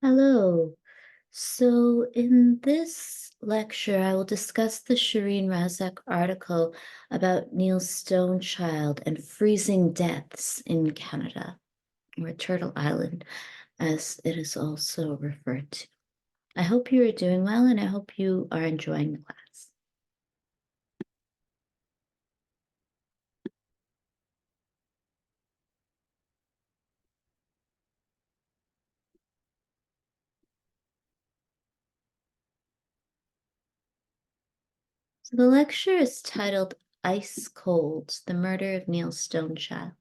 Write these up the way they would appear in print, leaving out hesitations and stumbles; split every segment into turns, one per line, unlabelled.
Hello. So in this lecture, I will discuss the Sherene Razack article about Neil Stonechild and freezing deaths in Canada, or Turtle Island, as it is also referred to. I hope you are doing well, and I hope you are enjoying the class. So the lecture is titled Ice Cold, The Murder of Neil Stonechild.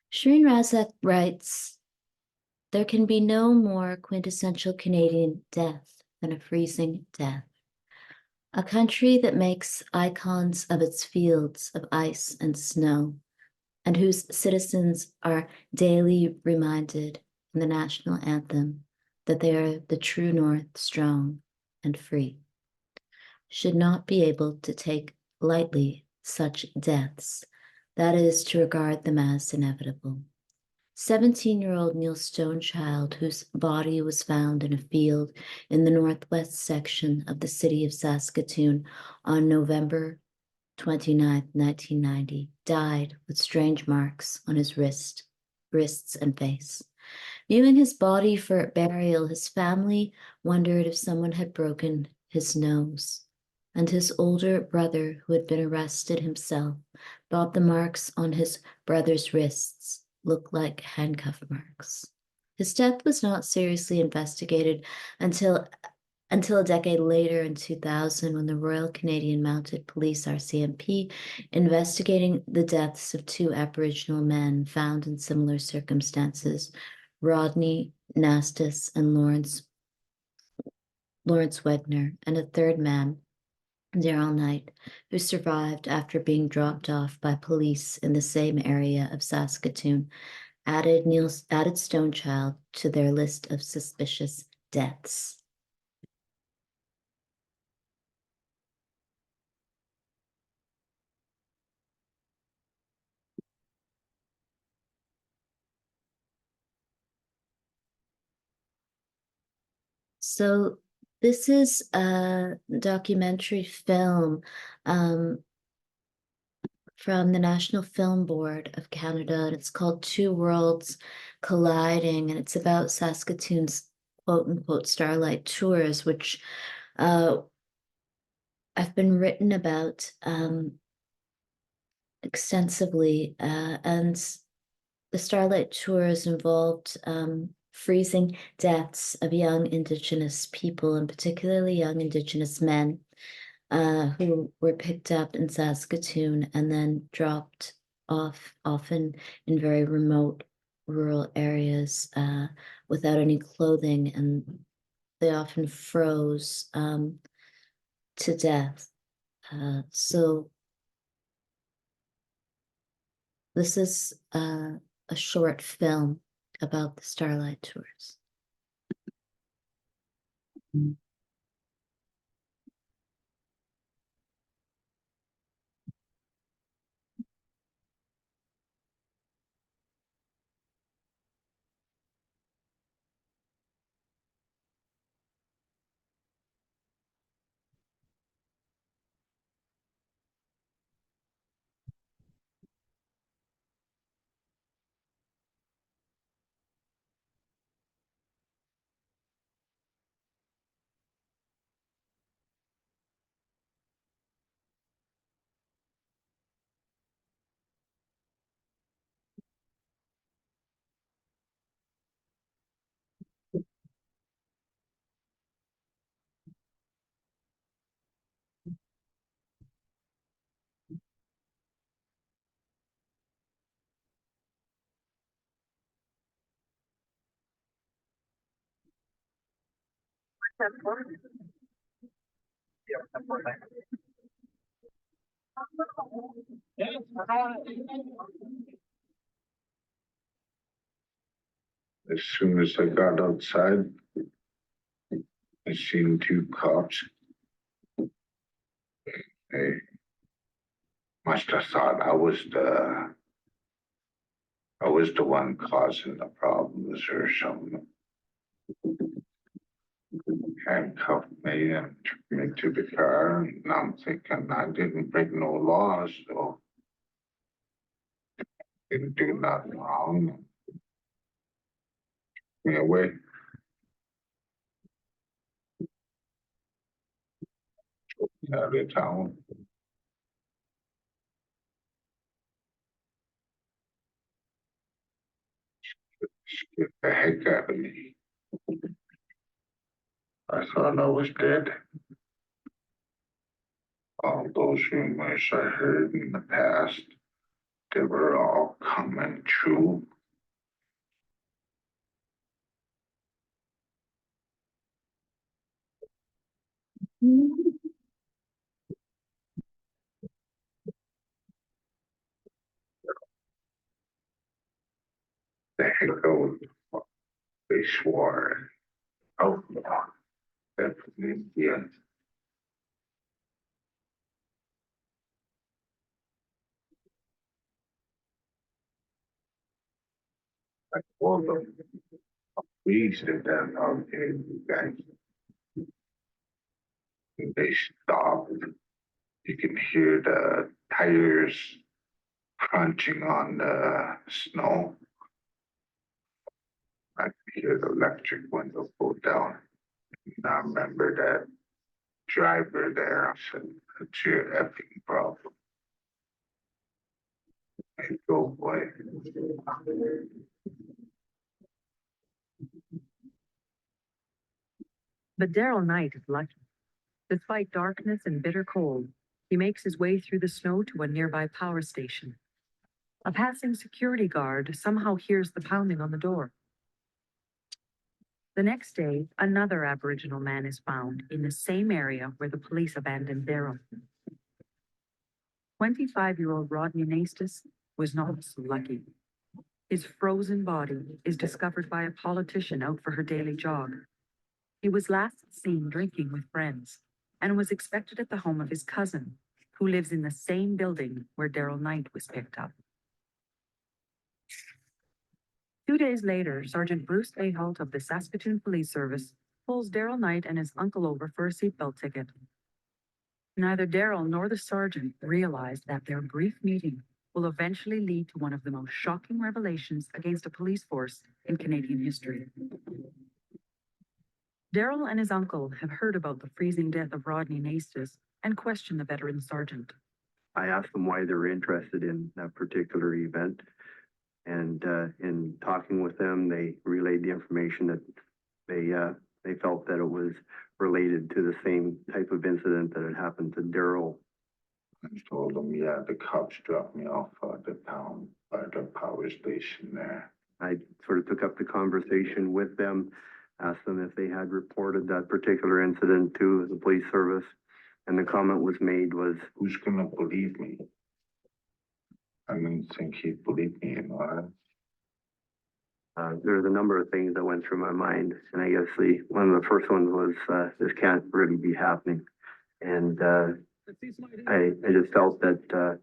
Sherene Razack writes, there can be no more quintessential Canadian death than a freezing death. A country that makes icons of its fields of ice and snow, and whose citizens are daily reminded in the national anthem that they are the true North, strong and free, should not be able to take lightly such deaths, that is, to regard them as inevitable. 17-year-old Neil Stonechild, whose body was found in a field in the northwest section of the city of Saskatoon on November 29, 1990, died with strange marks on his wrists and face. Viewing his body for burial, his family wondered if someone had broken his nose. And his older brother, who had been arrested himself, thought the marks on his brother's wrists looked like handcuff marks. His death was not seriously investigated until a decade later in 2000, when the Royal Canadian Mounted Police, RCMP, investigating the deaths of two Aboriginal men found in similar circumstances, Rodney Nastas and Lawrence Wegner, and a third man, Daryl Knight, who survived after being dropped off by police in the same area of Saskatoon, added Stonechild to their list of suspicious deaths. So this is a documentary film from the National Film Board of Canada, and it's called Two Worlds Colliding, and it's about Saskatoon's quote-unquote Starlight Tours, which have been written about extensively, and the Starlight Tours involved freezing deaths of young Indigenous people, and particularly young Indigenous men, who were picked up in Saskatoon and then dropped off, often in very remote rural areas, without any clothing, and they often froze to death. So this is a short film about the Starlight Tours.
As soon as I got outside, I seen two cops. They must have thought I was the I was the one causing the problems or something. Handcuffed me and took me to the car, and I'm thinking I didn't break no laws, so didn't do nothing wrong. Me away, out of town. Scared the heck out of me. I thought I was dead. All those rumors I heard in the past, they were all coming true. The heck of they swore. Oh, definitely, yeah. I told them, please sit down out here, you guys. And they stopped. You can hear the tires crunching on the snow. I can hear the electric window go down. And I remember that driver there. I said, that's your effing problem. And go away.
But Daryl Knight is lucky. Despite darkness and bitter cold, he makes his way through the snow to a nearby power station. A passing security guard somehow hears the pounding on the door. The next day, another Aboriginal man is found in the same area where the police abandoned Daryl. 25-year-old Rodney Nastis was not so lucky. His frozen body is discovered by a politician out for her daily jog. He was last seen drinking with friends and was expected at the home of his cousin, who lives in the same building where Daryl Knight was picked up. 2 days later, Sergeant Bruce Ahalt of the Saskatchewan Police Service pulls Daryl Knight and his uncle over for a seatbelt ticket. Neither Daryl nor the sergeant realized that their brief meeting will eventually lead to one of the most shocking revelations against a police force in Canadian history. Daryl and his uncle have heard about the freezing death of Rodney Nastis and question the veteran sergeant.
I asked them why they were interested in that particular event. And in talking with them, they relayed the information that they felt that it was related to the same type of incident that had happened to Daryl.
I told them, yeah, the cops dropped me off at the town by the power station there.
I sort of took up the conversation with them, asked them if they had reported that particular incident to the police service. And the comment was made was,
who's gonna believe me? I didn't think he'd believe me, you know.
There's a number of things that went through my mind, and I guess one of the first ones was this can't really be happening, and I just felt that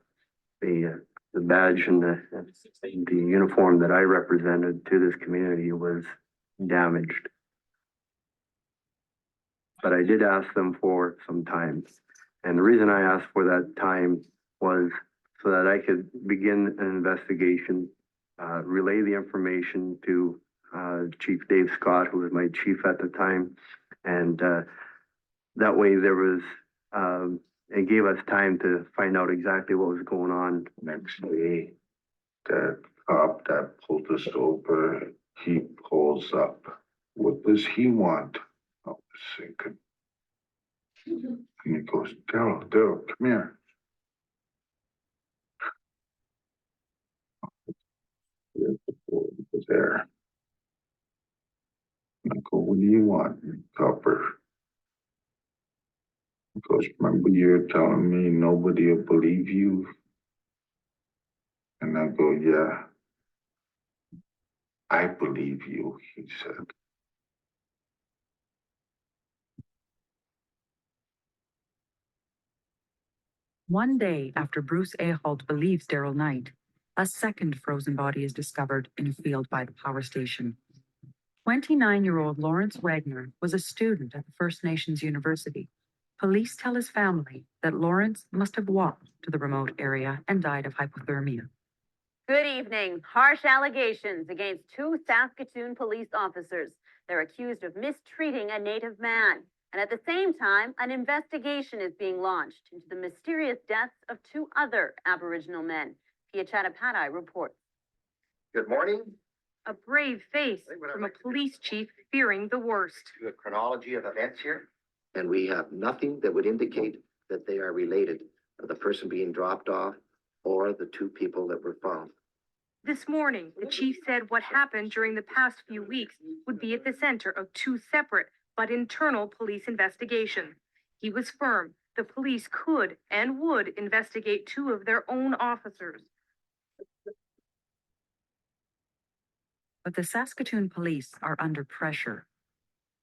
the badge and the uniform that I represented to this community was damaged. But I did ask them for some time, and the reason I asked for that time was so that I could begin an investigation, relay the information to Chief Dave Scott, who was my chief at the time. And that way there was, it gave us time to find out exactly what was going on.
Next day, that cop that pulled us over, he pulls up. What does he want? I was thinking. And he goes, Daryl, come here. Was there. And I go, what do you want, copper? He goes, remember you're telling me nobody will believe you? And I go, yeah, I believe you, he said.
One day after Bruce Ahalt believes Daryl Knight, A second frozen body is discovered in a field by the power station. 29-year-old Lawrence Wagner was a student at the First Nations University. Police tell his family that Lawrence must have walked to the remote area and died of hypothermia.
Good evening. Harsh allegations against two Saskatoon police officers. They're accused of mistreating a Native man. And at the same time, an investigation is being launched into the mysterious deaths of two other Aboriginal men. Pia Chattopadhyay reports.
Good morning.
A brave face from a police chief fearing the worst.
To a chronology of events here, and we have nothing that would indicate that they are related, the person being dropped off or the two people that were found.
This morning, the chief said what happened during the past few weeks would be at the center of two separate but internal police investigations. He was firm the police could and would investigate two of their own officers.
But the Saskatoon police are under pressure.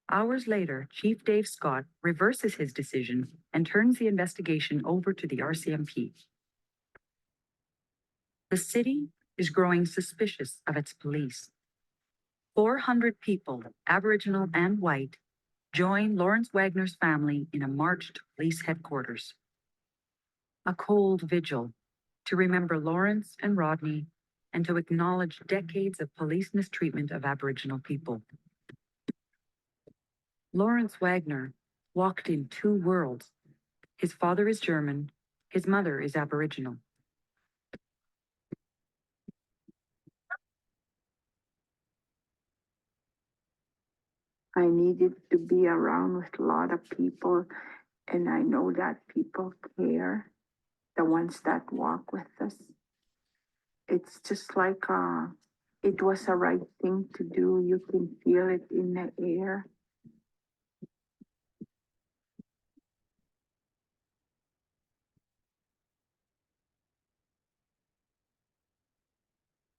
Hours later, Chief Dave Scott reverses his decision and turns the investigation over to the RCMP. The city is growing suspicious of its police. 400 people, Aboriginal and white, join Lawrence Wagner's family in a march to police headquarters. A cold vigil to remember Lawrence and Rodney and to acknowledge decades of police mistreatment of Aboriginal people. Lawrence Wagner walked in two worlds. His father is German, his mother is Aboriginal.
I needed to be around with a lot of people, and I know that people care, the ones that walk with us. It's just like it was a right thing to do. You can feel it in the air.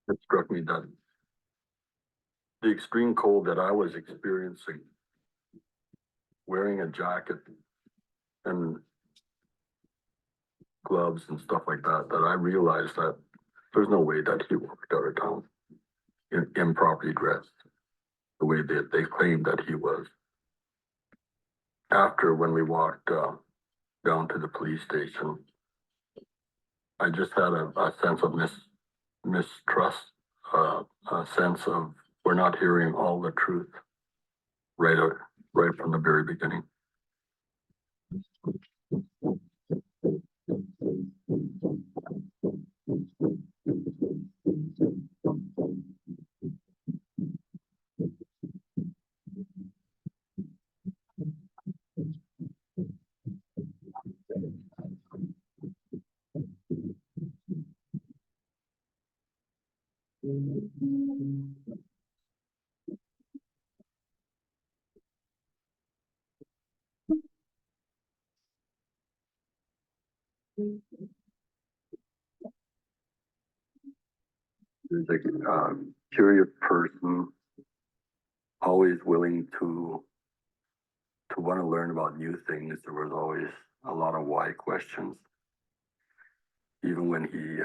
It struck me that the extreme cold that I was experiencing, wearing a jacket and gloves and stuff like that, that I realized that there's no way that he walked out of town improperly dressed the way that they claimed that he was. After, when we walked down to the police station, I just had a sense of mistrust, a sense of we're not hearing all the truth right from the very beginning. There's a curious person, always willing to want to learn about new things. There was always a lot of why questions. Even when he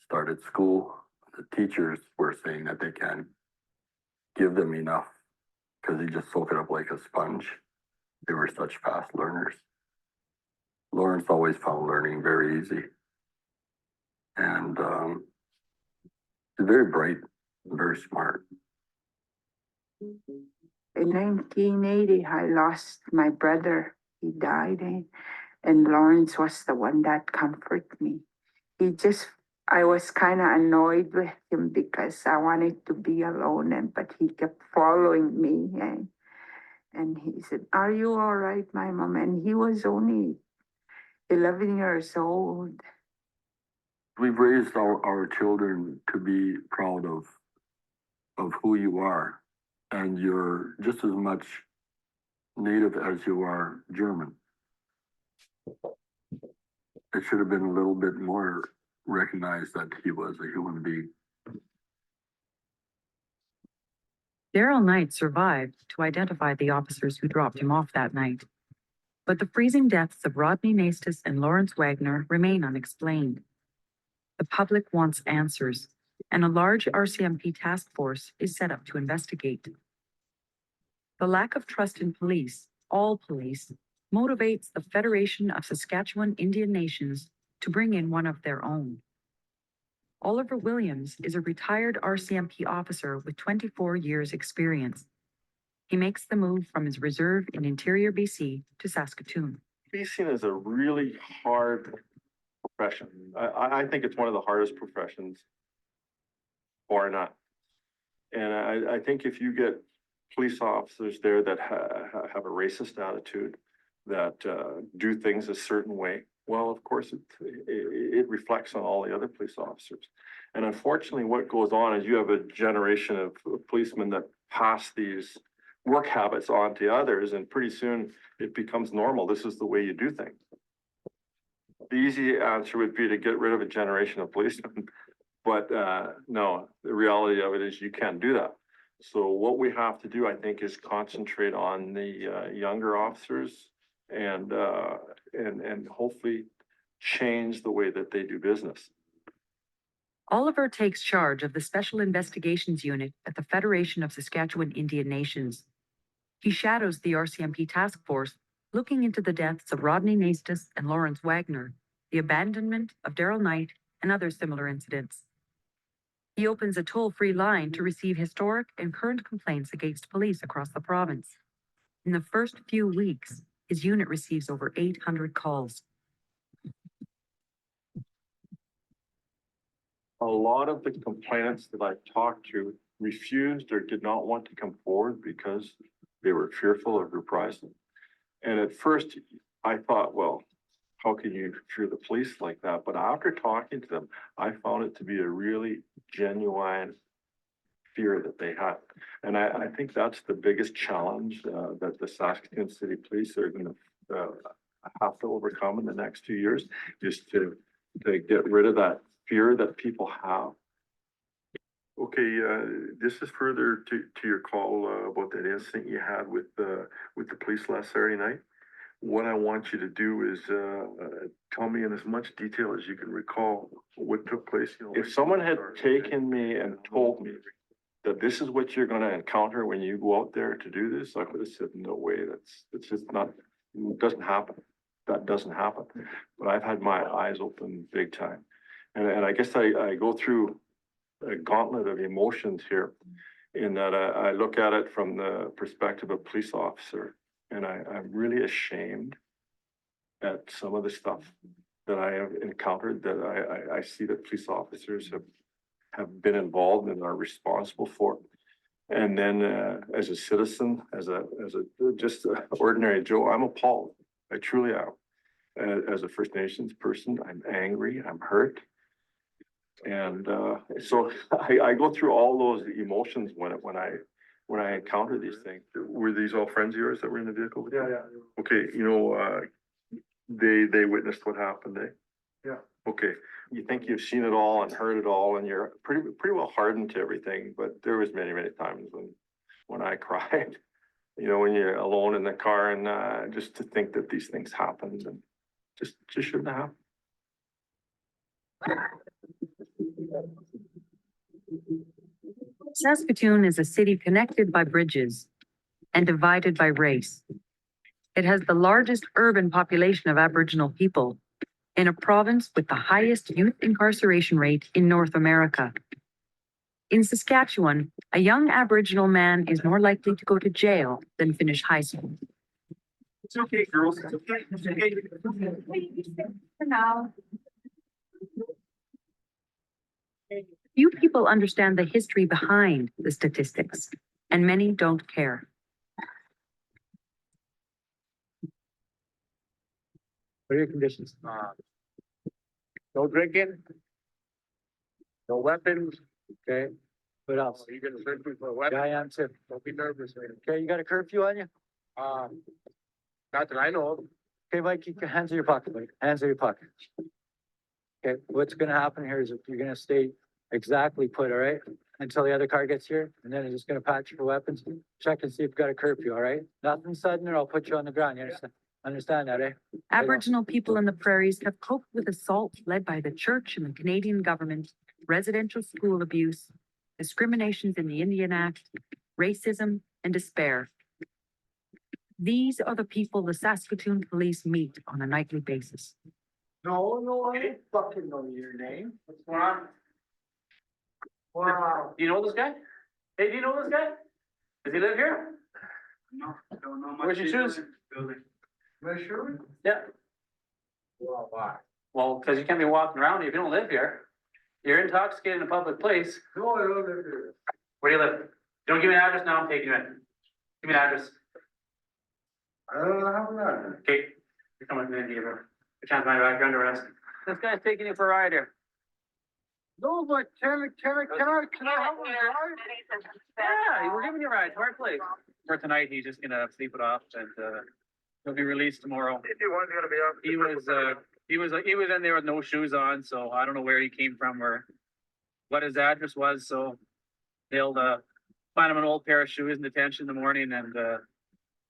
started school, the teachers were saying that they can't give them enough because he just soaked it up like a sponge. They were such fast learners. Lawrence always found learning very easy. And he's very bright, very smart.
In 1980, I lost my brother. He died, and Lawrence was the one that comforted me. I was kind of annoyed with him because I wanted to be alone, but he kept following me. And he said, "Are you all right, my mom?" And he was only 11 years old.
We've raised our children to be proud of who you are, and you're just as much Native as you are German. It should have been a little bit more recognized that he was a human being.
Daryl Knight survived to identify the officers who dropped him off that night. But the freezing deaths of Rodney Maestas and Lawrence Wagner remain unexplained. The public wants answers, and a large RCMP task force is set up to investigate. The lack of trust in police, all police, motivates the Federation of Saskatchewan Indian Nations to bring in one of their own. Oliver Williams is a retired RCMP officer with 24 years' experience. He makes the move from his reserve in interior BC to Saskatoon.
Policing is a really hard profession. I think it's one of the hardest professions, or not. And I think if you get police officers there that have a racist attitude, that do things a certain way, well, of course, it reflects on all the other police officers. And unfortunately, what goes on is you have a generation of policemen that pass these work habits on to others, and pretty soon it becomes normal. This is the way you do things. The easy answer would be to get rid of a generation of policemen, but no, the reality of it is you can't do that. So what we have to do, I think, is concentrate on the younger officers and hopefully change the way that they do business.
Oliver takes charge of the Special Investigations Unit at the Federation of Saskatchewan Indian Nations. He shadows the RCMP task force, looking into the deaths of Rodney Nastus and Lawrence Wagner, the abandonment of Daryl Knight, and other similar incidents. He opens a toll-free line to receive historic and current complaints against police across the province. In the first few weeks, his unit receives over 800 calls.
A lot of the complainants that I've talked to refused or did not want to come forward because they were fearful of reprisal. And at first I thought, well, how can you fear the police like that? But after talking to them, I found it to be a really genuine fear that they had. And I think that's the biggest challenge that the Saskatoon City Police are going to have to overcome in the next 2 years, is to get rid of that fear that people have. Okay, this is further to your call about that incident you had with the police last Saturday night. What I want you to do is tell me in as much detail as you can recall what took place. You know, if someone had taken me and told me that this is what you're going to encounter when you go out there to do this, I would have said, no way, it's just not, it doesn't happen. That doesn't happen. But I've had my eyes open big time. And I guess I go through a gauntlet of emotions here, in that I look at it from the perspective of a police officer, and I'm really ashamed at some of the stuff that I have encountered, that I see that police officers have been involved and are responsible for. And then as a citizen, as a just a ordinary Joe, I'm appalled. I truly am. As a First Nations person, I'm angry, I'm hurt. And so I go through all those emotions when I encounter these things. Were these all friends of yours that were in the vehicle with you? Yeah. Okay, you know, they witnessed what happened, eh? Yeah. Okay, you think you've seen it all and heard it all, and you're pretty well hardened to everything, but there was many times when I cried, you know, when you're alone in the car, and just to think that these things happened, and just shouldn't have happened.
Saskatoon is a city connected by bridges and divided by race. It has the largest urban population of Aboriginal people in a province with the highest youth incarceration rate in North America. In Saskatchewan, a young Aboriginal man is more likely to go to jail than finish high school.
It's okay, girls. It's okay. It's okay.
For now. Few people understand the history behind the statistics, and many don't care.
What are your conditions? No drinking, no weapons, okay? What else? Are you gonna search me for a weapon? Yeah, I am too. Don't be nervous, man. Okay, you got a curfew on you? Not that I know of. Okay, Mike, keep your hands in your pocket, Mike. Hands in your pocket. Okay, what's gonna happen here is that you're gonna stay exactly put, all right? Until the other car gets here, and then I'm just gonna patch you for weapons. Check and see if you've got a curfew, all right? Nothing sudden or I'll put you on the ground, you understand? Understand that, eh?
Aboriginal people in the prairies have coped with assault led by the church and the Canadian government, residential school abuse, discriminations in the Indian Act, racism, and despair. These are the people the Saskatoon police meet on a nightly basis.
No, I don't fucking know your name. What's going on? Wow.
Do you know this guy? Hey, do you know this guy? Does he live here?
No, don't know much.
Where's your shoes?
My shoes?
Yeah.
Well, why?
Well, because you can't be walking around if you don't live here. You're intoxicated in a public place.
No, I don't live here.
Where do you live? Don't give me an address now, I'm taking you in. Give me an address.
I don't have an address.
Okay, you're coming with me, Indian River. The chance my back, you're under arrest. This guy's taking you for a ride here.
No, but can I have a ride?
Yeah, we're giving you a ride to our place. For tonight, he's just gonna sleep it off and, he'll be released tomorrow. He was in there with no shoes on, so I don't know where he came from or what his address was, so they'll, find him an old pair of shoes in detention in the morning and,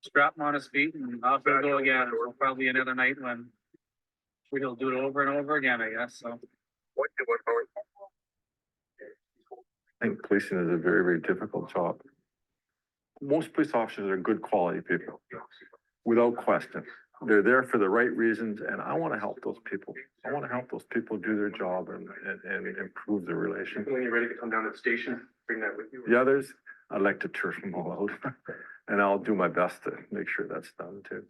strap him on his feet and off he'll go again. So probably another night when he'll do it over and over again, I guess, so.
I think policing is a very, very difficult job. Most police officers are good quality people, without question. They're there for the right reasons, and I want to help those people. I want to help those people do their job and improve their relation.
When you're ready to come down to the station, bring that with you.
The others, I'd like to turf them all out, and I'll do my best to make sure that's done too.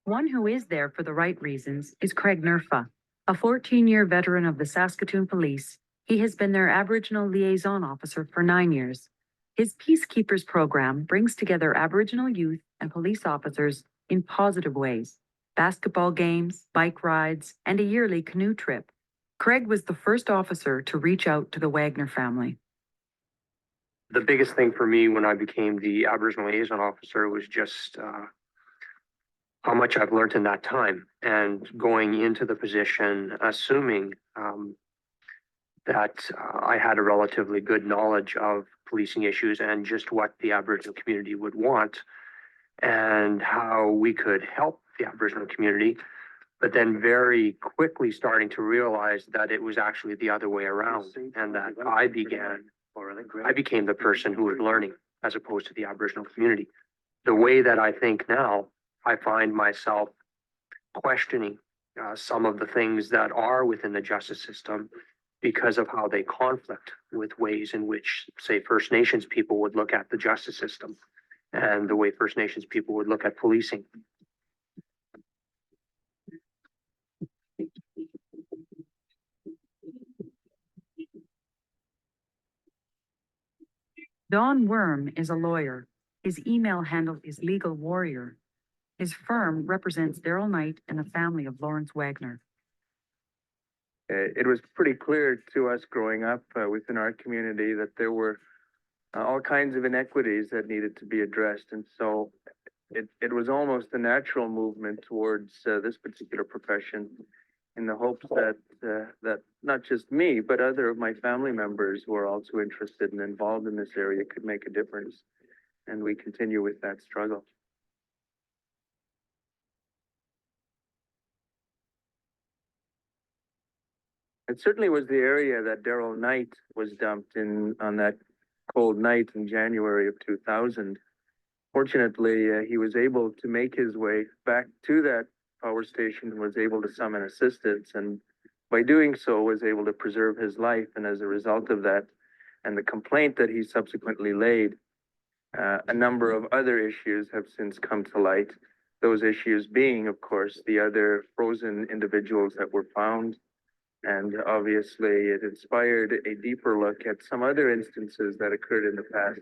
One who is there for the right reasons is Craig Nerfa, a 14-year veteran of the Saskatoon Police. He has been their Aboriginal liaison officer for 9 years. His Peacekeepers program brings together Aboriginal youth and police officers in positive ways. Basketball games, bike rides, and a yearly canoe trip. Craig was the first officer to reach out to the Wagner family.
The biggest thing for me when I became the Aboriginal liaison officer was just how much I've learned in that time, and going into the position, assuming that I had a relatively good knowledge of policing issues and just what the Aboriginal community would want and how we could help the Aboriginal community, but then very quickly starting to realize that it was actually the other way around, and that I became the person who was learning as opposed to the Aboriginal community. The way that I think now, I find myself questioning some of the things that are within the justice system because of how they conflict with ways in which, say, First Nations people would look at the justice system and the way First Nations people would look at policing.
Don Worm is a lawyer. His email handle is Legal Warrior. His firm represents Daryl Knight and the family of Lawrence Wagner.
It was pretty clear to us growing up within our community that there were all kinds of inequities that needed to be addressed. And so it was almost a natural movement towards this particular profession, in the hopes that that not just me, but other of my family members who are also interested and involved in this area could make a difference. And we continue with that struggle. It certainly was the area that Daryl Knight was dumped in on that cold night in January of 2000. Fortunately, he was able to make his way back to that power station and was able to summon assistance, and by doing so was able to preserve his life. And as a result of that and the complaint that he subsequently laid, a number of other issues have since come to light. Those issues being, of course, the other frozen individuals that were found. And obviously it inspired a deeper look at some other instances that occurred in the past.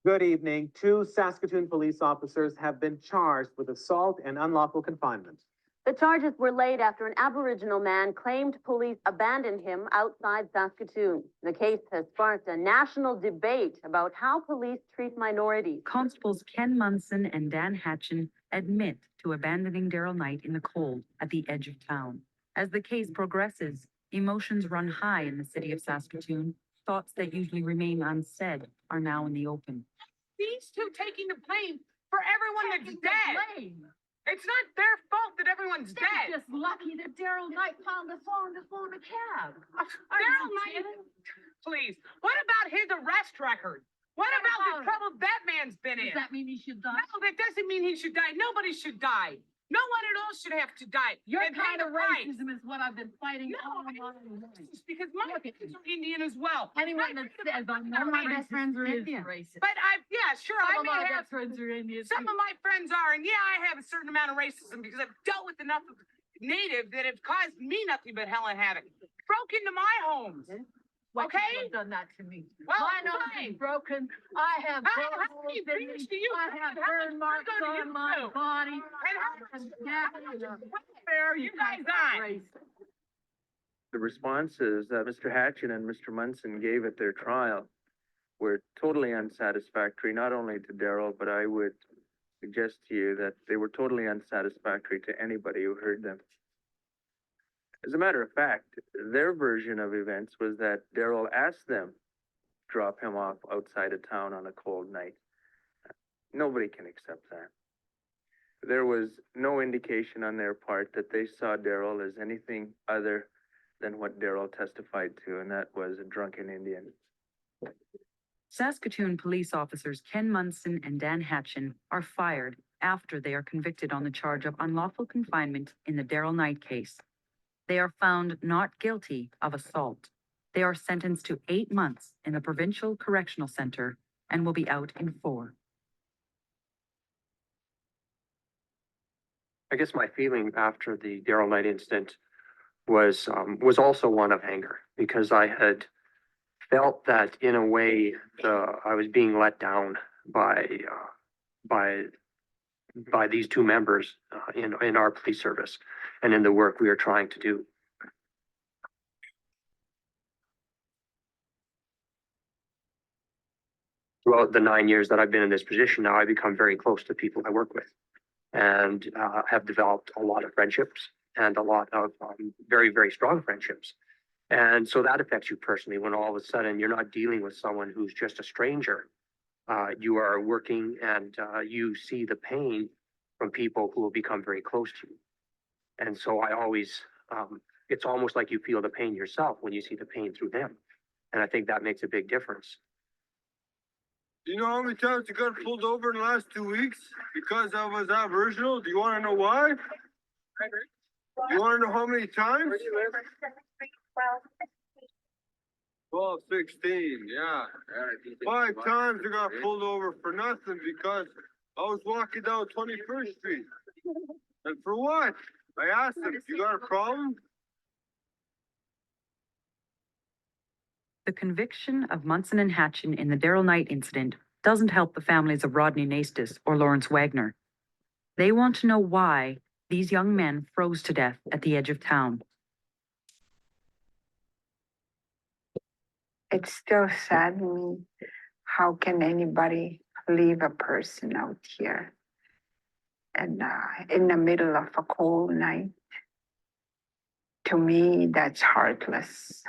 Good evening. 2 Saskatoon police officers have been charged with assault and unlawful confinement.
The charges were laid after an Aboriginal man claimed police abandoned him outside Saskatoon. The case has sparked a national debate about how police treat minorities.
Constables Ken Munson and Dan Hatchin admit to abandoning Daryl Knight in the cold at the edge of town. As the case progresses, emotions run high in the city of Saskatoon. thoughts that usually remain unsaid are now in the open.
These two taking the blame for everyone that's dead. It's not their fault that everyone's dead.
Just lucky that Daryl Knight found us long to phone a cab.
Daryl Knight, please. What about his arrest record? What about the trouble that man's been in?
Does that mean he should die?
No, that doesn't mean he should die. Nobody should die. No one at all should have to die.
Your
And pay
kind
the
of
price.
racism is what I've been fighting all
No,
along.
it's because my friends are Indian as well.
Anyone that says I'm not
my
racist
best friends are
is
Indian.
racist.
But yeah, sure, I
Some of
may
my
have,
best friends are Indian.
some of my friends are, and yeah, I have a certain amount of racism because I've dealt with enough of native that have caused me nothing but hell and havoc. Broke into my homes.
Why
Okay?
you have done that to me?
Well,
My nose
fine.
is broken. I have
How
holes
many
in
beans
me.
do you
I have
have? How
burn
much
marks
do you
on my
do?
body.
And how much
And
welfare are you guys on?
racist.
The responses that Mr. Hatchin and Mr. Munson gave at their trial were totally unsatisfactory, not only to Daryl, but I would suggest to you that they were totally unsatisfactory to anybody who heard them. As a matter of fact, their version of events was that Daryl asked them to drop him off outside of town on a cold night. Nobody can accept that. There was no indication on their part that they saw Daryl as anything other than what Daryl testified to, and that was a drunken Indian.
Saskatoon police officers Ken Munson and Dan Hatchin are fired after they are convicted on the charge of unlawful confinement in the Daryl Knight case. They are found not guilty of assault. They are sentenced to 8 months in the Provincial Correctional Center and will be out in 4.
I guess my feeling after the Daryl Knight incident was also one of anger, because I had felt that in a way I was being let down by these two members in our police service and in the work we are trying to do. Throughout the 9 years that I've been in this position now, I've become very close to people I work with, and have developed a lot of friendships and a lot of very, very strong friendships. And so that affects you personally when all of a sudden you're not dealing with someone who's just a stranger. You are working and you see the pain from people who will become very close to you. And so I always, it's almost like you feel the pain yourself when you see the pain through them. And I think that makes a big difference.
Do you know how many times you got pulled over in the last 2 weeks because I was Aboriginal? Do you want to know why? You want to know how many times? 12, 16, yeah. 5 times I got pulled over for nothing because I was walking down 21st Street. And for what? I asked them, you got a problem?
The conviction of Munson and Hatchin in the Daryl Knight incident doesn't help the families of Rodney Nastis or Lawrence Wagner. They want to know why these young men froze to death at the edge of town.
It still saddens me. How can anybody leave a person out here and in the middle of a cold night? To me, that's heartless.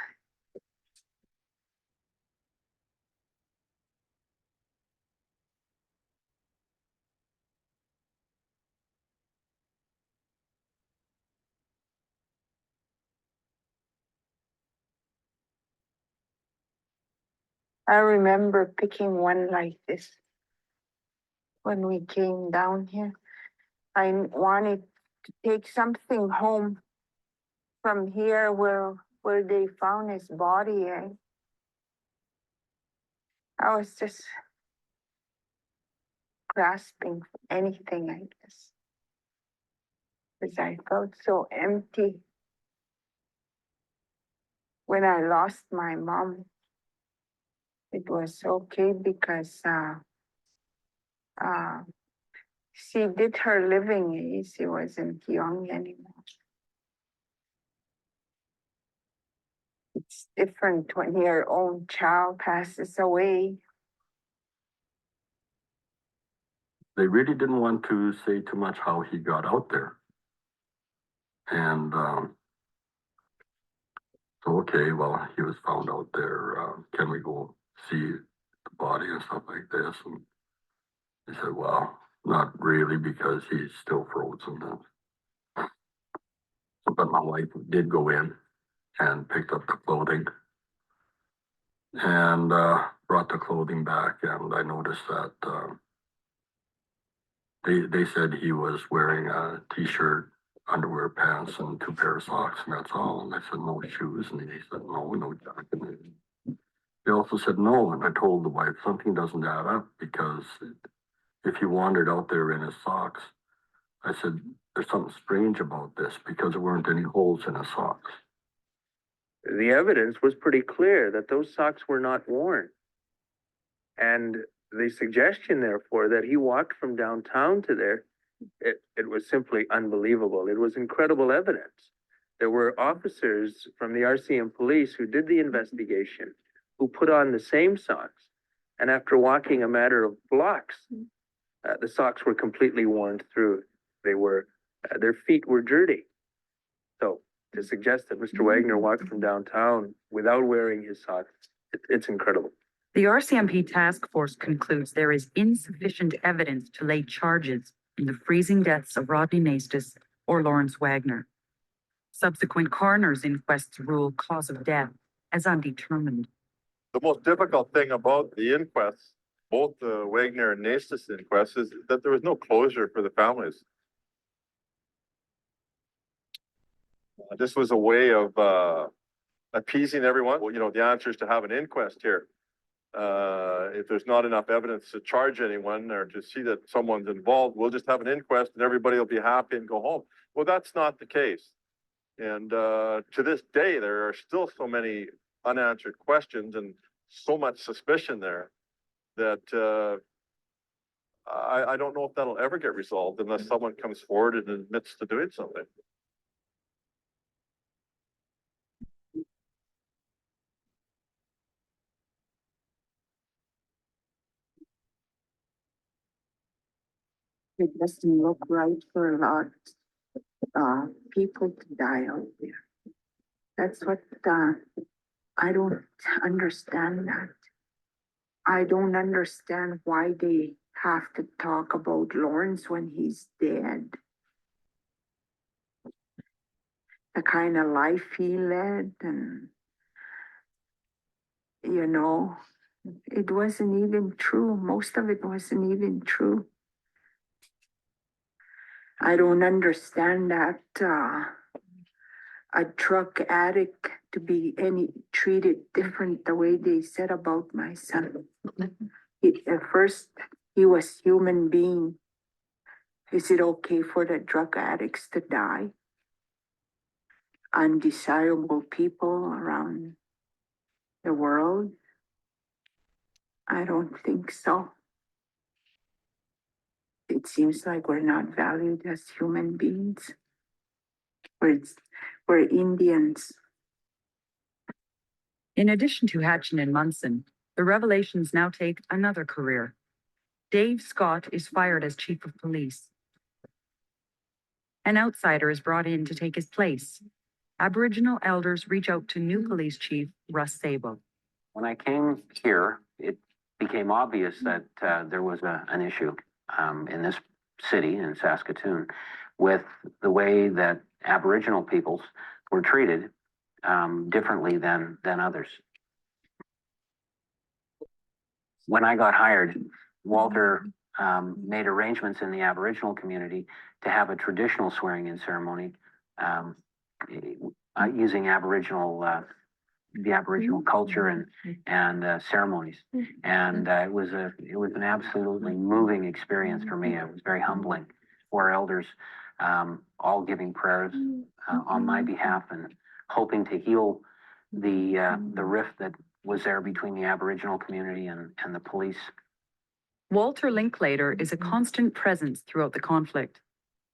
I remember picking one like this when we came down here. I wanted to take something home from here where they found his body. I was just grasping for anything, I guess, because I felt so empty. When I lost my mom, it was okay because she did her living. She wasn't young anymore. It's different when your own child passes away.
They really didn't want to say too much how he got out there. And so Okay, well, he was found out there, can we go see the body and stuff like this? And he said, well, not really, because he's still frozen. But my wife did go in and picked up the clothing and brought the clothing back, and I noticed that they said he was wearing a t-shirt, underwear, pants, and 2 pair of socks, and that's all. And I said, no shoes, and he said, no jacket. They also said no, and I told the wife something doesn't add up, because if he wandered out there in his socks, I said, there's something strange about this, because there weren't any holes in his socks.
The evidence was pretty clear that those socks were not worn. And the suggestion, therefore, that he walked from downtown to there, it was simply unbelievable. It was incredible evidence. There were officers from the RCM police who did the investigation, who put on the same socks. And after walking a matter of blocks, the socks were completely worn through. They were, their feet were dirty. So to suggest that Mr. Wagner walked from downtown without wearing his socks, it's incredible.
The RCMP task force concludes there is insufficient evidence to lay charges in the freezing deaths of Rodney Maestas or Lawrence Wagner. Subsequent coroner's inquests rule cause of death as undetermined.
The most difficult thing about the inquests, both the Wagner and Nastis inquests, is that there was no closure for the families. This was a way of appeasing everyone. Well, you know, the answer is to have an inquest here. If there's not enough evidence to charge anyone or to see that someone's involved, we'll just have an inquest and everybody will be happy and go home. Well, that's not the case. And to this day, there are still so many unanswered questions and so much suspicion there that I don't know if that'll ever get resolved unless someone comes forward and admits to doing something.
It doesn't look right for a lot people to die out there. That's what I don't understand that. I don't understand why they have to talk about Lawrence when he's dead. The kind of life he led, and you know, it wasn't even true. Most of it wasn't even true. I don't understand that a drug addict to be treated different the way they said about my son. At first, he was human being. Is it okay for the drug addicts to die? Undesirable people around the world? I don't think so. It seems like we're not valued as human beings. We're Indians.
In addition to Hatchin and Munson, the revelations now take another career. Dave Scott is fired as chief of police. An outsider is brought in to take his place. Aboriginal elders reach out to new police chief Russ Sabo.
When I came here, it became obvious that there was an issue in this city, in Saskatoon, with the way that Aboriginal peoples were treated differently than others. When I got hired, Walter made arrangements in the Aboriginal community to have a traditional swearing-in ceremony using the Aboriginal culture and ceremonies, and it was an absolutely moving experience for me. It was very humbling. 4 elders, all giving prayers on my behalf and hoping to heal the rift that was there between the Aboriginal community and the police.
Walter Linklater is a constant presence throughout the conflict.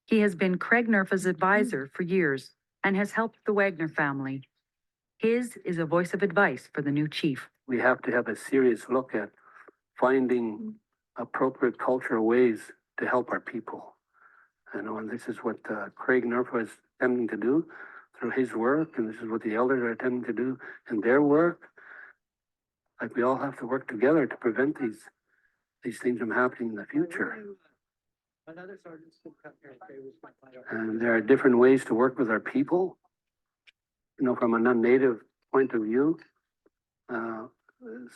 He has been Craig Nerfa's advisor for years and has helped the Wagner family. His is a voice of advice for the new chief.
We have to have a serious look at finding appropriate cultural ways to help our people. You know, and this is what Craig Nerfa is attempting to do through his work, and this is what the elders are attempting to do in their work. Like, we all have to work together to prevent these things from happening in the future. And there are different ways to work with our people. You know, from a non-native point of view,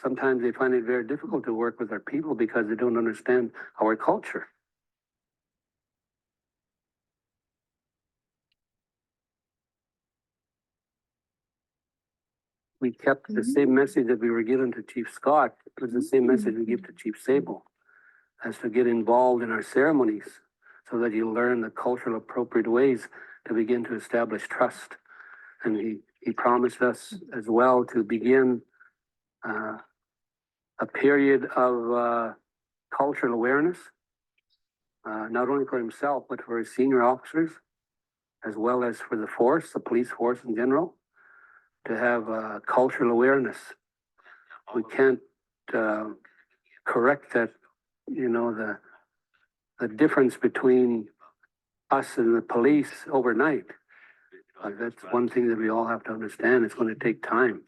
sometimes they find it very difficult to work with our people because they don't understand our culture. We kept the same message that we were given to Chief Scott. It was the same message we give to Chief Sable, as to get involved in our ceremonies so that you learn the cultural appropriate ways to begin to establish trust. And he promised us as well to begin a period of cultural awareness, not only for himself, but for his senior officers, as well as for the force, the police force in general, to have cultural awareness. We can't correct that, you know, the difference between us and the police overnight. That's one thing that we all have to understand. It's going to take time.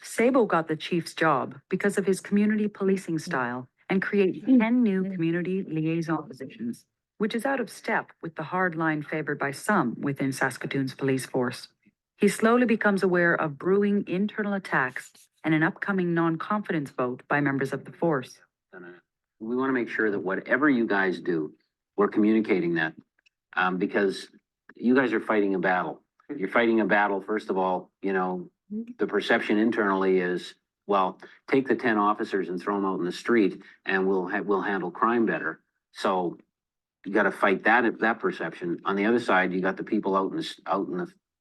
Sabo got the chief's job because of his community policing style and create 10 new community liaison positions, which is out of step with the hard line favored by some within Saskatoon's police force. He slowly becomes aware of brewing internal attacks and an upcoming non-confidence vote by members of the force.
We want to make sure that whatever you guys do, we're communicating that, because you guys are fighting a battle. You're fighting a battle, first of all, you know, the perception internally is, well, take the 10 officers and throw them out in the street and we'll handle crime better. So you got to fight that perception. On the other side, you got the people out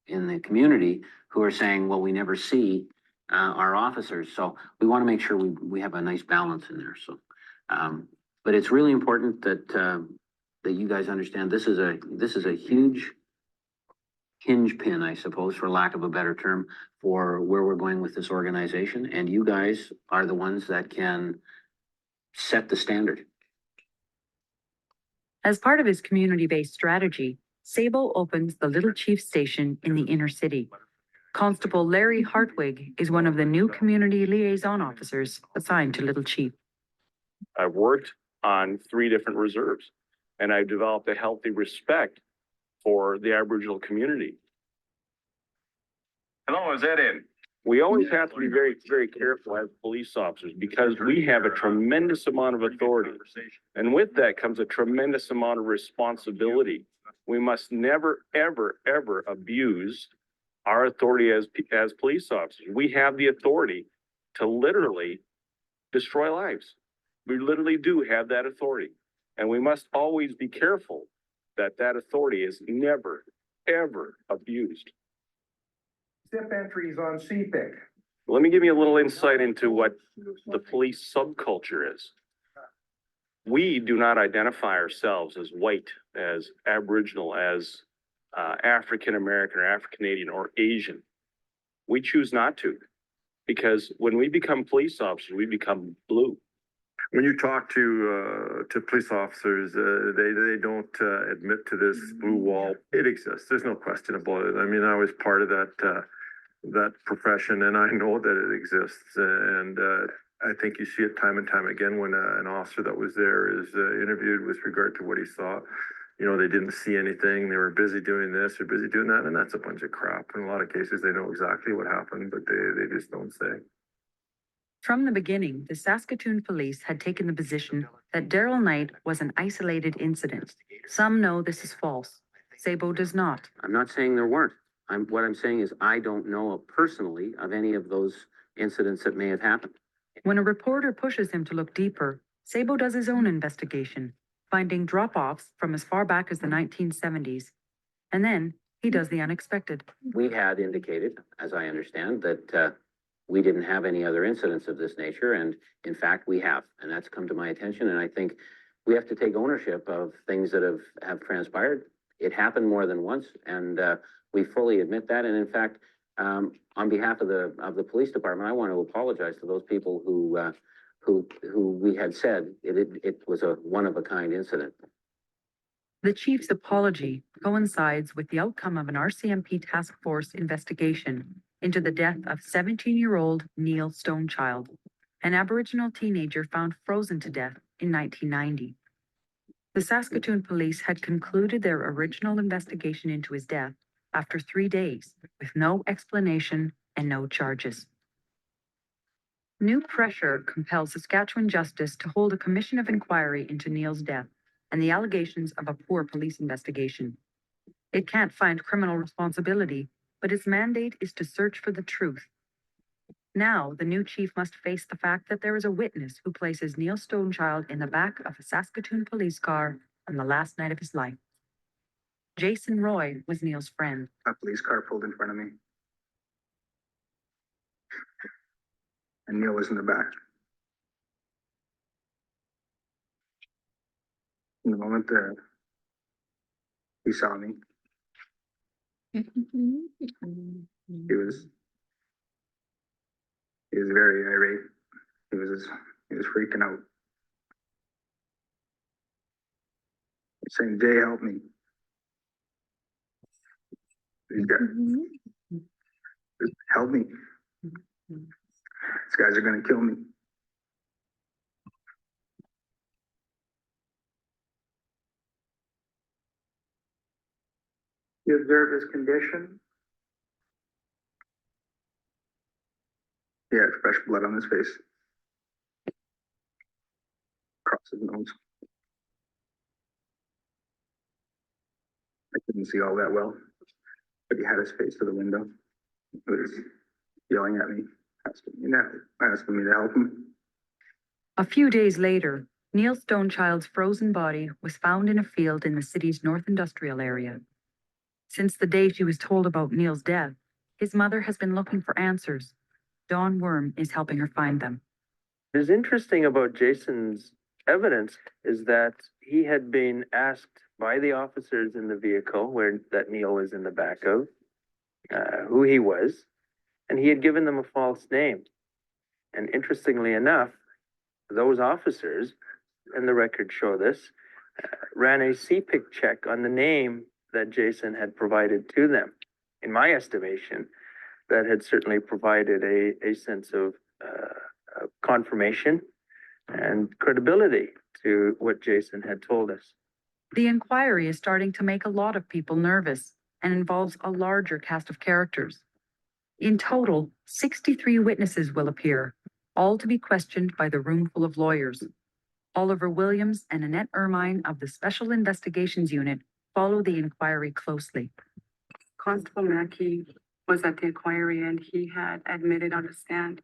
in the community who are saying, well, we never see our officers. So we want to make sure we have a nice balance in there. So, but it's really important that you guys understand this is a huge hinge pin, I suppose, for lack of a better term, for where we're going with this organization. And you guys are the ones that can set the standard.
As part of his community-based strategy, Sabo opens the Little Chief Station in the inner city. Constable Larry Hartwig is one of the new community liaison officers assigned to Little Chief.
I've worked on 3 different reserves, and I've developed a healthy respect for the Aboriginal community. Hello, is that in? We always have to be very, very careful as police officers because we have a tremendous amount of authority. And with that comes a tremendous amount of responsibility. We must never, ever, ever abuse our authority as police officers. We have the authority to literally destroy lives. We literally do have that authority. And we must always be careful that authority is never, ever abused.
Step entries on CPIC.
Let me give you a little insight into what the police subculture is. We do not identify ourselves as white, as Aboriginal, as African American or African Canadian or Asian. We choose not to, because when we become police officers, we become blue.
When you talk to police officers, they don't admit to this blue wall. It exists. There's no question about it. I mean, I was part of that profession, and I know that it exists. And I think you see it time and time again when an officer that was there is interviewed with regard to what he saw. You know, they didn't see anything. They were busy doing this or busy doing that, and that's a bunch of crap. In a lot of cases, they know exactly what happened, but they just don't say.
From the beginning, the Saskatoon police had taken the position that Daryl Knight was an isolated incident. Some know this is false. Sabo does not.
I'm not saying there weren't. What I'm saying is I don't know personally of any of those incidents that may have happened.
When a reporter pushes him to look deeper, Sabo does his own investigation, finding drop-offs from as far back as the 1970s. And then he does the unexpected.
We had indicated, as I understand, that we didn't have any other incidents of this nature. And in fact, we have. And that's come to my attention. And I think we have to take ownership of things that have transpired. It happened more than once. And we fully admit that. And in fact, on behalf of the police department, I want to apologize to those people who we had said it was a one-of-a-kind incident.
The chief's apology coincides with the outcome of an RCMP task force investigation into the death of 17-year-old Neil Stonechild, an Aboriginal teenager found frozen to death in 1990. The Saskatoon police had concluded their original investigation into his death after 3 days, with no explanation and no charges. New pressure compels Saskatchewan Justice to hold a commission of inquiry into Neil's death and the allegations of a poor police investigation. It can't find criminal responsibility, but its mandate is to search for the truth. Now, the new chief must face the fact that there is a witness who places Neil Stonechild in the back of a Saskatoon police car on the last night of his life. Jason Roy was Neil's friend.
A police car pulled in front of me. And Neil was in the back. In the moment he saw me, he was very irate. He was freaking out. He's saying, "Jay, help me. These guys, help me. These guys are gonna kill me." You observe his condition? He had fresh blood on his face. Across his nose. I couldn't see all that well, but he had his face to the window. He was yelling at me, asking me to help him.
A few days later, Neil Stonechild's frozen body was found in a field in the city's North Industrial area. Since the day she was told about Neil's death, his mother has been looking for answers. Dawn Worm is helping her find them.
What is interesting about Jason's evidence is that he had been asked by the officers in the vehicle that Neil was in the back of, who he was, and he had given them a false name. And interestingly enough, those officers, and the records show this, ran a CPIC check on the name that Jason had provided to them. In my estimation, that had certainly provided a sense of confirmation and credibility to what Jason had told us.
The inquiry is starting to make a lot of people nervous and involves a larger cast of characters. In total, 63 witnesses will appear, all to be questioned by the roomful of lawyers. Oliver Williams and Annette Ermine of the Special Investigations Unit follow the inquiry closely.
Constable Mackey was at the inquiry and he had admitted on the stand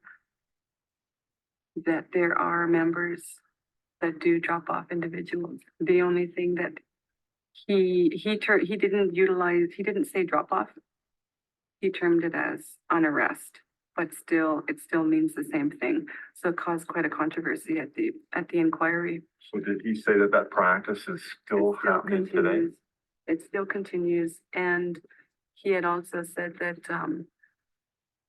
that there are members that do drop off individuals. The only thing that he didn't say drop off. He termed it as on arrest, but it still means the same thing. So it caused quite a controversy at the inquiry.
So did he say that practice is still happening today?
It still continues, and he had also said that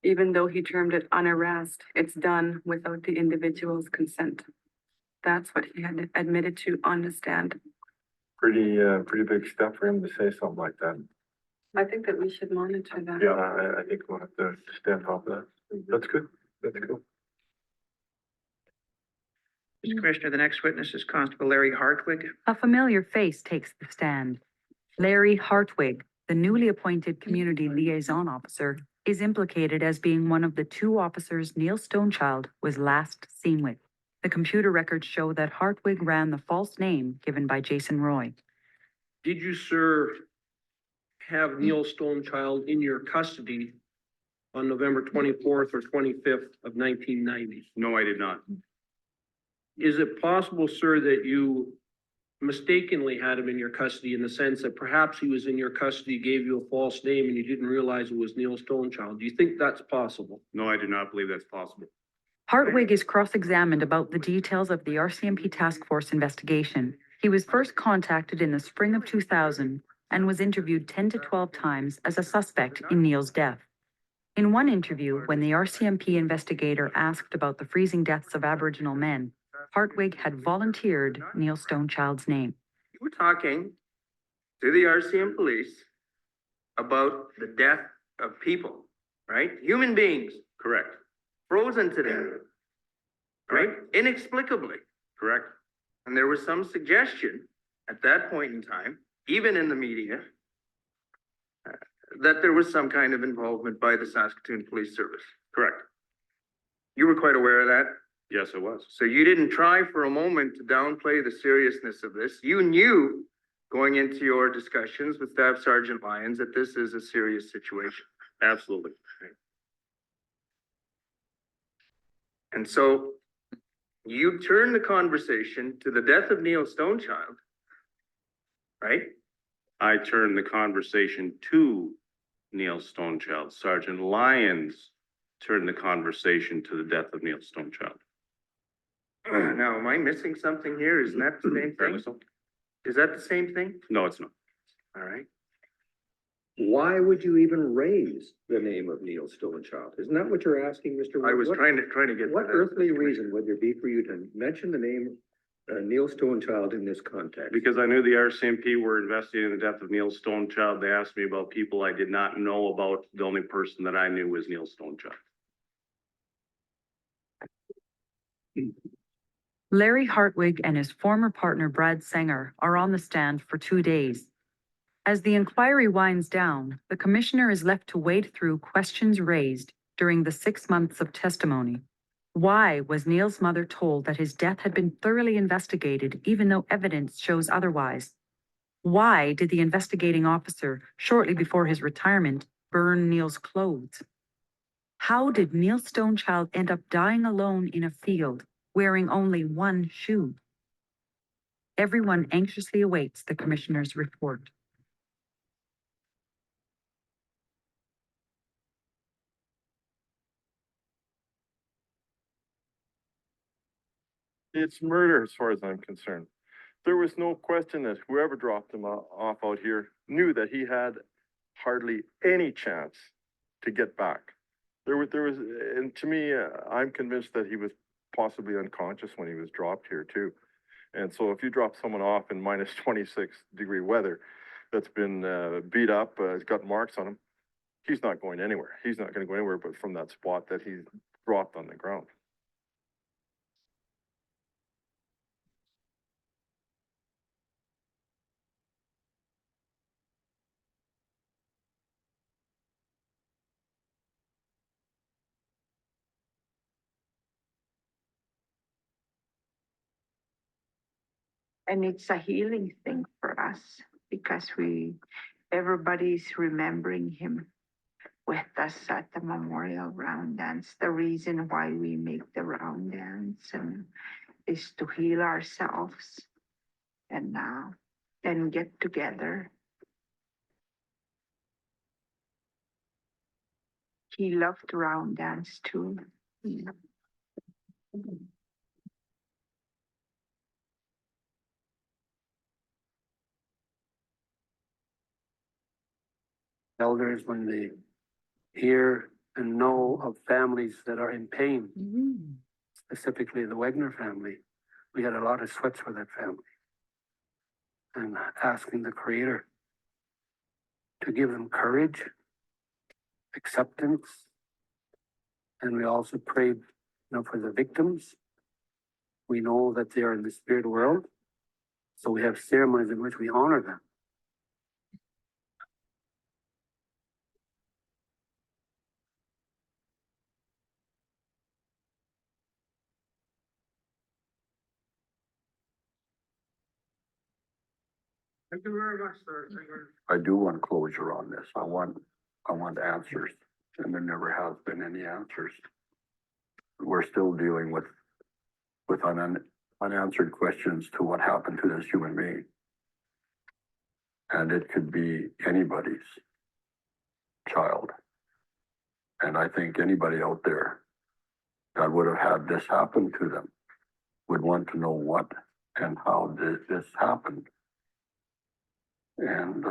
even though he termed it on arrest, it's done without the individual's consent. That's what he had admitted to on the stand.
Pretty big step for him to say something like that.
I think that we should monitor that.
Yeah, I think we'll have to stand on top of that. That's good. That's cool.
Mr. Commissioner, the next witness is Constable Larry Hartwig.
A familiar face takes the stand. Larry Hartwig, the newly appointed community liaison officer, is implicated as being one of the 2 officers Neil Stonechild was last seen with. The computer records show that Hartwig ran the false name given by Jason Roy.
Did you, sir, have Neil Stonechild in your custody on November 24th or 25th of 1990?
No, I did not.
Is it possible, sir, that you mistakenly had him in your custody in the sense that perhaps he was in your custody, gave you a false name, and you didn't realize it was Neil Stonechild? Do you think that's possible?
No, I do not believe that's possible.
Hartwig is cross-examined about the details of the RCMP task force investigation. He was first contacted in the spring of 2000 and was interviewed 10 to 12 times as a suspect in Neil's death. In one interview, when the RCMP investigator asked about the freezing deaths of Aboriginal men, Hartwig had volunteered Neil Stonechild's name.
You were talking
to the RCM police about the death of people, right? Human beings.
Correct.
Frozen to death. Right? Inexplicably.
Correct.
And there was some suggestion at that point in time, even in the media, that there was some kind of involvement by the Saskatoon Police Service.
Correct.
You were quite aware of that?
Yes, it was.
So you didn't try for a moment to downplay the seriousness of this. You knew going into your discussions with Staff Sergeant Lyons that this is a serious situation.
Absolutely.
And so you turn the conversation to the death of Neil Stonechild, right?
I turned the conversation to Neil Stonechild. Sergeant Lyons turned the conversation to the death of Neil Stonechild.
Now, am I missing something here? Isn't that the same
Apparently
thing?
so.
Is that the same thing?
No, it's not.
All right.
Why would you even raise the name of Neil Stonechild? Isn't that what you're asking, Mr. Wood?
I was
What-
trying to get. to
What
that.
earthly reason would there be for you to mention the name Neil Stonechild in this context?
Because I knew the RCMP were investigating the death of Neil Stonechild. They asked me about people I did not know about. The only person that I knew was Neil Stonechild.
Larry Hartwig and his former partner Brad Sanger are on the stand for 2 days. As the inquiry winds down, the commissioner is left to wade through questions raised during the 6 months of testimony. Why was Neil's mother told that his death had been thoroughly investigated, even though evidence shows otherwise? Why did the investigating officer, shortly before his retirement, burn Neil's clothes? How did Neil Stonechild end up dying alone in a field, wearing only one shoe? Everyone anxiously awaits the commissioner's report.
It's murder as far as I'm concerned. There was no question that whoever dropped him off out here knew that he had hardly any chance to get back. There was, and to me, I'm convinced that he was possibly unconscious when he was dropped here too. And so if you drop someone off in minus 26-degree weather that's been beat up, has got marks on him, he's not going anywhere. He's not going to go anywhere but from that spot that he's dropped on the ground.
And it's a healing thing for us because everybody's remembering him with us at the memorial round dance. The reason why we make the round dance is to heal ourselves and then get together. He loved round dance too.
Elders, when they hear and know of families that are in pain, specifically the Wagner family, we had a lot of sweats for that family. And asking the Creator to give them courage, acceptance, and we also prayed, for the victims. We know that they are in the spirit world, so we have ceremonies in which we honor them.
Thank you very much, sir.
I do want closure on this. I want answers, and there never has been any answers. We're still dealing with unanswered questions to what happened to this human being. And it could be anybody's child. And I think anybody out there that would have had this happen to them would want to know what and how this happened. And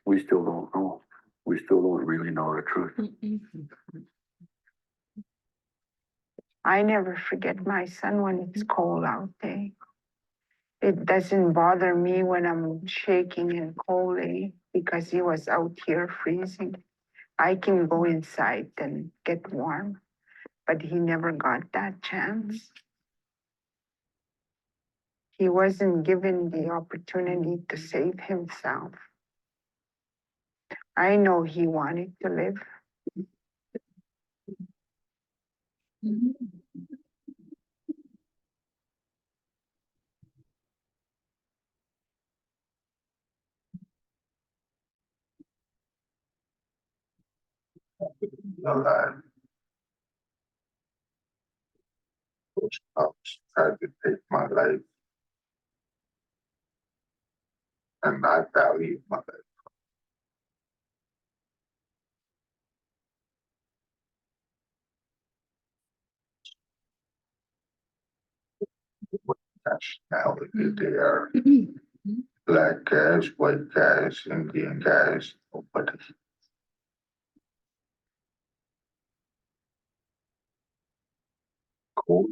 we still don't know. We still don't really know the truth.
I never forget my son when it's cold out there. It doesn't bother me when I'm shaking and coldly because he was out here freezing. I can go inside and get warm, but he never got that chance. He wasn't given the opportunity to save himself. I know he wanted to live.
Know that those cops tried to take my life, and I value my life. What nationality they are. Black guys, white guys, Indian guys, nobody. Cold.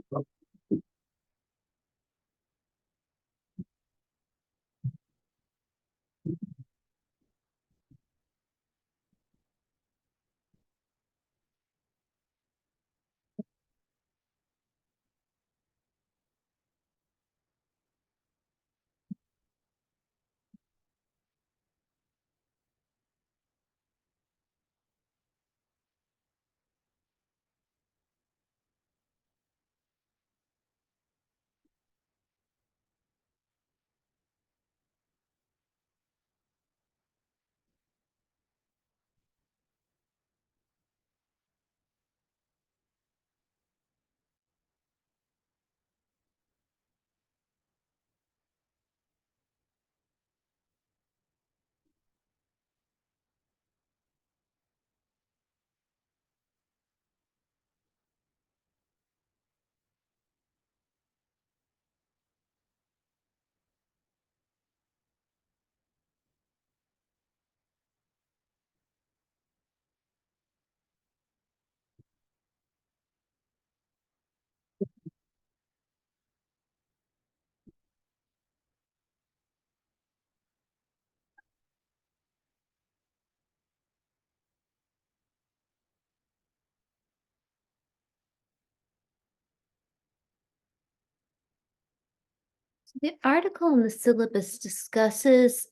The article in the syllabus discusses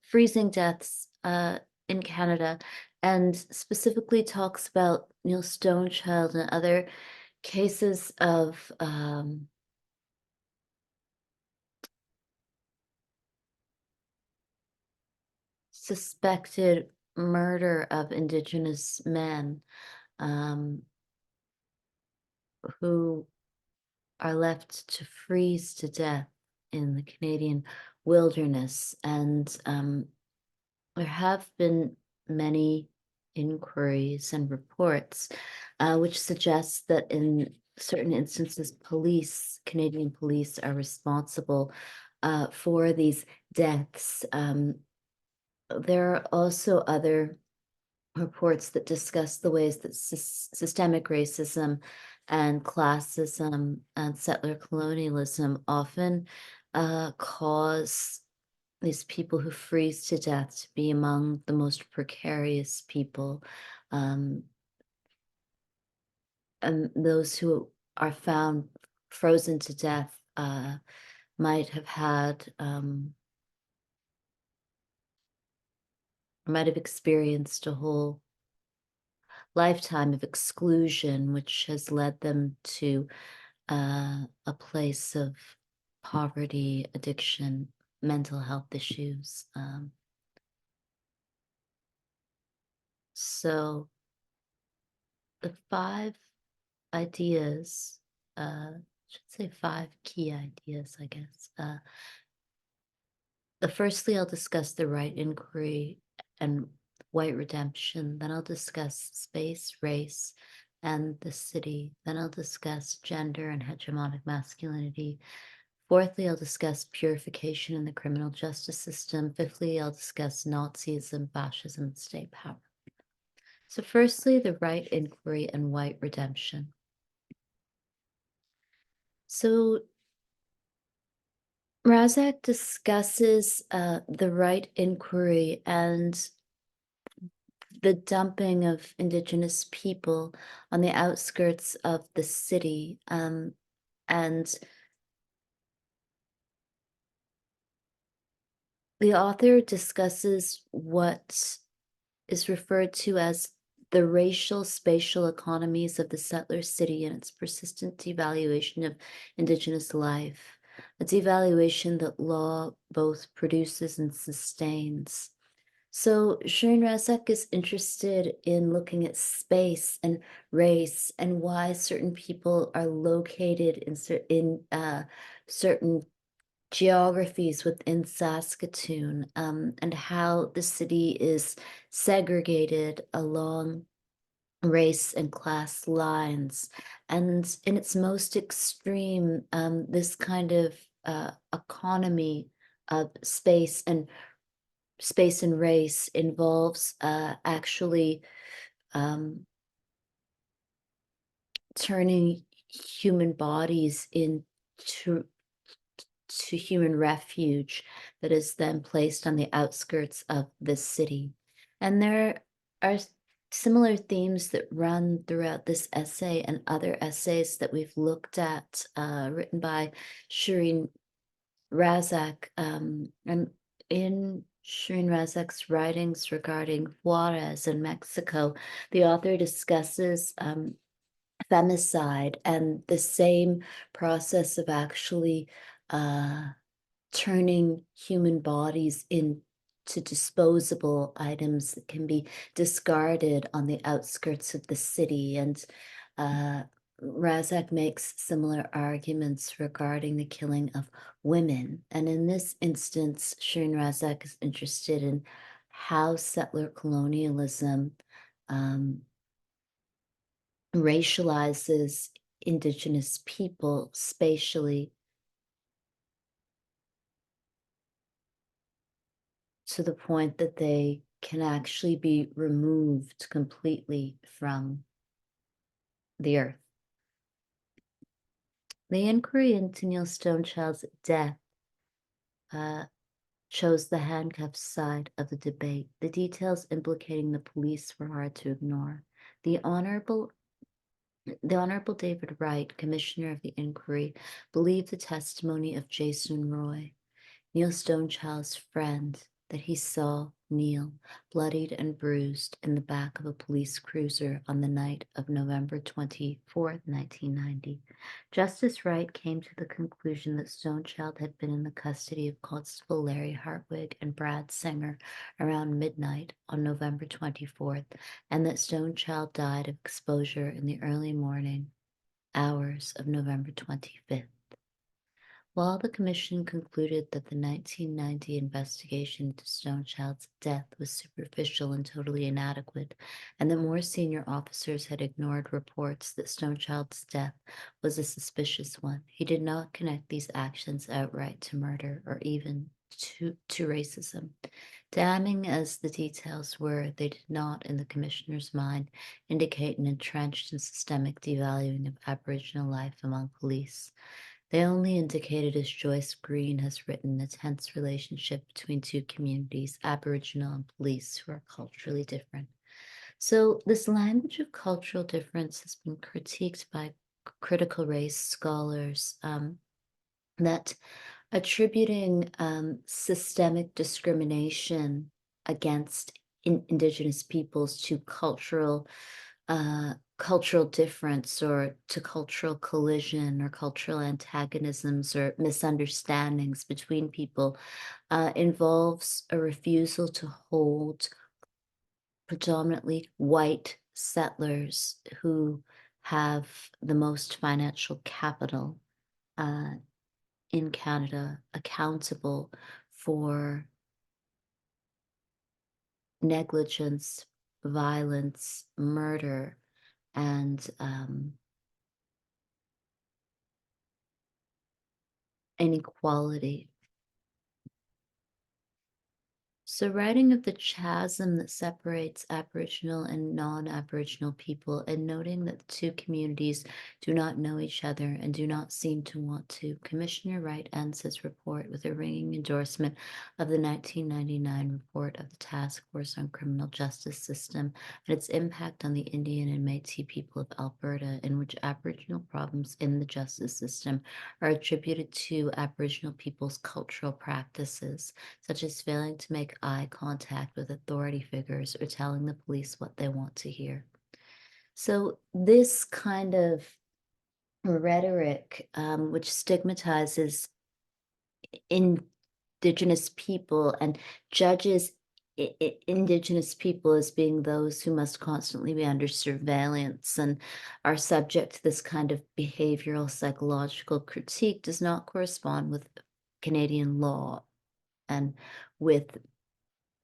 freezing deaths in Canada and specifically talks about Neil Stonechild and other cases of suspected murder of Indigenous men who are left to freeze to death in the Canadian wilderness. And there have been many inquiries and reports which suggest that in certain instances, Canadian police are responsible for these deaths. There are also other reports that discuss the ways that systemic racism and classism and settler colonialism often cause these people who freeze to death to be among the most precarious people. And those who are found frozen to death might have had might have experienced a whole lifetime of exclusion, which has led them to a place of poverty, addiction, mental health issues. So the 5 ideas, should say 5 key ideas, I guess. Firstly, I'll discuss the right inquiry and white redemption. Then I'll discuss space, race, and the city. Then I'll discuss gender and hegemonic masculinity. Fourthly, I'll discuss purification in the criminal justice system. Fifthly, I'll discuss Nazism, fascism, and state power. So firstly, the right inquiry and white redemption. So Razack discusses the right inquiry and the dumping of Indigenous people on the outskirts of the city. And the author discusses what is referred to as the racial spatial economies of the settler city and its persistent devaluation of Indigenous life, a devaluation that law both produces and sustains. So Sherene Razack is interested in looking at space and race and why certain people are located in certain geographies within Saskatoon, and how the city is segregated along race and class lines. And in its most extreme, this kind of economy of space and race involves actually turning human bodies into human refuge that is then placed on the outskirts of the city. And there are similar themes that run throughout this essay and other essays that we've looked at, written by Sherene Razack. And in Sherene Razack's writings regarding Juarez in Mexico, the author discusses femicide and the same process of actually turning human bodies into disposable items that can be discarded on the outskirts of the city. And Razack makes similar arguments regarding the killing of women. And in this instance, Sherene Razack is interested in how settler colonialism racializes Indigenous people spatially to the point that they can actually be removed completely from the earth. The inquiry into Neil Stonechild's death chose the handcuffs side of the debate. The details implicating the police were hard to ignore. The Honorable David Wright, Commissioner of the Inquiry, believed the testimony of Jason Roy, Neil Stonechild's friend, that he saw Neil bloodied and bruised in the back of a police cruiser on the night of November 24th, 1990. Justice Wright came to the conclusion that Stonechild had been in the custody of Constable Larry Hartwig and Brad Singer around midnight on November 24th, and that Stonechild died of exposure in the early morning hours of November 25th. While the commission concluded that the 1990 investigation into Stonechild's death was superficial and totally inadequate, and that more senior officers had ignored reports that Stonechild's death was a suspicious one, he did not connect these actions outright to murder or even to racism. Damning as the details were, they did not, in the commissioner's mind, indicate an entrenched and systemic devaluing of Aboriginal life among police. They only indicated, as Joyce Green has written, a tense relationship between two communities, Aboriginal and police, who are culturally different. So this language of cultural difference has been critiqued by critical race scholars, that attributing systemic discrimination against Indigenous peoples to cultural difference, or to cultural collision, or cultural antagonisms or misunderstandings between people involves a refusal to hold predominantly white settlers who have the most financial capital in Canada accountable for negligence, violence, murder, and inequality. So writing of the chasm that separates Aboriginal and non-Aboriginal people and noting that the two communities do not know each other and do not seem to want to, Commissioner Wright ends his report with a ringing endorsement of the 1999 report of the Task Force on Criminal Justice System and its impact on the Indian and Métis people of Alberta, in which Aboriginal problems in the justice system are attributed to Aboriginal people's cultural practices, such as failing to make eye contact with authority figures or telling the police what they want to hear. So this kind of rhetoric, which stigmatizes Indigenous people and judges Indigenous people as being those who must constantly be under surveillance and are subject to this kind of behavioral psychological critique, does not correspond with Canadian law and with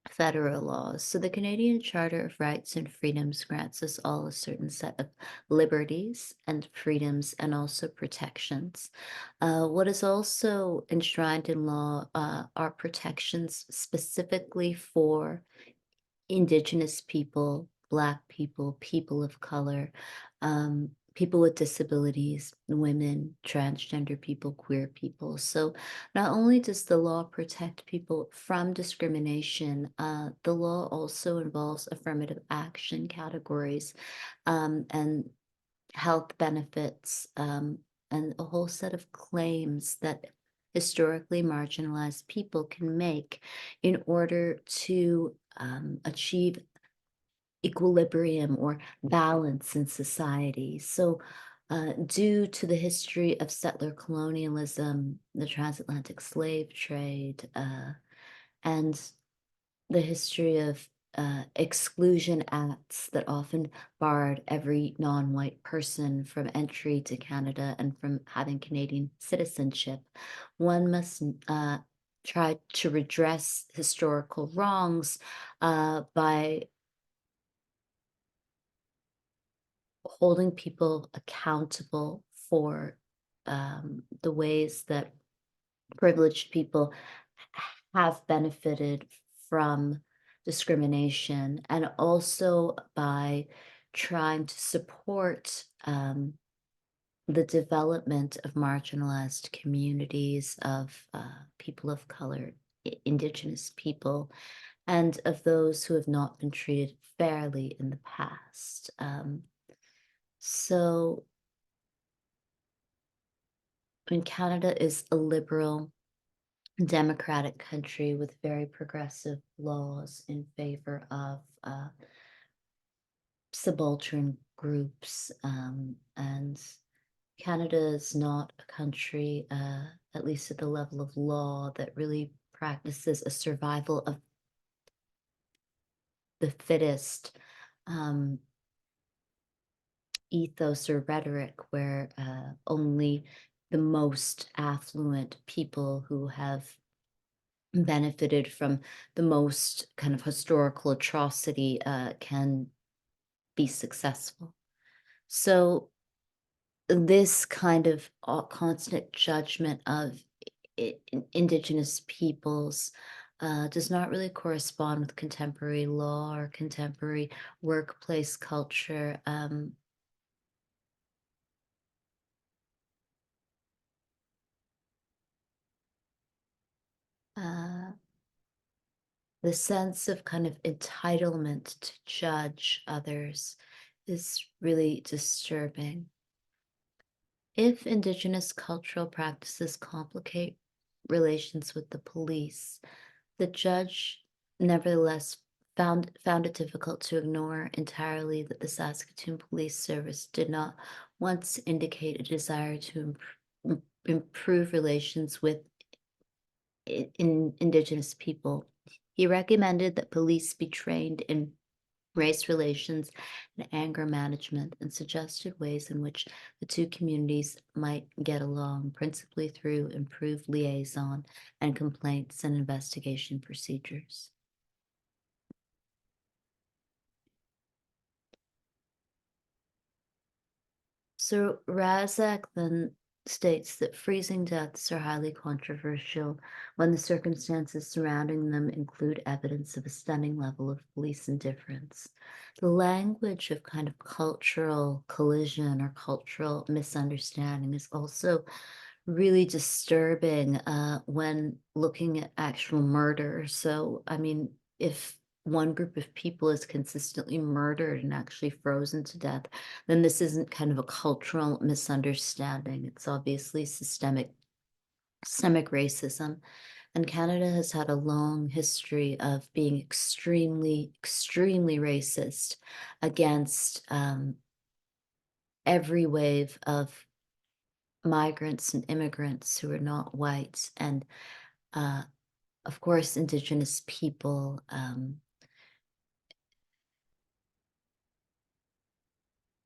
federal laws. So the Canadian Charter of Rights and Freedoms grants us all a certain set of liberties and freedoms and also protections. What is also enshrined in law are protections specifically for Indigenous people, Black people, people of color, people with disabilities, women, transgender people, queer people. So not only does the law protect people from discrimination, the law also involves affirmative action categories and health benefits and a whole set of claims that historically marginalized people can make in order to achieve equilibrium or balance in society. So, due to the history of settler colonialism, the transatlantic slave trade, and the history of exclusion acts that often barred every non-white person from entry to Canada and from having Canadian citizenship, one must try to redress historical wrongs by holding people accountable for the ways that privileged people have benefited from discrimination, and also by trying to support the development of marginalized communities of people of color, Indigenous people, and of those who have not been treated fairly in the past. So, when Canada is a liberal, democratic country with very progressive laws in favor of subaltern groups, and Canada is not a country, at least at the level of law, that really practices a survival of the fittest ethos or rhetoric where only the most affluent people who have benefited from the most kind of historical atrocity can be successful. So this kind of constant judgment of Indigenous peoples does not really correspond with contemporary law or contemporary workplace culture. The sense of kind of entitlement to judge others is really disturbing. If Indigenous cultural practices complicate relations with the police, the judge nevertheless found it difficult to ignore entirely that the Saskatoon Police Service did not once indicate a desire to improve relations with Indigenous people. He recommended that police be trained in race relations and anger management, and suggested ways in which the two communities might get along, principally through improved liaison and complaints and investigation procedures. So Razack then states that freezing deaths are highly controversial when the circumstances surrounding them include evidence of a stunning level of police indifference. The language of kind of cultural collision or cultural misunderstanding is also really disturbing when looking at actual murder. So, I mean, if one group of people is consistently murdered and actually frozen to death, then this isn't kind of a cultural misunderstanding. It's obviously systemic racism. And Canada has had a long history of being extremely, extremely racist against every wave of migrants and immigrants who are not white, and of course, Indigenous people.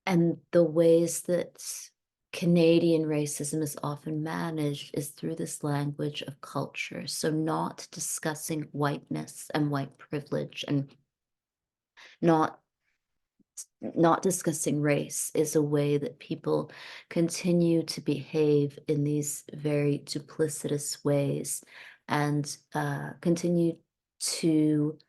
And the ways that Canadian racism is often managed is through this language of culture. So not discussing whiteness and white privilege and not discussing race is a way that people continue to behave in these very duplicitous ways and continue to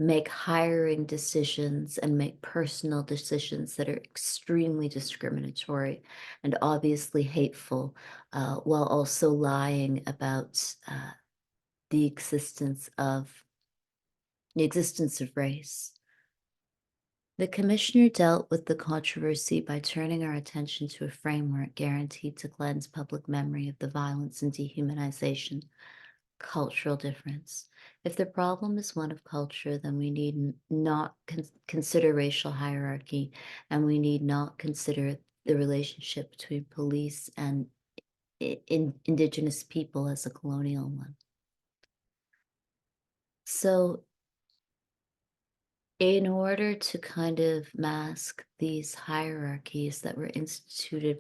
make hiring decisions and make personal decisions that are extremely discriminatory and obviously hateful, while also lying about the existence of race. The commissioner dealt with the controversy by turning our attention to a framework guaranteed to cleanse public memory of the violence and dehumanization. Cultural difference. If the problem is one of culture, then we need not consider racial hierarchy, and we need not consider the relationship between police and Indigenous people as a colonial one. So in order to kind of mask these hierarchies that were instituted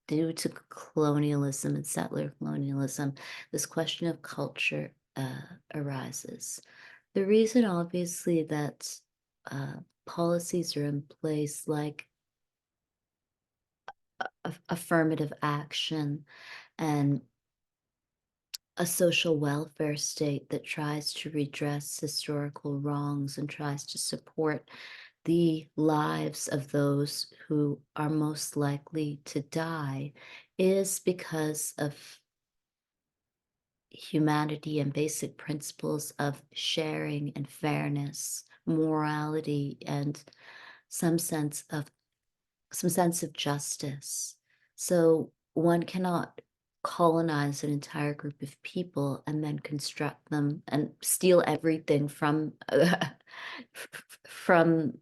due to colonialism and settler colonialism, this question of culture arises. The reason, obviously, that policies are in place like affirmative action and a social welfare state that tries to redress historical wrongs and tries to support the lives of those who are most likely to die is because of humanity and basic principles of sharing and fairness, morality, and some sense of justice. So one cannot colonize an entire group of people and then construct them and steal everything from from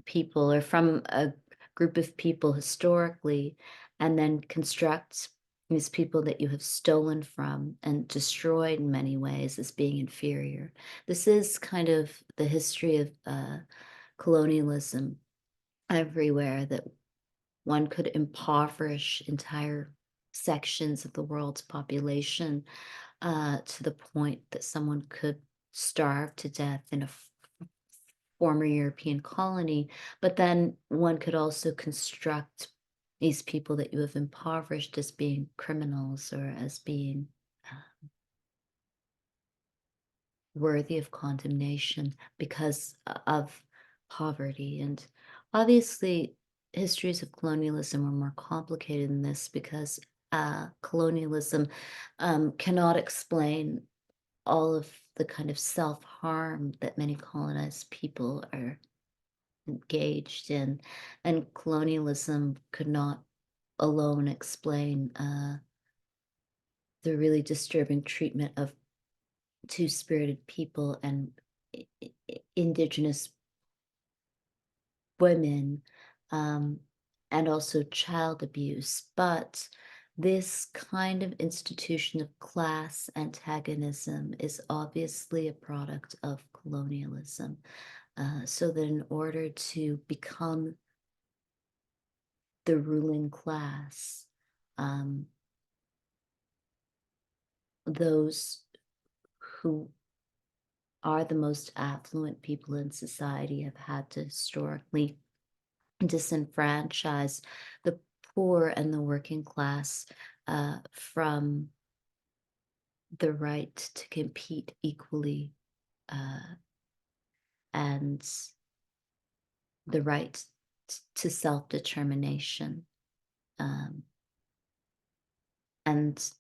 people or from a group of people historically, and then construct these people that you have stolen from and destroyed in many ways as being inferior. This is kind of the history of colonialism everywhere, that one could impoverish entire sections of the world's population to the point that someone could starve to death in a former European colony, but then one could also construct these people that you have impoverished as being criminals or as being worthy of condemnation because of poverty. And obviously, histories of colonialism are more complicated than this because colonialism cannot explain all of the kind of self-harm that many colonized people are engaged in, and colonialism could not alone explain the really disturbing treatment of two-spirited people and Indigenous women, and also child abuse. But this kind of institution of class antagonism is obviously a product of colonialism. So that in order to become the ruling class, those who are the most affluent people in society have had to historically disenfranchise the poor and the working class from the right to compete equally and the right to self-determination and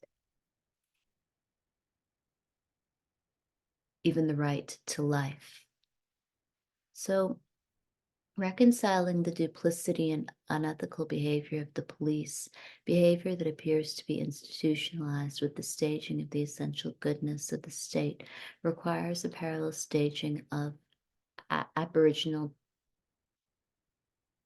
even the right to life. So reconciling the duplicity and unethical behavior of the police, behavior that appears to be institutionalized with the staging of the essential goodness of the state, requires a parallel staging of Aboriginal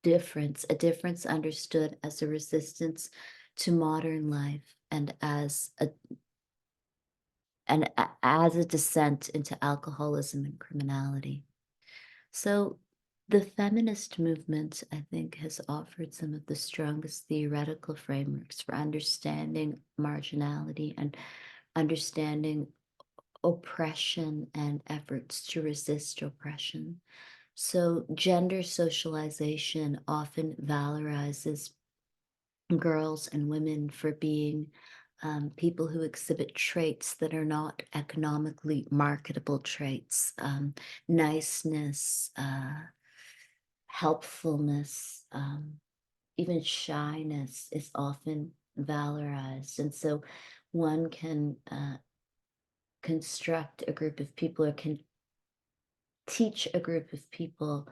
difference, a difference understood as a resistance to modern life and as a descent into alcoholism and criminality. So the feminist movement, I think, has offered some of the strongest theoretical frameworks for understanding marginality and understanding oppression and efforts to resist oppression. So gender socialization often valorizes girls and women for being people who exhibit traits that are not economically marketable traits, niceness, helpfulness, even shyness is often valorized. And so one can construct a group of people or can teach a group of people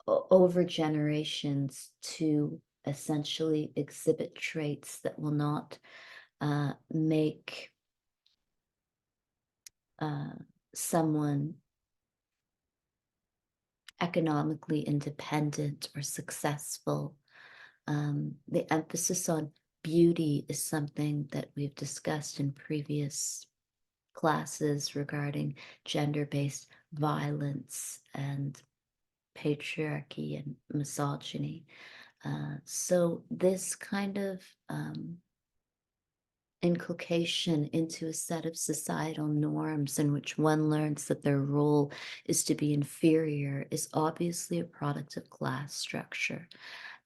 over generations to essentially exhibit traits that will not make someone economically independent or successful. The emphasis on beauty is something that we've discussed in previous classes regarding gender-based violence and patriarchy and misogyny. So this kind of inculcation into a set of societal norms in which one learns that their role is to be inferior is obviously a product of class structure.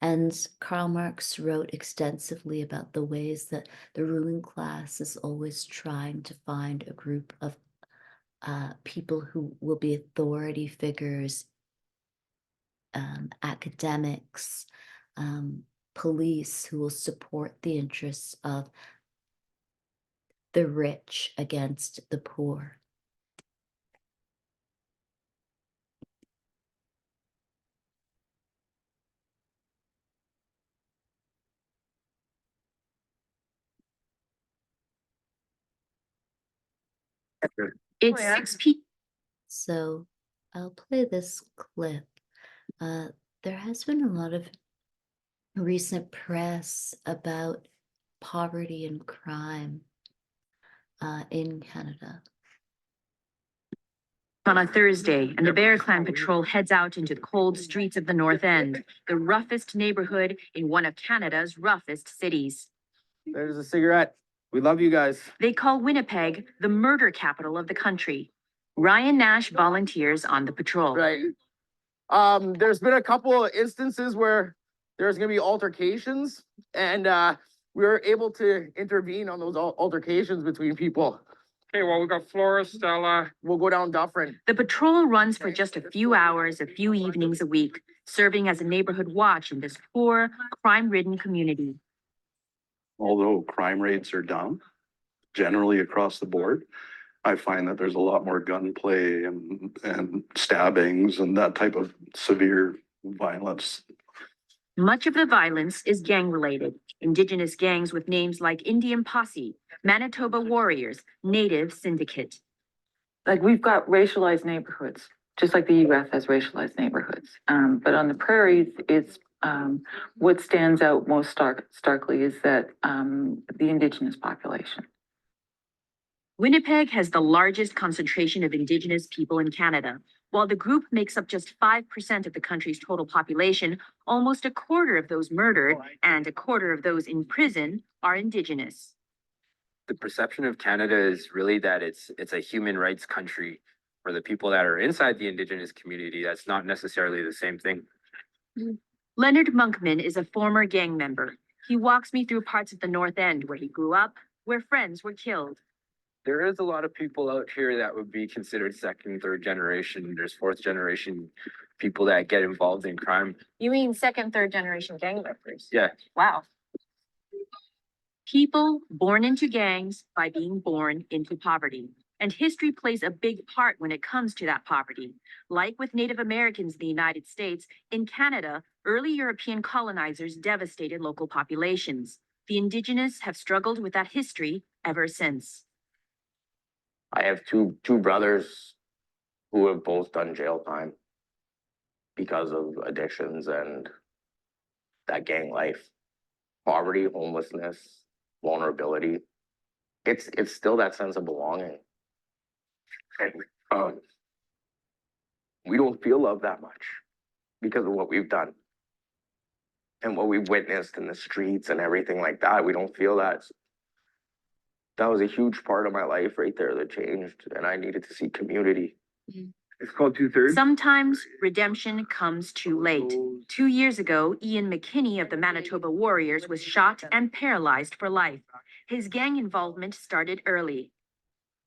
And Karl Marx wrote extensively about the ways that the ruling class is always trying to find a group of people who will be authority figures, academics, police who will support the interests of the rich against the poor.
It's 6 p.m.
So I'll play this clip. There has been a lot of recent press about poverty and crime in Canada.
On a Thursday, and the Bear Clan Patrol heads out into the cold streets of the North End, the roughest neighborhood in one of Canada's roughest cities.
There's a cigarette. We love you guys.
They call Winnipeg the murder capital of the country. Ryan Nash volunteers on the patrol.
Right. There's been a couple of instances where there's gonna be altercations, and we were able to intervene on those altercations between people.
Okay, well, we got Flora, Stella.
We'll go down Dufferin.
The patrol runs for just a few hours, a few evenings a week, serving as a neighborhood watch in this poor, crime-ridden community.
Although crime rates are down generally across the board, I find that there's a lot more gunplay and stabbings and that type of severe violence.
Much of the violence is gang-related. Indigenous gangs with names like Indian Posse, Manitoba Warriors, Native Syndicate.
Like, we've got racialized neighborhoods, just like the US has racialized neighborhoods. But on the prairies, it's what stands out most starkly is that the Indigenous population.
Winnipeg has the largest concentration of Indigenous people in Canada. While the group makes up just 5% of the country's total population, almost a quarter of those murdered and a quarter of those in prison are Indigenous.
The perception of Canada is really that it's a human rights country. For the people that are inside the Indigenous community, that's not necessarily the same thing.
Leonard Monkman is a former gang member. He walks me through parts of the North End where he grew up, where friends were killed.
There is a lot of people out here that would be considered second, third generation. There's fourth generation people that get involved in crime.
You mean second, third generation gang members?
Yeah.
Wow. People born into gangs by being born into poverty. And history plays a big part when it comes to that poverty. Like with Native Americans in the United States, in Canada, early European colonizers devastated local populations. The Indigenous have struggled with that history ever since.
I have two brothers who have both done jail time because of addictions and that gang life. Poverty, homelessness, vulnerability. It's still that sense of belonging. And we don't feel love that much because of what we've done and what we've witnessed in the streets and everything like that. We don't feel that. That was a huge part of my life right there that changed, and I needed to see community.
It's called 2/3.
Sometimes redemption comes too late. 2 years ago, Ian McKinney of the Manitoba Warriors was shot and paralyzed for life. His gang involvement started early.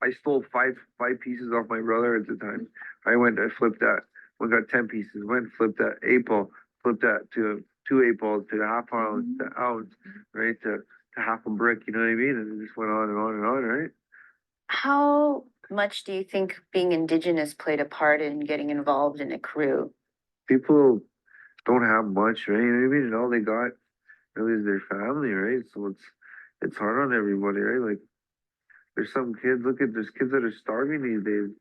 I stole five pieces off my brother at the time. I flipped that. We got 10 pieces. Went, flipped that 8 ball, flipped that to 2 8 balls, to a half ounce, to ounce, right? To half a brick, you know what I mean? And it just went on and on and on, right?
How much do you think being Indigenous played a part in getting involved in a crew?
People don't have much, right? You know what I mean? And all they got really is their family, right? So it's hard on everybody, right? Like there's some kids, there's kids that are starving these days.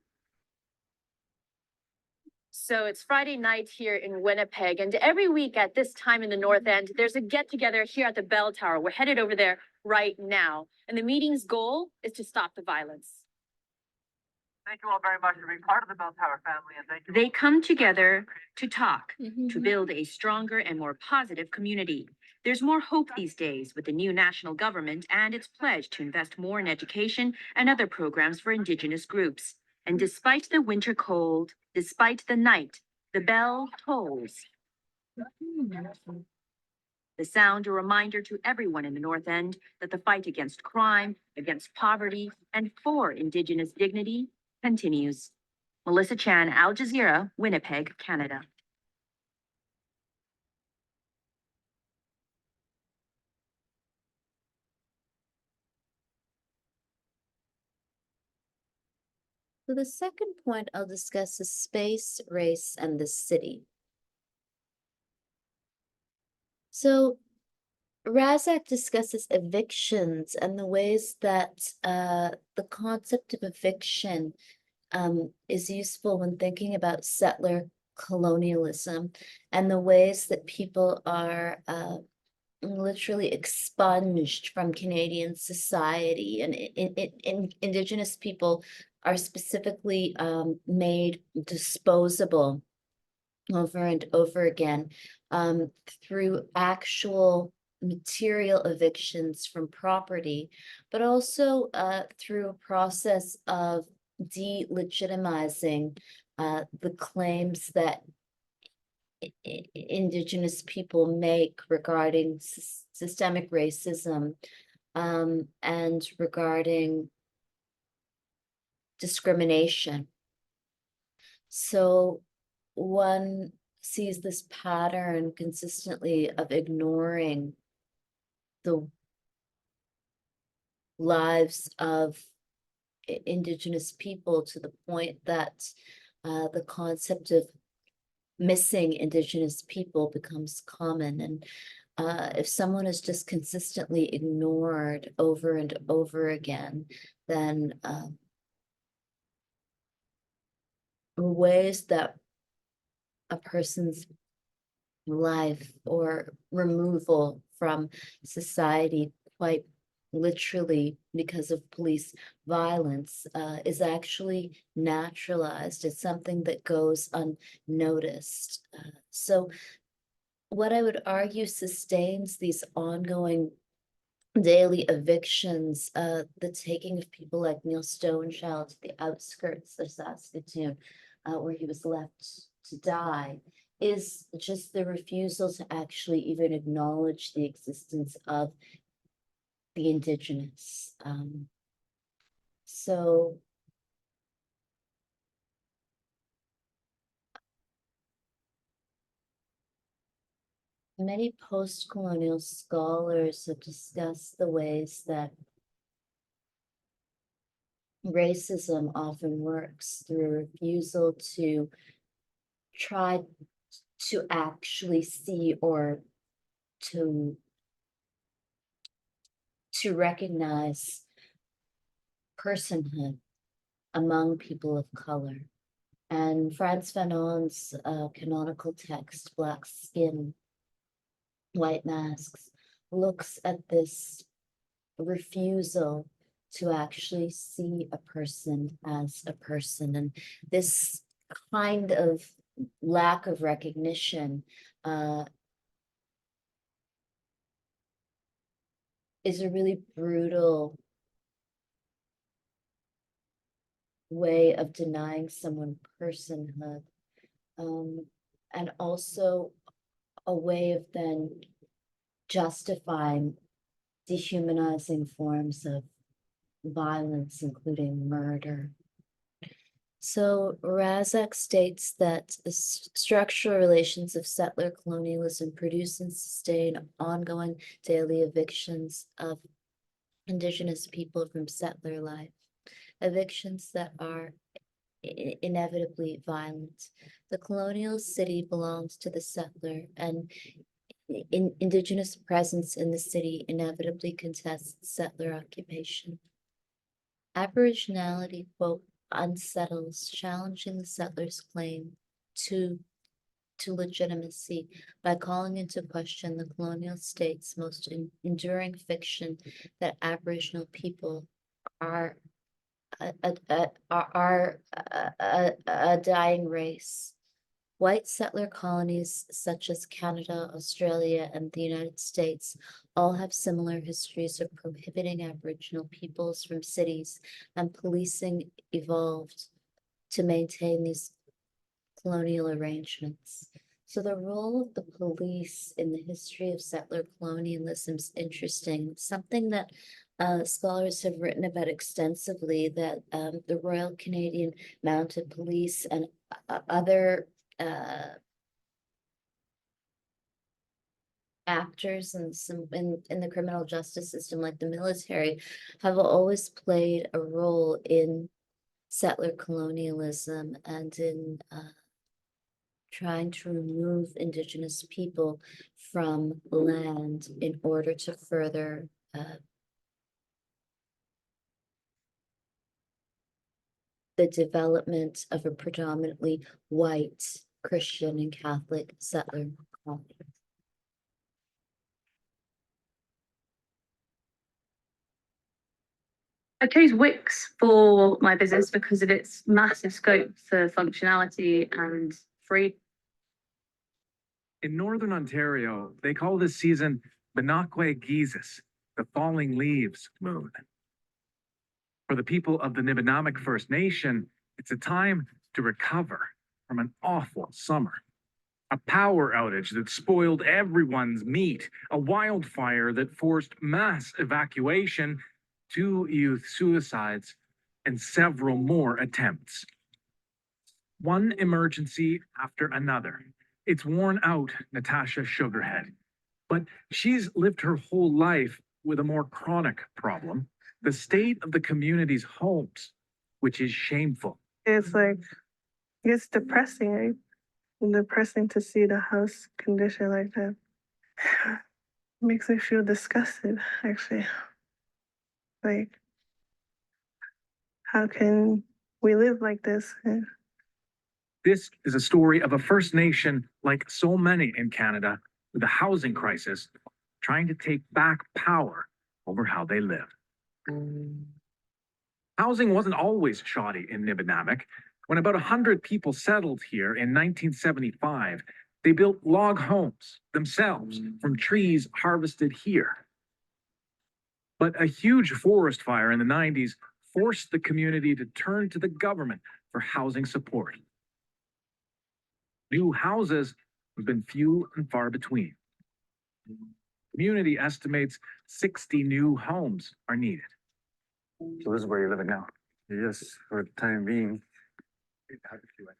So it's Friday night here in Winnipeg, and every week at this time in the North End, there's a get-together here at the Bell Tower. We're headed over there right now, and the meeting's goal is to stop the violence.
Thank you all very much for being part of the Bell Tower family, and thank you.
They come together to talk, to build a stronger and more positive community. There's more hope these days with the new national government and its pledge to invest more in education and other programs for Indigenous groups. And despite the winter cold, despite the night, the bell tolls. The sound a reminder to everyone in the North End that the fight against crime, against poverty, and for Indigenous dignity continues. Melissa Chan, Al Jazeera, Winnipeg, Canada.
So the second point I'll discuss is space, race, and the city. So Razack discusses evictions and the ways that the concept of eviction is useful when thinking about settler colonialism and the ways that people are literally expunged from Canadian society, and Indigenous people are specifically made disposable over and over again through actual material evictions from property, but also through a process of delegitimizing the claims that Indigenous people make regarding systemic racism and regarding discrimination. So one sees this pattern consistently of ignoring the lives of Indigenous people to the point that the concept of missing Indigenous people becomes common. And if someone is just consistently ignored over and over again, then ways that a person's life or removal from society, quite literally because of police violence, is actually naturalized. It's something that goes unnoticed. So what I would argue sustains these ongoing daily evictions, the taking of people like Neil Stonechild to the outskirts of Saskatoon, where he was left to die, is just the refusal to actually even acknowledge the existence of the Indigenous. So many post-colonial scholars have discussed the ways that racism often works through refusal to try to actually see or to recognize personhood among people of color. And Frantz Fanon's canonical text, Black Skin, White Masks, looks at this refusal to actually see a person as a person. And this kind of lack of recognition is a really brutal way of denying someone personhood, and also a way of then justifying dehumanizing forms of violence, including murder. So Razack states that the structural relations of settler colonialism produce and sustain ongoing daily evictions of Indigenous people from settler life, evictions that are inevitably violent. The colonial city belongs to the settler, and Indigenous presence in the city inevitably contests settler occupation. Aboriginality, quote, unsettles, challenging the settlers' claim to legitimacy by calling into question the colonial state's most enduring fiction that Aboriginal people are a dying race. White settler colonies such as Canada, Australia, and the United States all have similar histories of prohibiting Aboriginal peoples from cities, and policing evolved to maintain these colonial arrangements. So the role of the police in the history of settler colonialism is interesting. Something that scholars have written about extensively, that the Royal Canadian Mounted Police and other actors and some in the criminal justice system, like the military, have always played a role in settler colonialism and in trying to remove Indigenous people from land in order to further the development of a predominantly white Christian and Catholic settler colony.
I chose Wix for my business because of its massive scope for functionality and free.
In Northern Ontario, they call this season Benakwe Geesis, the falling leaves moon. For the people of the Nibinamik First Nation, it's a time to recover from an awful summer. A power outage that spoiled everyone's meat, a wildfire that forced mass evacuation, 2 youth suicides, and several more attempts. One emergency after another. It's worn out Natasha Sugarhead, but she's lived her whole life with a more chronic problem, the state of the community's homes, which is shameful.
It's like, it's depressing, right? Depressing to see the house condition like that. Makes me feel disgusted, actually. Like, how can we live like this?
This is a story of a First Nation, like so many in Canada, with a housing crisis, trying to take back power over how they live. Housing wasn't always shoddy in Nibinamik. When about 100 people settled here in 1975, they built log homes themselves from trees harvested here. But a huge forest fire in the 90s forced the community to turn to the government for housing support. New houses have been few and far between. Community estimates 60 new homes are needed.
So this is where you're living now?
Yes, for the time being.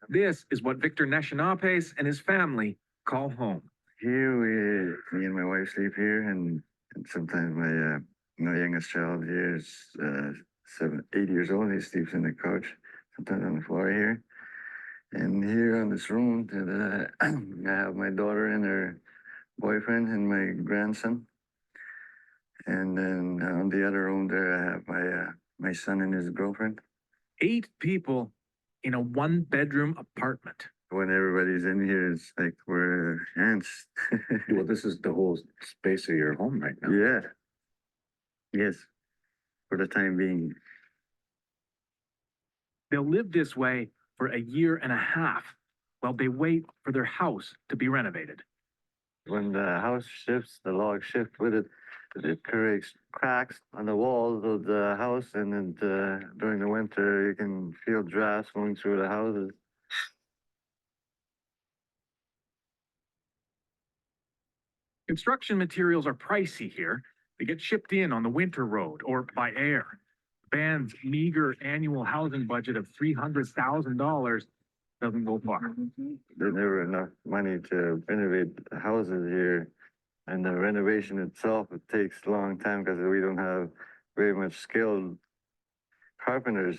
This is what Victor Neshanapes and his family call home.
Here, me and my wife sleep here, and sometimes my youngest child here is 8 years old. He sleeps in the couch, sometimes on the floor here. And here on this room, I have my daughter and her boyfriend and my grandson. And then on the other room there, I have my son and his girlfriend.
8 people in a 1-bedroom apartment.
When everybody's in here, it's like we're ants.
Well, this is the whole space of your home right now.
Yeah. Yes, for the time being.
They'll live this way for a year and a half while they wait for their house to be renovated.
When the house shifts, the logs shift with it. It creates cracks on the walls of the house, and then during the winter, you can feel drafts going through the houses.
Construction materials are pricey here. They get shipped in on the winter road or by air. The band's meager annual housing budget of $300,000 doesn't go far.
There's never enough money to renovate the houses here. And the renovation itself, it takes a long time because we don't have very much skilled carpenters.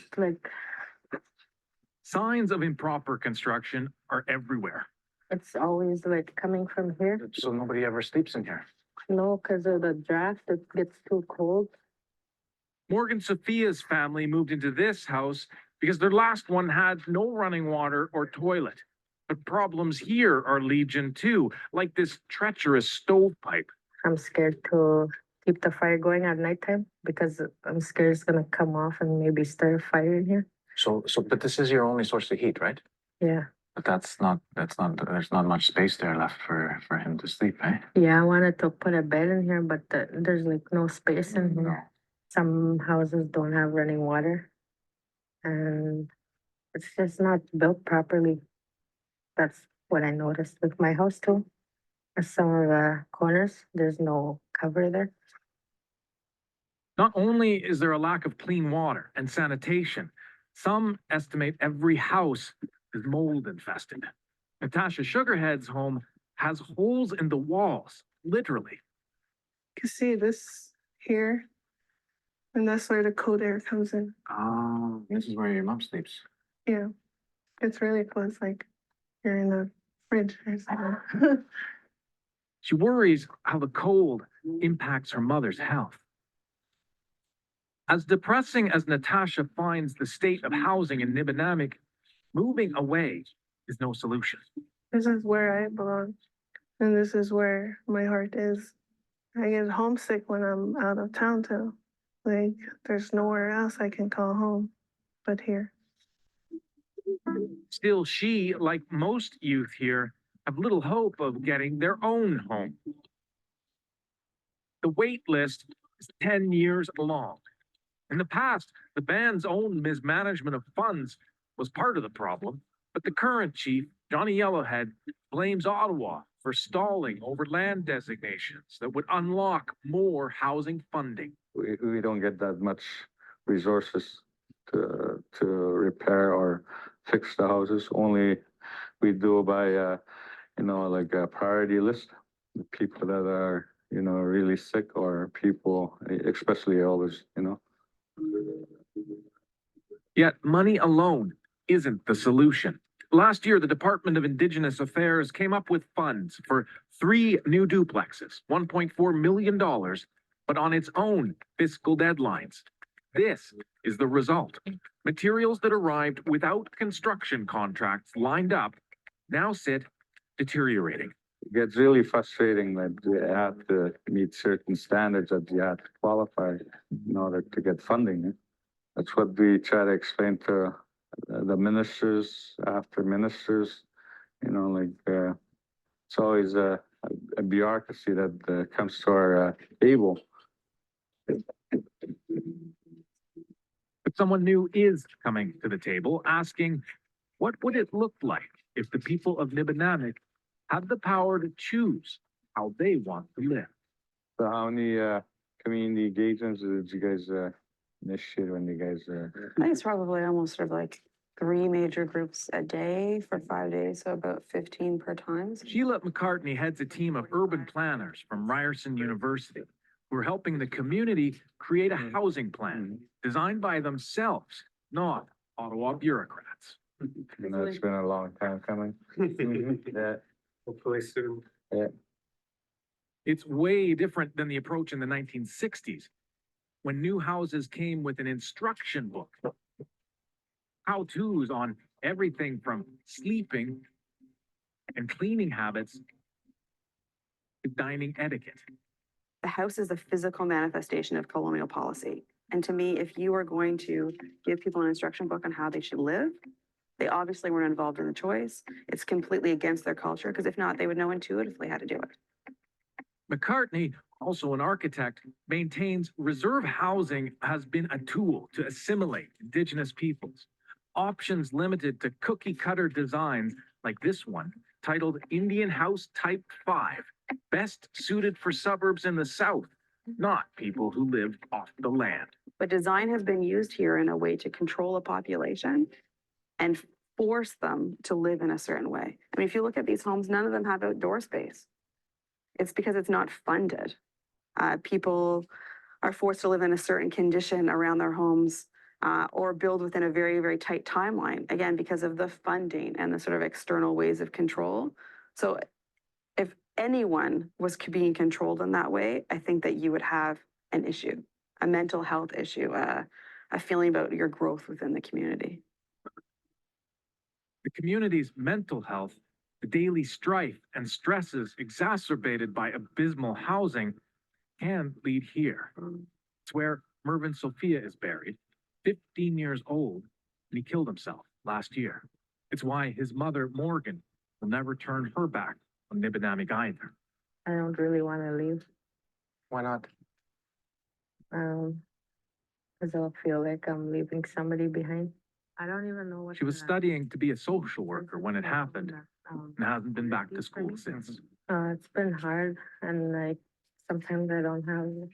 Signs of improper construction are everywhere.
It's always like coming from here.
So nobody ever sleeps in here?
No, because of the draft, it gets too cold.
Morgan Sophia's family moved into this house because their last one had no running water or toilet. But problems here are legion too, like this treacherous stovepipe.
I'm scared to keep the fire going at nighttime because I'm scared it's gonna come off and maybe start a fire in here.
But this is your only source of heat, right?
Yeah.
But there's not much space there left for him to sleep, eh?
Yeah, I wanted to put a bed in here, but there's like no space in here. Some houses don't have running water. And it's just not built properly. That's what I noticed with my house too. Some of the corners, there's no cover there.
Not only is there a lack of clean water and sanitation, some estimate every house is mold infested. Natasha Sugarhead's home has holes in the walls, literally.
You can see this here, and that's where the cold air comes in.
Oh, this is where your mom sleeps.
Yeah, it's really close, like you're in a fridge or something.
She worries how the cold impacts her mother's health. As depressing as Natasha finds the state of housing in Nibinamik, moving away is no solution.
This is where I belong, and this is where my heart is. I get homesick when I'm out of town too. Like, there's nowhere else I can call home but here.
Still, she, like most youth here, have little hope of getting their own home. The wait list is 10 years long. In the past, the band's own mismanagement of funds was part of the problem, but the current chief, Johnny Yellowhead, blames Ottawa for stalling over land designations that would unlock more housing funding.
We don't get that much resources to repair or fix the houses. Only we do by, like a priority list. The people that are, really sick or people, especially elders,
Yet money alone isn't the solution. Last year, the Department of Indigenous Affairs came up with funds for 3 new duplexes, $1.4 million, but on its own fiscal deadlines. This is the result. Materials that arrived without construction contracts lined up now sit deteriorating.
It gets really frustrating that you have to meet certain standards that you have to qualify in order to get funding. That's what we try to explain to the ministers after ministers. It's always a bureaucracy that comes to our table.
But someone new is coming to the table asking, what would it look like if the people of Nibinamik have the power to choose how they want to live.
So how many community engagements did you guys initiate when you guys
I think it's probably almost sort of like 3 major groups a day for 5 days, so about 15 per time.
Sheila McCartney heads a team of urban planners from Ryerson University who are helping the community create a housing plan designed by themselves, not Ottawa bureaucrats.
And that's been a long time coming. Yeah.
Hopefully soon.
Yeah.
It's way different than the approach in the 1960s, when new houses came with an instruction book. How-tos on everything from sleeping and cleaning habits to dining etiquette.
The house is a physical manifestation of colonial policy. And to me, if you are going to give people an instruction book on how they should live, they obviously weren't involved in the choice. It's completely against their culture, because if not, they would know intuitively how to do it.
McCartney, also an architect, maintains reserve housing has been a tool to assimilate Indigenous peoples. Options limited to cookie-cutter designs like this one, titled Indian House Type 5, best suited for suburbs in the South, not people who live off the land.
But design has been used here in a way to control a population and force them to live in a certain way. I mean, if you look at these homes, none of them have outdoor space. It's because it's not funded. People are forced to live in a certain condition around their homes, or build within a very, very tight timeline, again, because of the funding and the sort of external ways of control. So if anyone was being controlled in that way, I think that you would have an issue, a mental health issue, a feeling about your growth within the community.
The community's mental health, the daily strife and stresses exacerbated by abysmal housing can lead here. It's where Mervyn Sophia is buried, 15 years old, and he killed himself last year. It's why his mother, Morgan, will never turn her back on Nibinamig either.
I don't really want to leave.
Why not?
Because I feel like I'm leaving somebody behind. I don't even know what.
She was studying to be a social worker when it happened and hasn't been back to school since.
It's been hard, and like sometimes I don't have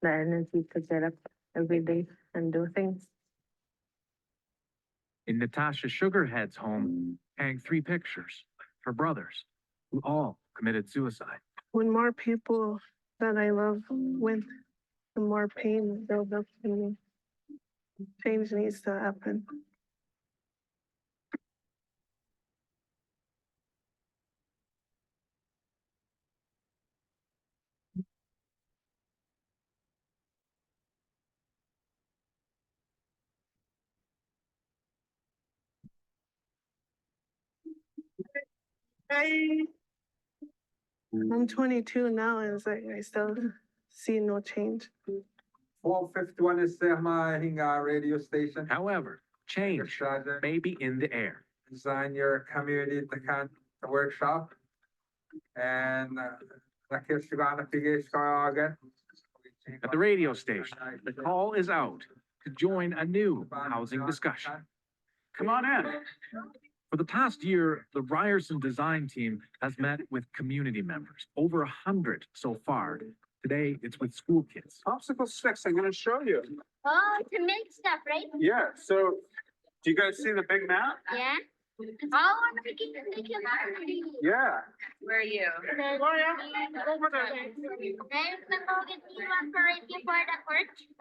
the energy to get up every day and do things.
In Natasha Sugarhead's home hang 3 pictures, her brothers, who all committed suicide.
When more people that I love win, the more pain builds up in me. Change needs to happen. I'm 22 now, and it's like I still see no change.
451 is the radio station.
However, change may be in the air.
Design your community to the workshop. And
At the radio station, the call is out to join a new housing discussion. Come on in. For the past year, the Ryerson design team has met with community members, over 100 so far. Today, it's with school kids.
Popsicle sticks, I'm gonna show you.
Oh, to make stuff, right?
Yeah, so do you guys see the big map?
Yeah. Oh, I'm thinking to take your map.
Yeah.
Where are you?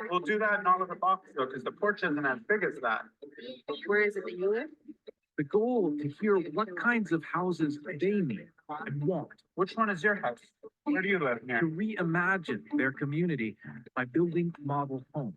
We'll do that not with a box though, because the porch isn't as big as that.
Where is it that you live?
The goal to hear what kinds of houses they need and want.
Which one is your house? Where do you live
To reimagine their community by building model homes.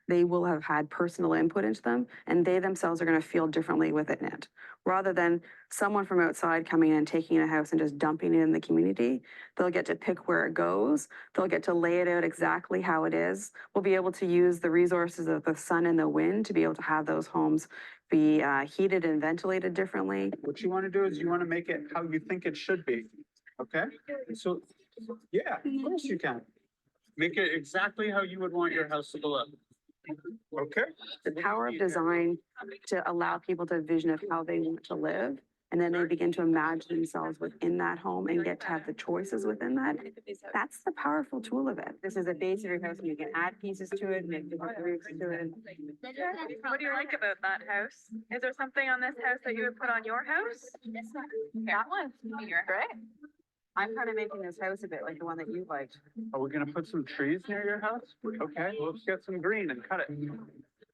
They will have had personal input into them, and they themselves are going to feel differently within it. Rather than someone from outside coming in and taking a house and just dumping it in the community, they'll get to pick where it goes. They'll get to lay it out exactly how it is. We'll be able to use the resources of the sun and the wind to be able to have those homes be heated and ventilated differently.
What you want to do is you want to make it how you think it should be. Okay? So, yeah, of course you can. Make it exactly how you would want your house to look. Okay?
The power of design to allow people to vision of how they want to live and then they begin to imagine themselves within that home and get to have the choices within that. That's the powerful tool of it. This is a base of your house and you can add pieces to it, make different roofs to it.
What do you like about that house? Is there something on this house that you would put on your house? That one, you're great.
I'm kind of making this house a bit like the one that you liked.
Are we gonna put some trees near your house? Okay, let's get some green and cut it.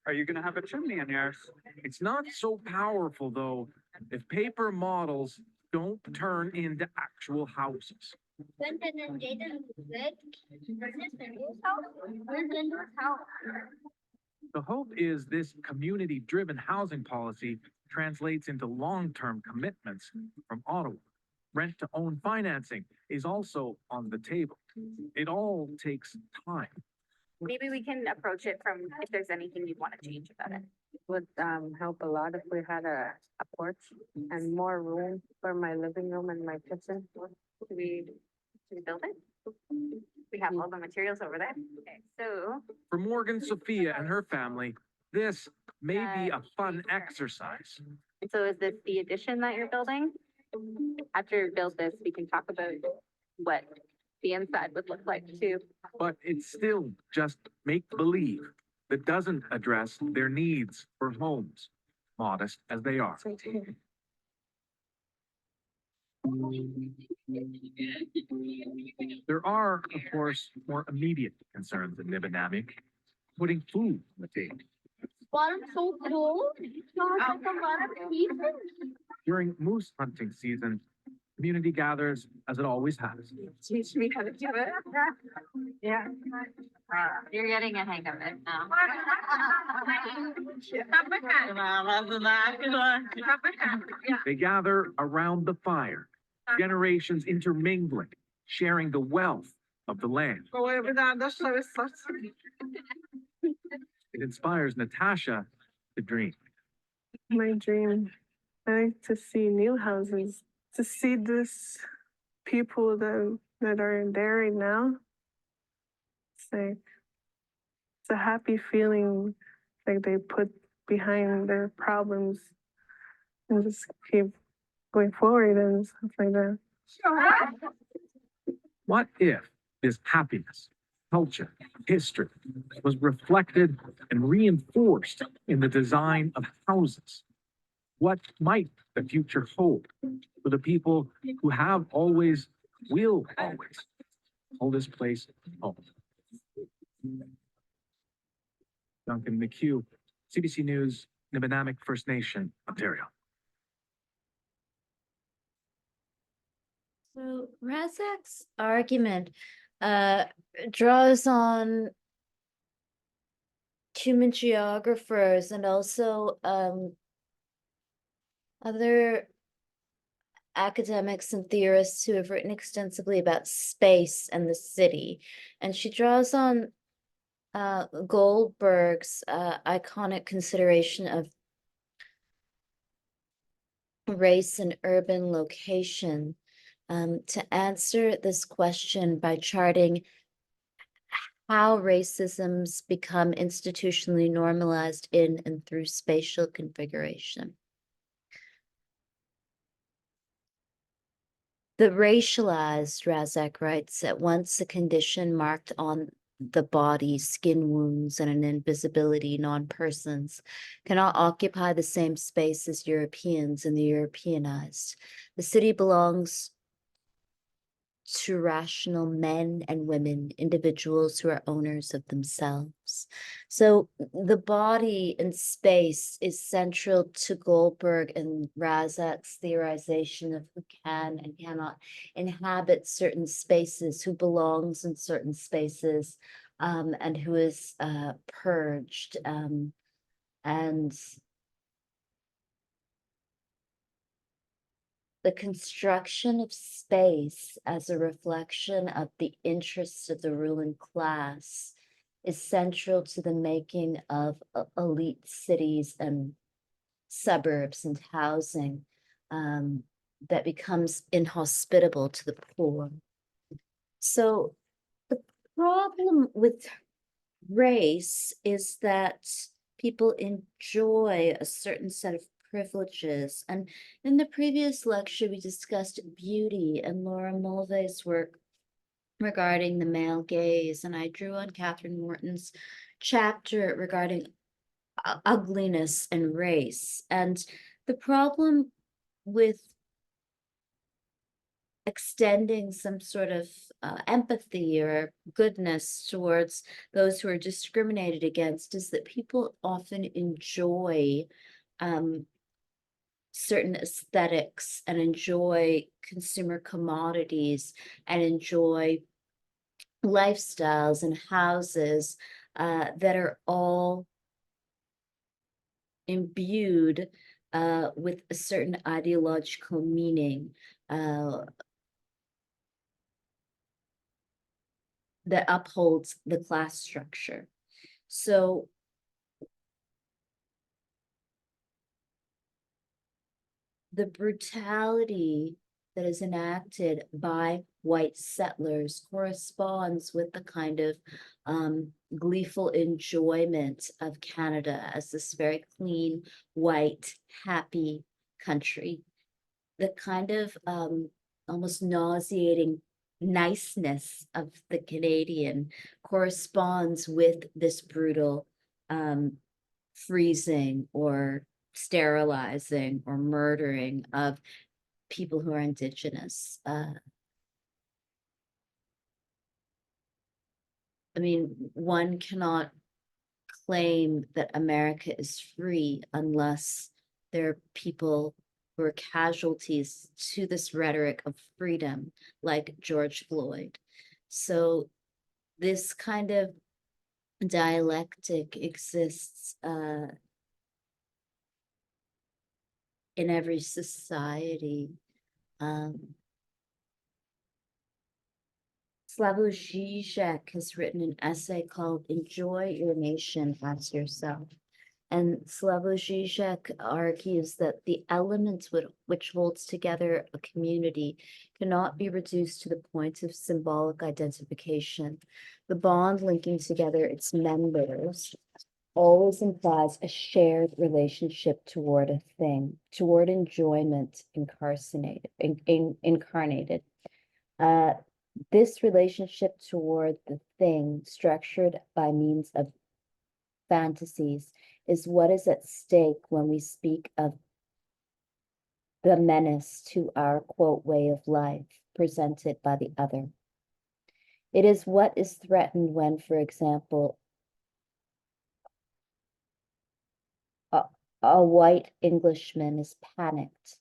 Are you gonna have a chimney in yours?
It's not so powerful, though, if paper models don't turn into actual houses. The hope is this community-driven housing policy translates into long-term commitments from Ottawa. Rent-to-own financing is also on the table. It all takes time.
Maybe we can approach it from if there's anything you want to change about it.
Would help a lot if we had a porch and more room for my living room and my kitchen.
Should we build it? We have all the materials over there. Okay, so
For Morgan Sophia and her family, this may be a fun exercise.
so is this the addition that you're building? After you build this, we can talk about what the inside would look like too.
But it's still just make-believe that doesn't address their needs for homes, modest as they are. There are, of course, more immediate concerns in Nibinamik, putting food on the table.
Bottom's so cold. Like a lot of pieces.
During moose hunting season, community gathers as it always has.
Teach me how to do it. Yeah. You're getting a hang of it now.
They gather around the fire, generations intermingling, sharing the wealth of the land. It inspires Natasha to dream.
My dream, I like to see new houses, to see this people that are there right now. It's like, it's a happy feeling, like they put behind their problems and just keep going forward and stuff like that.
What if this happiness, culture, history was reflected and reinforced in the design of houses? What might the future hold for the people who have always, will always call this place home? Duncan McHugh, CBC News, Nibinamik First Nation, Ontario.
So Razack's argument draws on human geographers and also other academics and theorists who have written extensively about space and the city. And she draws on Goldberg's iconic consideration of race and urban location to answer this question by charting how racisms become institutionally normalized in and through spatial configuration. The racialized, Razack writes, at once a condition marked on the body, skin wounds, and an invisibility, non-persons, cannot occupy the same space as Europeans and the Europeanized. The city belongs to rational men and women, individuals who are owners of themselves. So the body and space is central to Goldberg and Razack's theorization of who can and cannot inhabit certain spaces, who belongs in certain spaces, and who is purged. And the construction of space as a reflection of the interests of the ruling class is central to the making of elite cities and suburbs and housing that becomes inhospitable to the poor. So the problem with race is that people enjoy a certain set of privileges. And in the previous lecture, we discussed beauty and Laura Mulvey's work regarding the male gaze, and I drew on Catherine Morton's chapter regarding ugliness and race. And the problem with extending some sort of empathy or goodness towards those who are discriminated against is that people often enjoy certain aesthetics and enjoy consumer commodities and enjoy lifestyles and houses that are all imbued with a certain ideological meaning that upholds the class structure. So the brutality that is enacted by white settlers corresponds with the kind of gleeful enjoyment of Canada as this very clean, white, happy country. The kind of almost nauseating niceness of the Canadian corresponds with this brutal freezing or sterilizing or murdering of people who are Indigenous. I mean, one cannot claim that America is free unless there are people who are casualties to this rhetoric of freedom, like George Floyd. So this kind of dialectic exists in every society. Slavoj Žižek has written an essay called Enjoy Your Nation as Yourself. And Slavoj Žižek argues that the element which holds together a community cannot be reduced to the point of symbolic identification. The bond linking together its members always implies a shared relationship toward a thing, toward enjoyment incarnated. This relationship toward the thing, structured by means of fantasies, is what is at stake when we speak of the menace to our, quote, way of life presented by the other. It is what is threatened when, for example, a white Englishman is panicked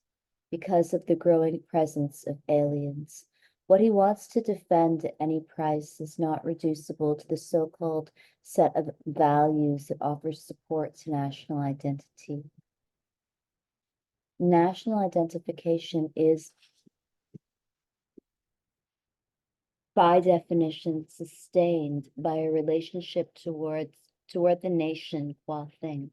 because of the growing presence of aliens. What he wants to defend at any price is not reducible to the so-called set of values that offers support to national identity. National identification is, by definition, sustained by a relationship toward the nation qua thing.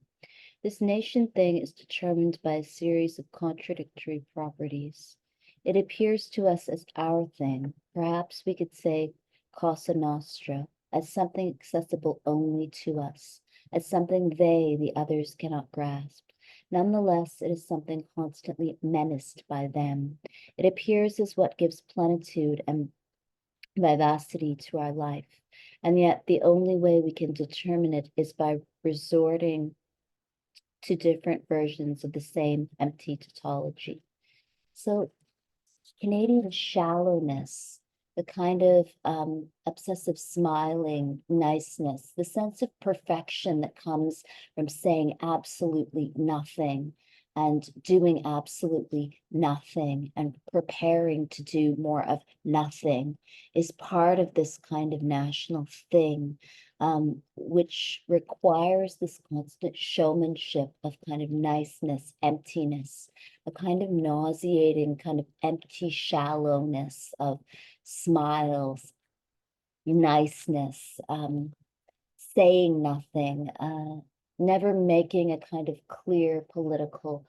This nation thing is determined by a series of contradictory properties. It appears to us as our thing, perhaps we could say Cosa Nostra, as something accessible only to us, as something they, the others, cannot grasp. Nonetheless, it is something constantly menaced by them. It appears as what gives plenitude and vivacity to our life, and yet the only way we can determine it is by resorting to different versions of the same empty tautology. So Canadian shallowness, the kind of obsessive smiling niceness, the sense of perfection that comes from saying absolutely nothing and doing absolutely nothing and preparing to do more of nothing is part of this kind of national thing, which requires this constant showmanship of kind of niceness, emptiness, a kind of nauseating, kind of empty shallowness of smiles, niceness, saying nothing, never making a kind of clear political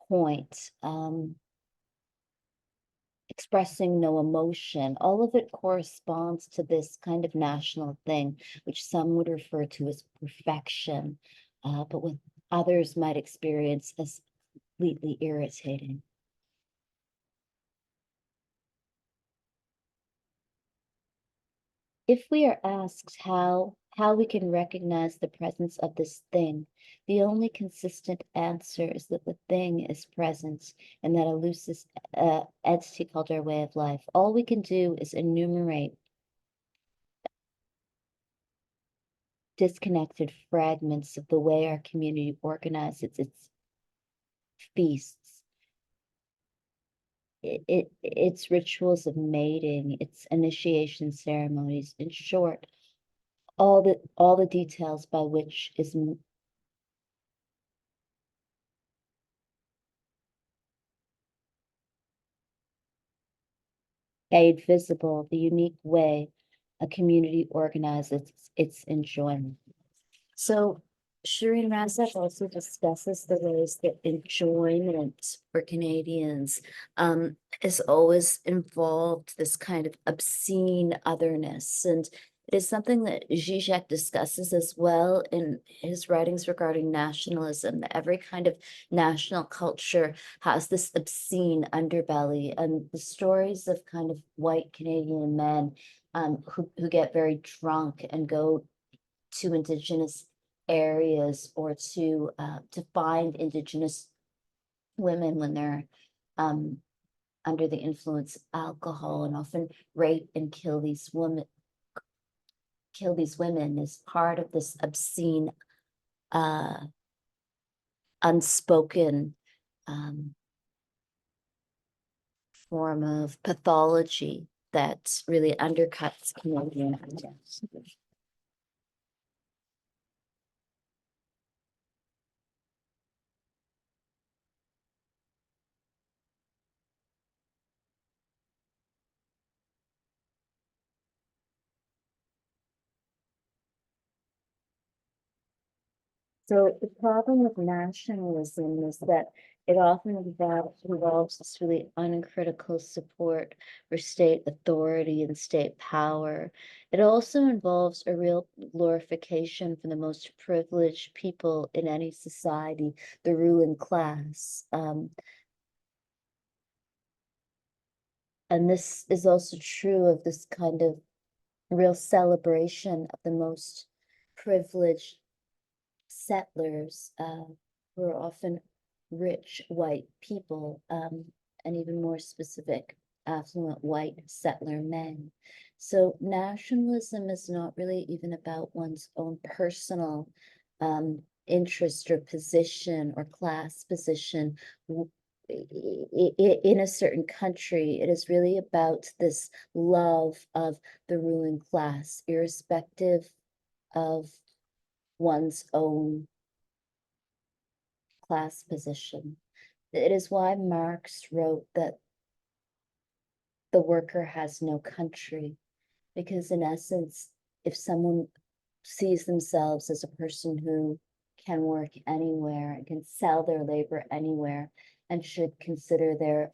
point, expressing no emotion. All of it corresponds to this kind of national thing, which some would refer to as perfection, but what others might experience as completely irritating. If we are asked how we can recognize the presence of this thing, the only consistent answer is that the thing is present in that elusive entity called our way of life. All we can do is enumerate disconnected fragments of the way our community organizes its feasts, its rituals of mating, its initiation ceremonies, in short, all the details by which is made visible the unique way a community organizes its enjoyment. So Sherene Razack also discusses the ways that enjoyment for Canadians is always involved this kind of obscene otherness. And it is something that Zizek discusses as well in his writings regarding nationalism, that every kind of national culture has this obscene underbelly, and the stories of kind of white Canadian men who get very drunk and go to Indigenous areas or to find Indigenous women when they're under the influence of alcohol, and often rape and kill these women is part of this obscene unspoken form of pathology that really undercuts Canadian identity. So the problem with nationalism is that it often involves this really uncritical support for state authority and state power. It also involves a real glorification for the most privileged people in any society, the ruling class. And this is also true of this kind of real celebration of the most privileged settlers, who are often rich white people, and even more specific, affluent white settler men. So nationalism is not really even about one's own personal interest or position or class position in a certain country. It is really about this love of the ruling class, irrespective of one's own class position. It is why Marx wrote that the worker has no country, because in essence, if someone sees themselves as a person who can work anywhere, can sell their labor anywhere, and should consider their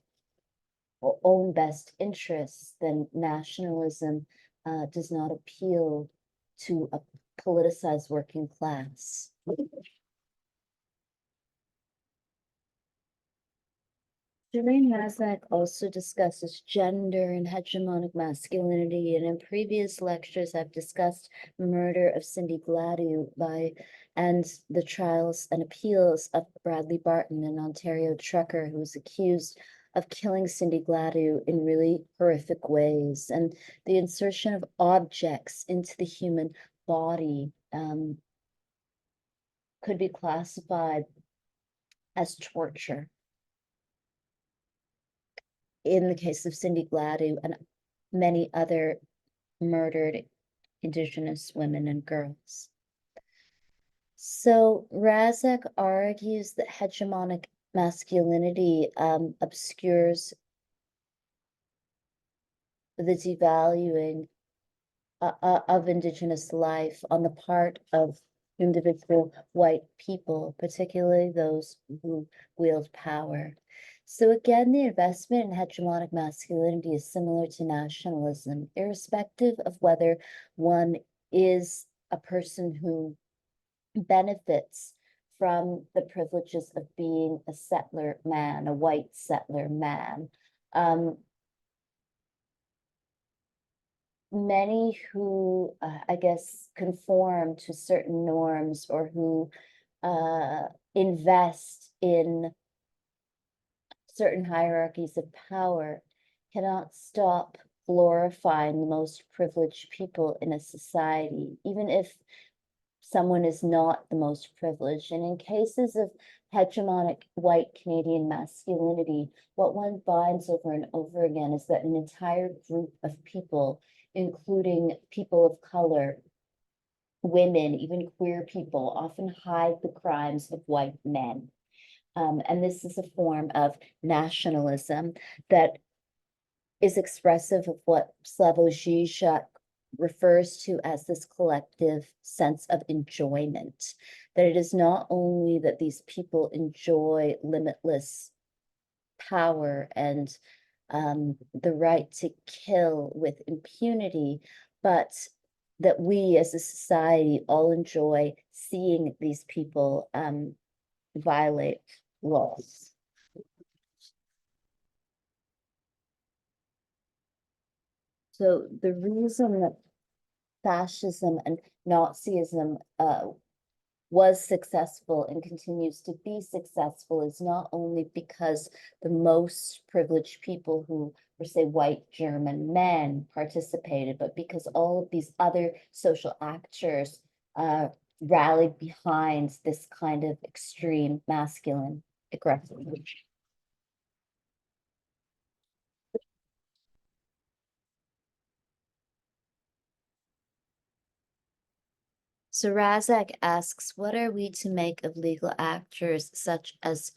own best interests, then nationalism does not appeal to a politicized working class. Sherene Razack also discusses gender and hegemonic masculinity, and in previous lectures I've discussed the murder of Cindy Gladue and the trials and appeals of Bradley Barton, an Ontario trucker who was accused of killing Cindy Gladue in really horrific ways, and the insertion of objects into the human body could be classified as torture. In the case of Cindy Gladue and many other murdered Indigenous women and girls. So Razack argues that hegemonic masculinity obscures the devaluing of Indigenous life on the part of individual white people, particularly those who wield power. So again, the investment in hegemonic masculinity is similar to nationalism, irrespective of whether one is a person who benefits from the privileges of being a settler man, a white settler man. Many who, I guess, conform to certain norms or who invest in certain hierarchies of power cannot stop glorifying the most privileged people in a society, even if someone is not the most privileged. And in cases of hegemonic white Canadian masculinity, what one finds over and over again is that an entire group of people, including people of color, women, even queer people, often hide the crimes of white men. And this is a form of nationalism that is expressive of what Slavoj Žižek refers to as this collective sense of enjoyment, that it is not only that these people enjoy limitless power and the right to kill with impunity, but that we as a society all enjoy seeing these people violate laws. So the reason that fascism and Nazism was successful and continues to be successful is not only because the most privileged people who were, say, white German men participated, but because all of these other social actors rallied behind this kind of extreme masculine aggression. So Razack asks, what are we to make of legal actors such as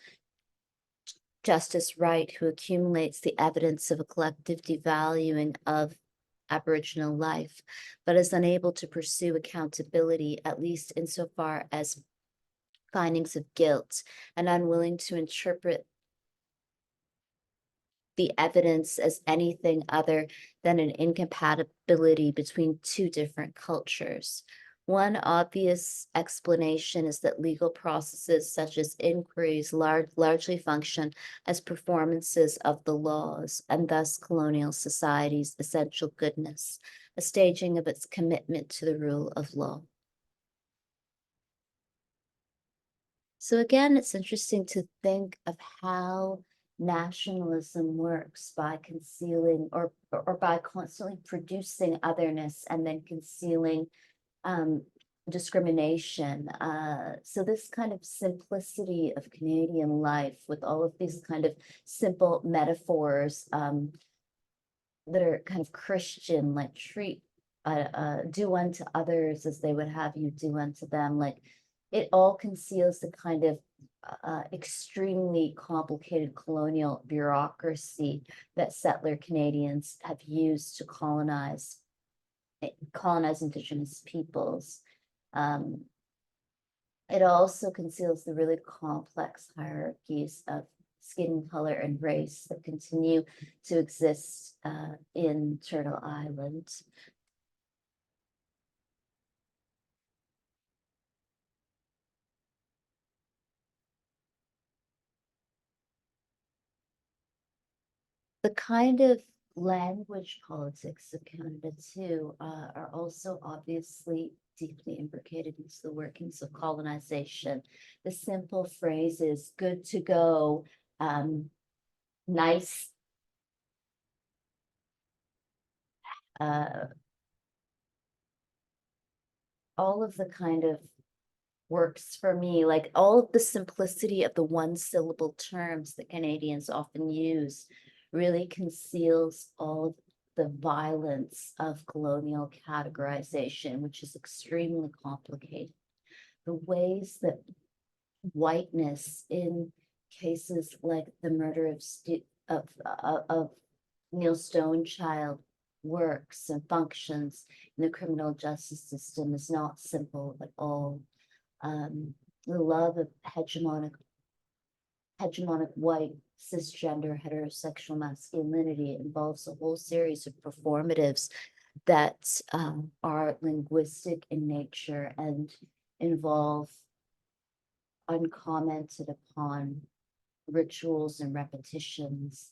Justice Wright, who accumulates the evidence of a collective devaluing of Aboriginal life, but is unable to pursue accountability, at least insofar as findings of guilt, and unwilling to interpret the evidence as anything other than an incompatibility between two different cultures? One obvious explanation is that legal processes such as inquiries largely function as performances of the laws, and thus colonial society's essential goodness, a staging of its commitment to the rule of law. So again, it's interesting to think of how nationalism works by concealing or by constantly producing otherness and then concealing discrimination. So this kind of simplicity of Canadian life with all of these kind of simple metaphors that are kind of Christian, like do unto others as they would have you do unto them. Like it all conceals the kind of extremely complicated colonial bureaucracy that settler Canadians have used to colonize Indigenous peoples. It also conceals the really complex hierarchies of skin color and race that continue to exist in Turtle Island. The kind of language politics of Canada too are also obviously deeply imbricated into the workings of colonization. The simple phrases, good to go, nice, all of the kind of works for me, like all of the simplicity of the one syllable terms that Canadians often use really conceals all of the violence of colonial categorization, which is extremely complicated. The ways that whiteness in cases like the murder of Neil Stonechild works and functions in the criminal justice system is not simple at all. The love of hegemonic white cisgender heterosexual masculinity involves a whole series of performatives that are linguistic in nature and involve uncommented upon rituals and repetitions.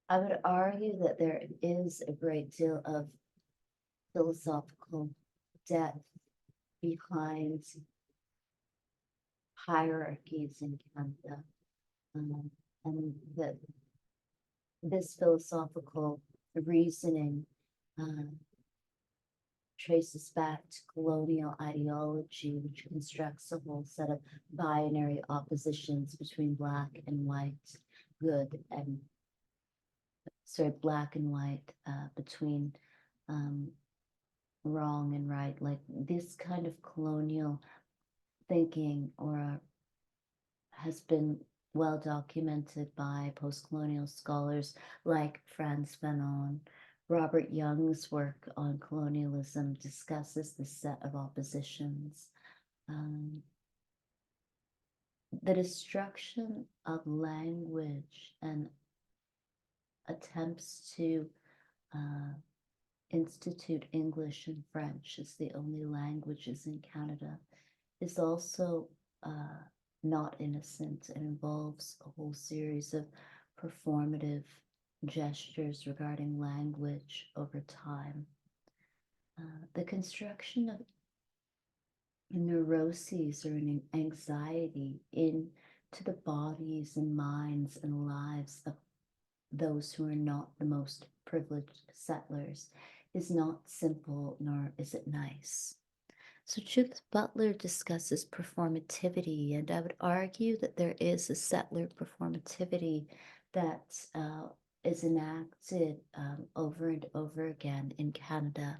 I would argue that there is a great deal of philosophical depth behind hierarchies in Canada. And that this philosophical reasoning traces back to colonial ideology, which constructs a whole set of binary oppositions between black and white, good and black and white, between wrong and right. Like this kind of colonial thinking has been well documented by post-colonial scholars like Frantz Fanon. Robert Young's work on colonialism discusses this set of oppositions. The destruction of language and attempts to institute English and French as the only languages in Canada is also not innocent and involves a whole series of performative gestures regarding language over time. The construction of neuroses or an anxiety into the bodies and minds and lives of those who are not the most privileged settlers is not simple, nor is it nice. So Judith Butler discusses performativity, and I would argue that there is a settler performativity that is enacted over and over again in Canada.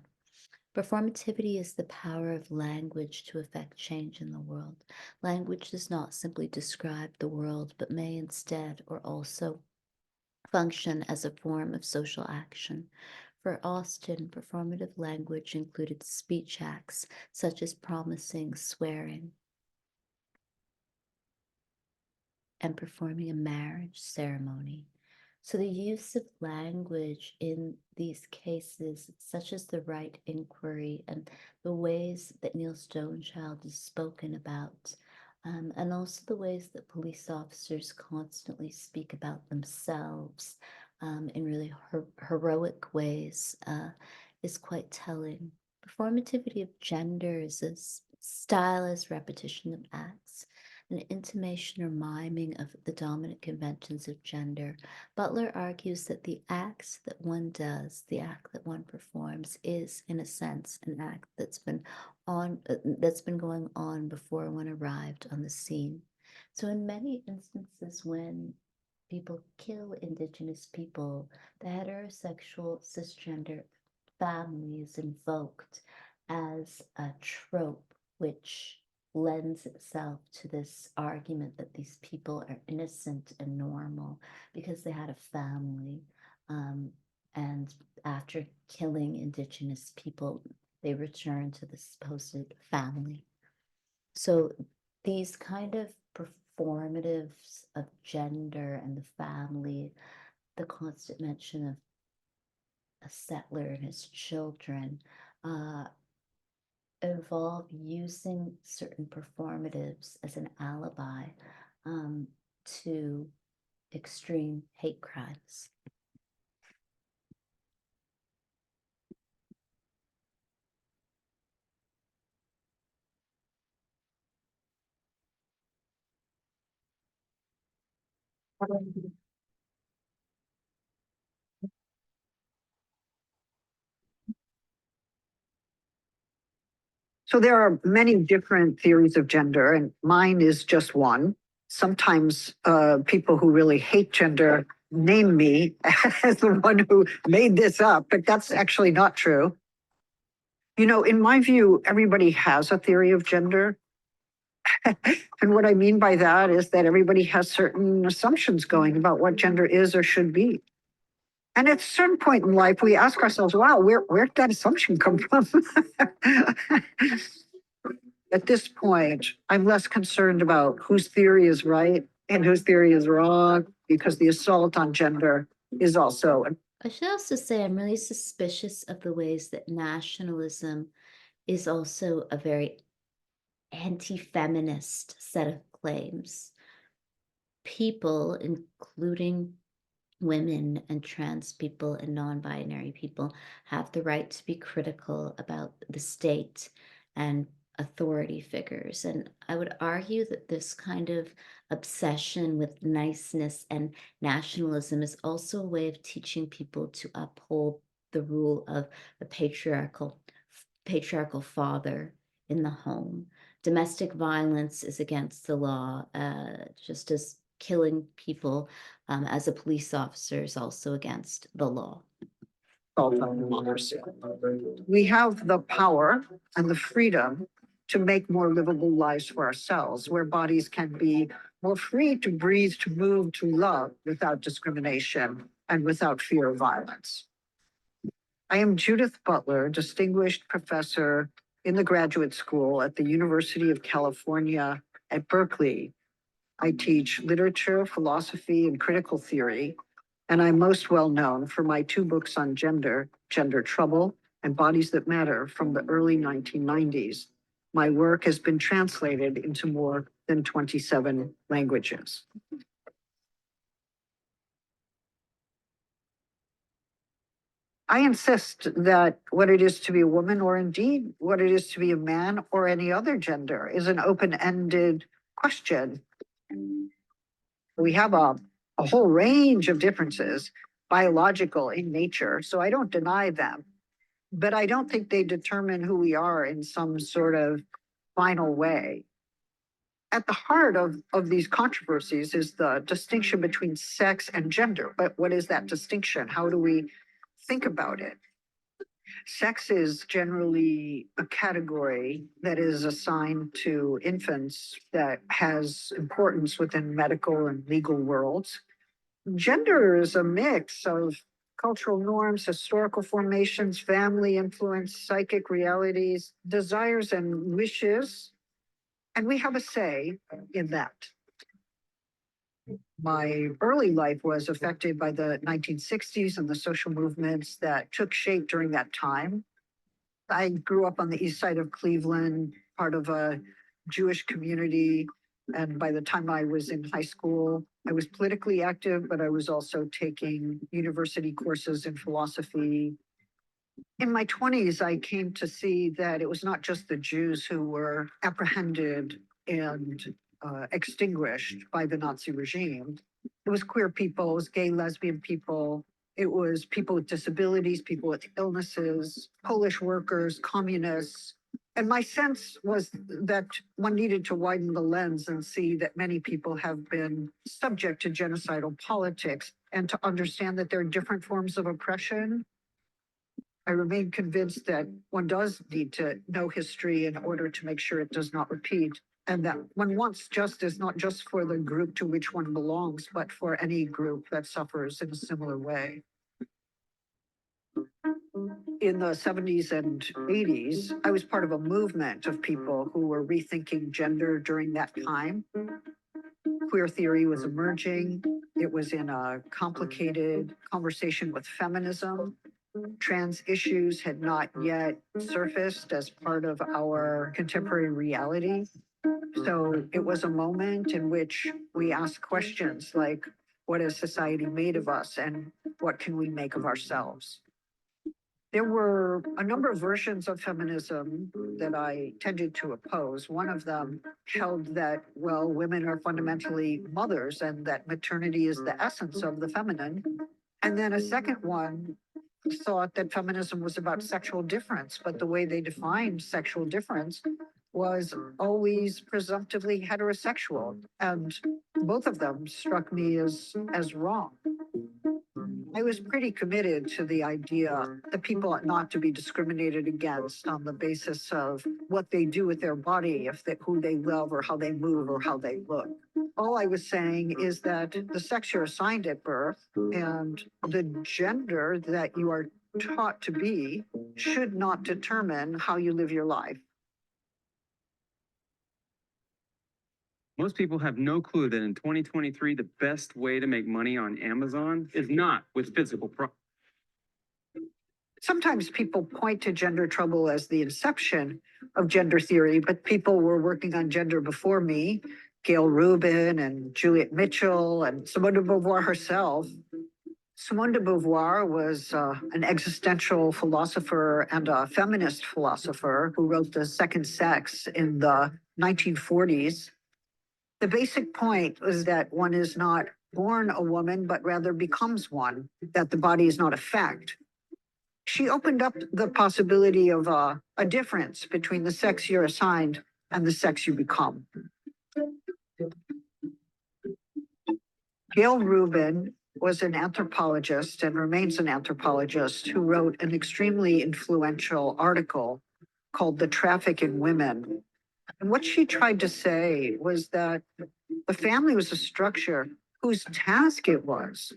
Performativity is the power of language to effect change in the world. Language does not simply describe the world, but may instead or also function as a form of social action. For Austin, performative language included speech acts such as promising, swearing, and performing a marriage ceremony. So the use of language in these cases, such as the right inquiry and the ways that Neil Stonechild has spoken about, and also the ways that police officers constantly speak about themselves in really heroic ways, is quite telling. Performativity of gender is a stylized repetition of acts, an intimation or miming of the dominant conventions of gender. Butler argues that the acts that one does, the act that one performs, is, in a sense, an act that's been going on before one arrived on the scene. So in many instances when people kill Indigenous people, the heterosexual cisgender family is invoked as a trope which lends itself to this argument that these people are innocent and normal because they had a family. And after killing Indigenous people, they return to the supposed family. So these kind of performatives of gender and the family, the constant mention of a settler and his children, involve using certain performatives as an alibi to extreme hate crimes.
So there are many different theories of gender, and mine is just one. Sometimes people who really hate gender name me as the one who made this up, but that's actually not true. You know, in my view, everybody has a theory of gender. And what I mean by that is that everybody has certain assumptions going about what gender is or should be. And at a certain point in life, we ask ourselves, wow, where did that assumption come from? At this point, I'm less concerned about whose theory is right and whose theory is wrong, because the assault on gender is also
I should also say I'm really suspicious of the ways that nationalism is also a very anti-feminist set of claims. People, including women and trans people and non-binary people, have the right to be critical about the state and authority figures. And I would argue that this kind of obsession with niceness and nationalism is also a way of teaching people to uphold the rule of the patriarchal father in the home. Domestic violence is against the law, just as killing people as a police officer is also against the law.
democracy. We have the power and the freedom to make more livable lives for ourselves, where bodies can be more free to breathe, to move, to love without discrimination and without fear of violence. I am Judith Butler, Distinguished Professor in the Graduate School at the University of California at Berkeley. I teach literature, philosophy, and critical theory, and I'm most well known for my 2 books on gender, Gender Trouble and Bodies That Matter from the early 1990s. My work has been translated into more than 27 languages. I insist that what it is to be a woman, or indeed what it is to be a man or any other gender, is an open-ended question. We have a whole range of differences, biological in nature, so I don't deny them. But I don't think they determine who we are in some sort of final way. At the heart of these controversies is the distinction between sex and gender. But what is that distinction? How do we think about it? Sex is generally a category that is assigned to infants that has importance within medical and legal worlds. Gender is a mix of cultural norms, historical formations, family influence, psychic realities, desires and wishes, and we have a say in that. My early life was affected by the 1960s and the social movements that took shape during that time. I grew up on the east side of Cleveland, part of a Jewish community. And by the time I was in high school, I was politically active, but I was also taking university courses in philosophy. In my 20s, I came to see that it was not just the Jews who were apprehended and extinguished by the Nazi regime. It was queer people, it was gay, lesbian people, it was people with disabilities, people with illnesses, Polish workers, communists. And my sense was that one needed to widen the lens and see that many people have been subject to genocidal politics, and to understand that there are different forms of oppression. I remain convinced that one does need to know history in order to make sure it does not repeat, and that one wants justice not just for the group to which one belongs, but for any group that suffers in a similar way. In the 70s and 80s, I was part of a movement of people who were rethinking gender during that time. Queer theory was emerging. It was in a complicated conversation with feminism. Trans issues had not yet surfaced as part of our contemporary reality. So it was a moment in which we asked questions like, what has society made of us, and what can we make of ourselves? There were a number of versions of feminism that I tended to oppose. One of them held that, well, women are fundamentally mothers and that maternity is the essence of the feminine. And then a second one thought that feminism was about sexual difference, but the way they defined sexual difference was always presumptively heterosexual. And both of them struck me as wrong. I was pretty committed to the idea that people ought not to be discriminated against on the basis of what they do with their body, who they love or how they move or how they look. All I was saying is that the sex you're assigned at birth and the gender that you are taught to be should not determine how you live your life.
Most people have no clue that in 2023, the best way to make money on Amazon is not with physical products.
Sometimes people point to gender trouble as the inception of gender theory, but people were working on gender before me, Gail Rubin and Juliet Mitchell and Simone de Beauvoir herself. Simone de Beauvoir was an existential philosopher and a feminist philosopher who wrote The Second Sex in the 1940s. The basic point was that one is not born a woman, but rather becomes one, that the body is not a fact. She opened up the possibility of a difference between the sex you're assigned and the sex you become. Gail Rubin was an anthropologist and remains an anthropologist who wrote an extremely influential article called The Traffic in Women. And what she tried to say was that the family was a structure whose task it was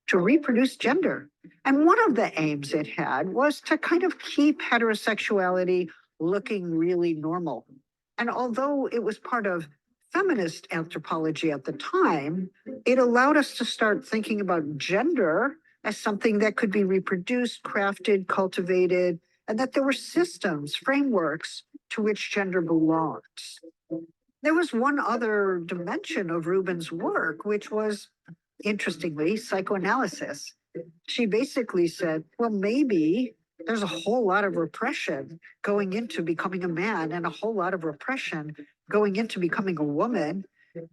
to reproduce gender. And one of the aims it had was to kind of keep heterosexuality looking really normal. And although it was part of feminist anthropology at the time, it allowed us to start thinking about gender as something that could be reproduced, crafted, cultivated, and that there were systems, frameworks to which gender belongs. There was one other dimension of Rubin's work, which was, interestingly, psychoanalysis. She basically said, well, maybe there's a whole lot of repression going into becoming a man and a whole lot of repression going into becoming a woman.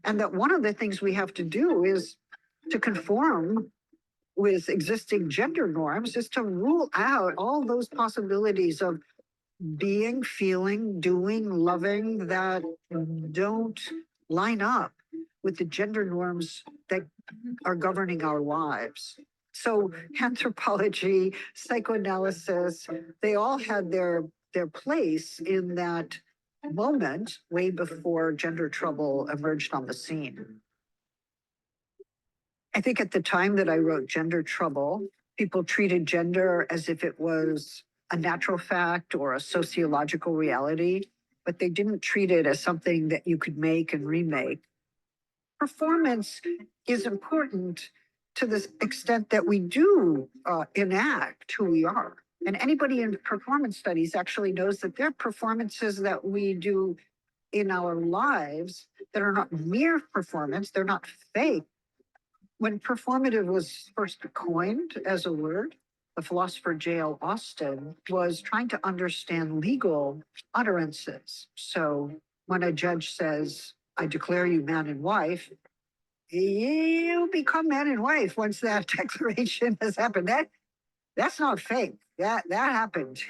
And that one of the things we have to do is to conform with existing gender norms, is to rule out all those possibilities of being, feeling, doing, loving that don't line up with the gender norms that are governing our lives. So anthropology, psychoanalysis, they all had their place in that moment way before gender trouble emerged on the scene. I think at the time that I wrote Gender Trouble, people treated gender as if it was a natural fact or a sociological reality, but they didn't treat it as something that you could make and remake. Performance is important to the extent that we do enact who we are. And anybody in performance studies actually knows that there are performances that we do in our lives that are not mere performance, they're not fake. When performative was first coined as a word, the philosopher J.L. Austin was trying to understand legal utterances. So when a judge says, I declare you man and wife, you become man and wife once that declaration has happened. That's not fake. That happened.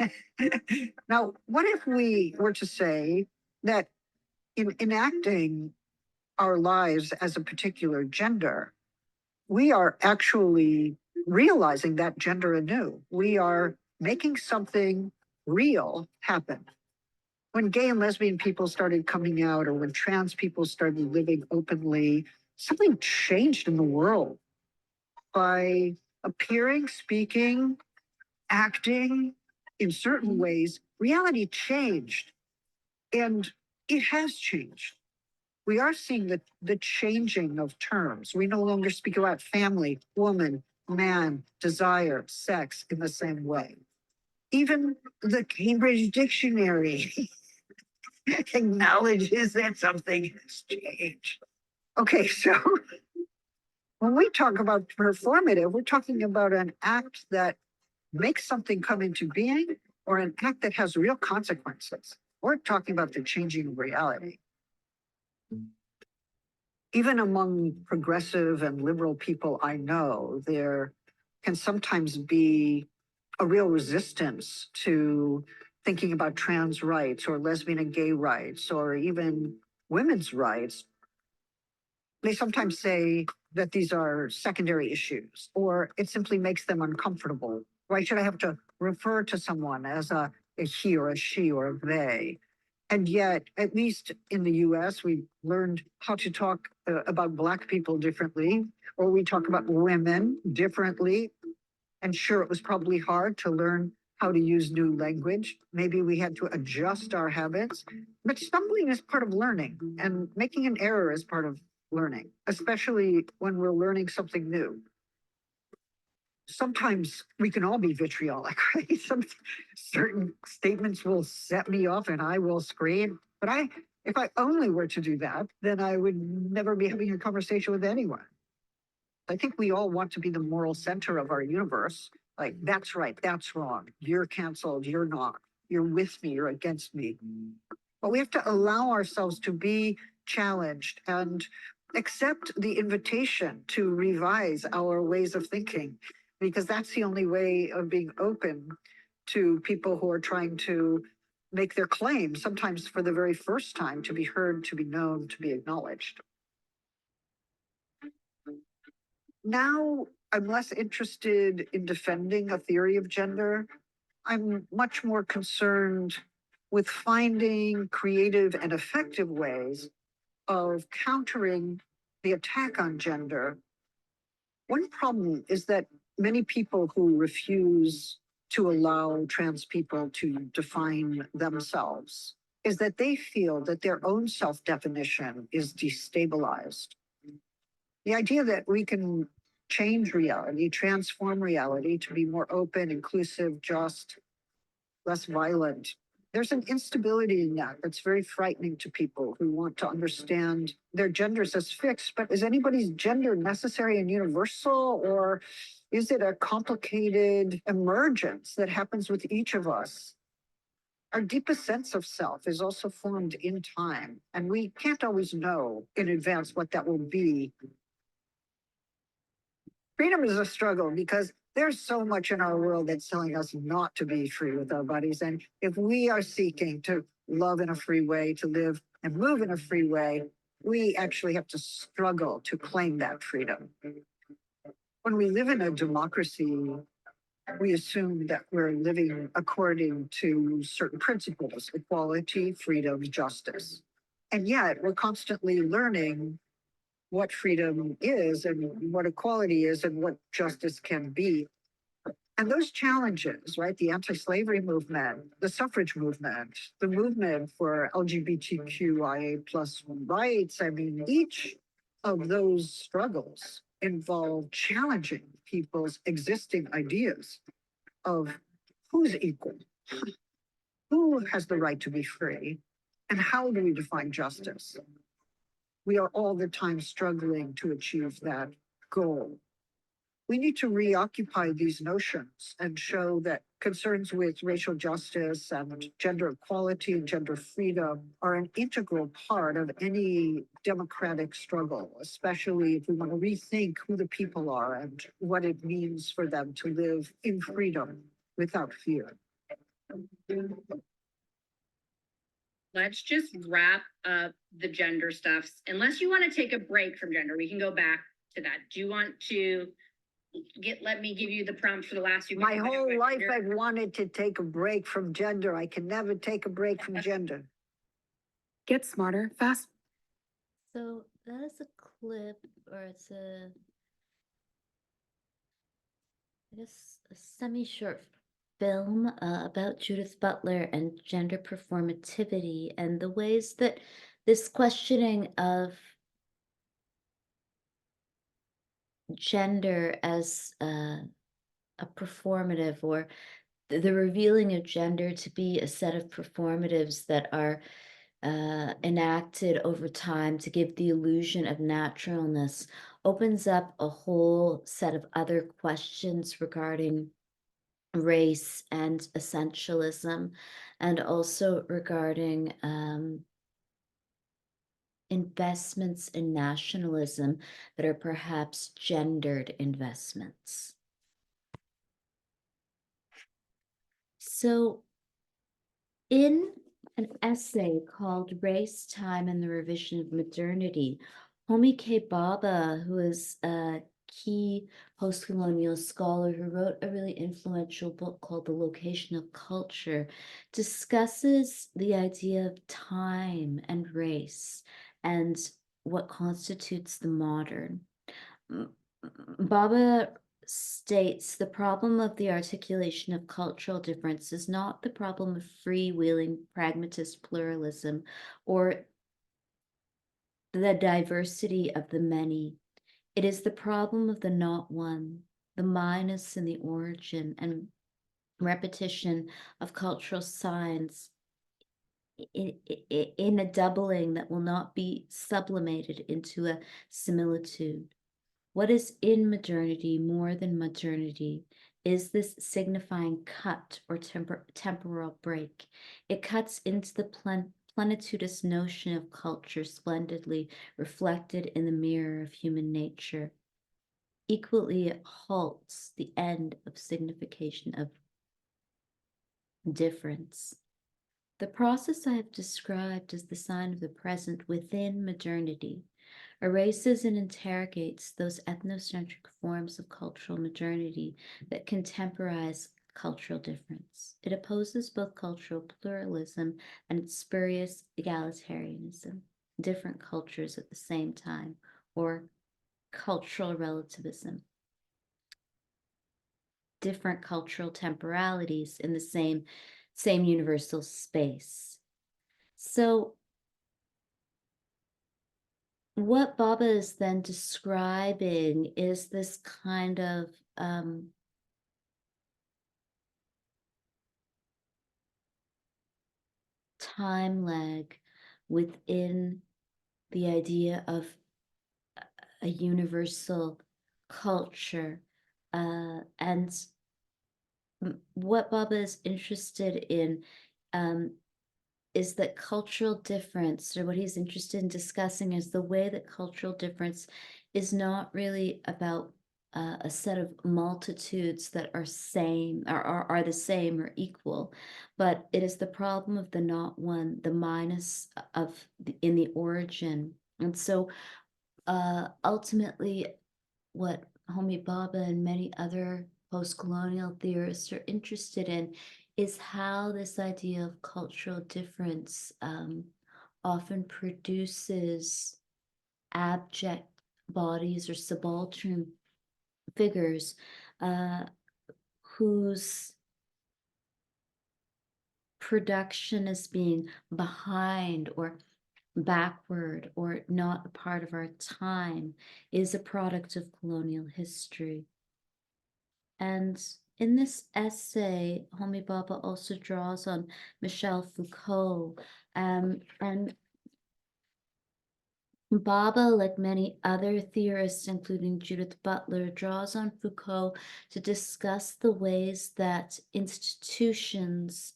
Now, what if we were to say that in enacting our lives as a particular gender, we are actually realizing that gender anew. We are making something real happen. When gay and lesbian people started coming out, or when trans people started living openly, something changed in the world. By appearing, speaking, acting in certain ways, reality changed. And it has changed. We are seeing the changing of terms. We no longer speak about family, woman, man, desire, sex in the same way. Even the Cambridge Dictionary acknowledges that something has changed. Okay, so when we talk about performative, we're talking about an act that makes something come into being or an act that has real consequences. We're talking about the changing of reality. Even among progressive and liberal people I know, there can sometimes be a real resistance to thinking about trans rights or lesbian and gay rights or even women's rights. They sometimes say that these are secondary issues, or it simply makes them uncomfortable. Why should I have to refer to someone as a he or a she or a they? And yet, at least in the US, we learned how to talk about Black people differently, or we talk about women differently. And sure, it was probably hard to learn how to use new language. Maybe we had to adjust our habits. But stumbling is part of learning, and making an error is part of learning, especially when we're learning something new. Sometimes we can all be vitriolic, right? Some certain statements will set me off and I will scream. But if I only were to do that, then I would never be having a conversation with anyone. I think we all want to be the moral center of our universe. Like, that's right, that's wrong. You're canceled, you're not. You're with me, you're against me. But we have to allow ourselves to be challenged and accept the invitation to revise our ways of thinking, because that's the only way of being open to people who are trying to make their claims, sometimes for the very first time, to be heard, to be known, to be acknowledged. Now, I'm less interested in defending a theory of gender. I'm much more concerned with finding creative and effective ways of countering the attack on gender. One problem is that many people who refuse to allow trans people to define themselves is that they feel that their own self-definition is destabilized. The idea that we can change reality, transform reality to be more open, inclusive, just, less violent. There's an instability in that that's very frightening to people who want to understand their genders as fixed. But is anybody's gender necessary and universal, or is it a complicated emergence that happens with each of us? Our deepest sense of self is also formed in time, and we can't always know in advance what that will be. Freedom is a struggle because there's so much in our world that's telling us not to be free with our bodies. And if we are seeking to love in a free way, to live and move in a free way, we actually have to struggle to claim that freedom. When we live in a democracy, we assume that we're living according to certain principles: equality, freedom, justice. And yet we're constantly learning what freedom is and what equality is and what justice can be. And those challenges, right? The anti-slavery movement, the suffrage movement, the movement for LGBTQIA plus rights. I mean, each of those struggles involve challenging people's existing ideas of who's equal, who has the right to be free, and how do we define justice? We are all the time struggling to achieve that goal. We need to reoccupy these notions and show that concerns with racial justice and gender equality and gender freedom are an integral part of any democratic struggle, especially if we want to rethink who the people are and what it means for them to live in freedom without fear.
Let's just wrap up the gender stuffs. Unless you want to take a break from gender, we can go back to that. Do you want to let me give you the prompt for the last few minutes?
My whole life I've wanted to take a break from gender. I can never take a break from gender.
Get smarter, fast.
So that is a clip, or it's a, I guess, a semi-short film about Judith Butler and gender performativity and the ways that this questioning of gender as a performative, or the revealing of gender to be a set of performatives that are enacted over time to give the illusion of naturalness, opens up a whole set of other questions regarding race and essentialism, and also regarding investments in nationalism that are perhaps gendered investments. So in an essay called Race, Time, and the Revision of Modernity, Homi K. Bhabha, who is a key post-colonial scholar who wrote a really influential book called The Location of Culture, discusses the idea of time and race and what constitutes the modern. Bhabha states the problem of the articulation of cultural difference is not the problem of freewheeling pragmatist pluralism or the diversity of the many. It is the problem of the not one, the minus in the origin and repetition of cultural signs in a doubling that will not be sublimated into a similitude. What is in modernity more than modernity is this signifying cut or temporal break. It cuts into the plenitudous notion of culture splendidly reflected in the mirror of human nature. Equally, it halts the end of signification of difference. The process I have described is the sign of the present within modernity, erases and interrogates those ethnocentric forms of cultural modernity that contemporize cultural difference. It opposes both cultural pluralism and its spurious egalitarianism, different cultures at the same time, or cultural relativism, different cultural temporalities in the same universal space. So what Baba is then describing is this kind of time lag within the idea of a universal culture. And what Baba is interested in is that cultural difference, or what he's interested in discussing, is the way that cultural difference is not really about a set of multitudes that are same or are the same or equal, but it is the problem of the not one, the minus of in the origin. And so ultimately what Homi Bhabha and many other post-colonial theorists are interested in is how this idea of cultural difference often produces abject bodies or subaltern figures whose production as being behind or backward or not a part of our time is a product of colonial history. And in this essay, Homi Bhabha also draws on Michel Foucault, and Bhabha, like many other theorists, including Judith Butler, draws on Foucault to discuss the ways that institutions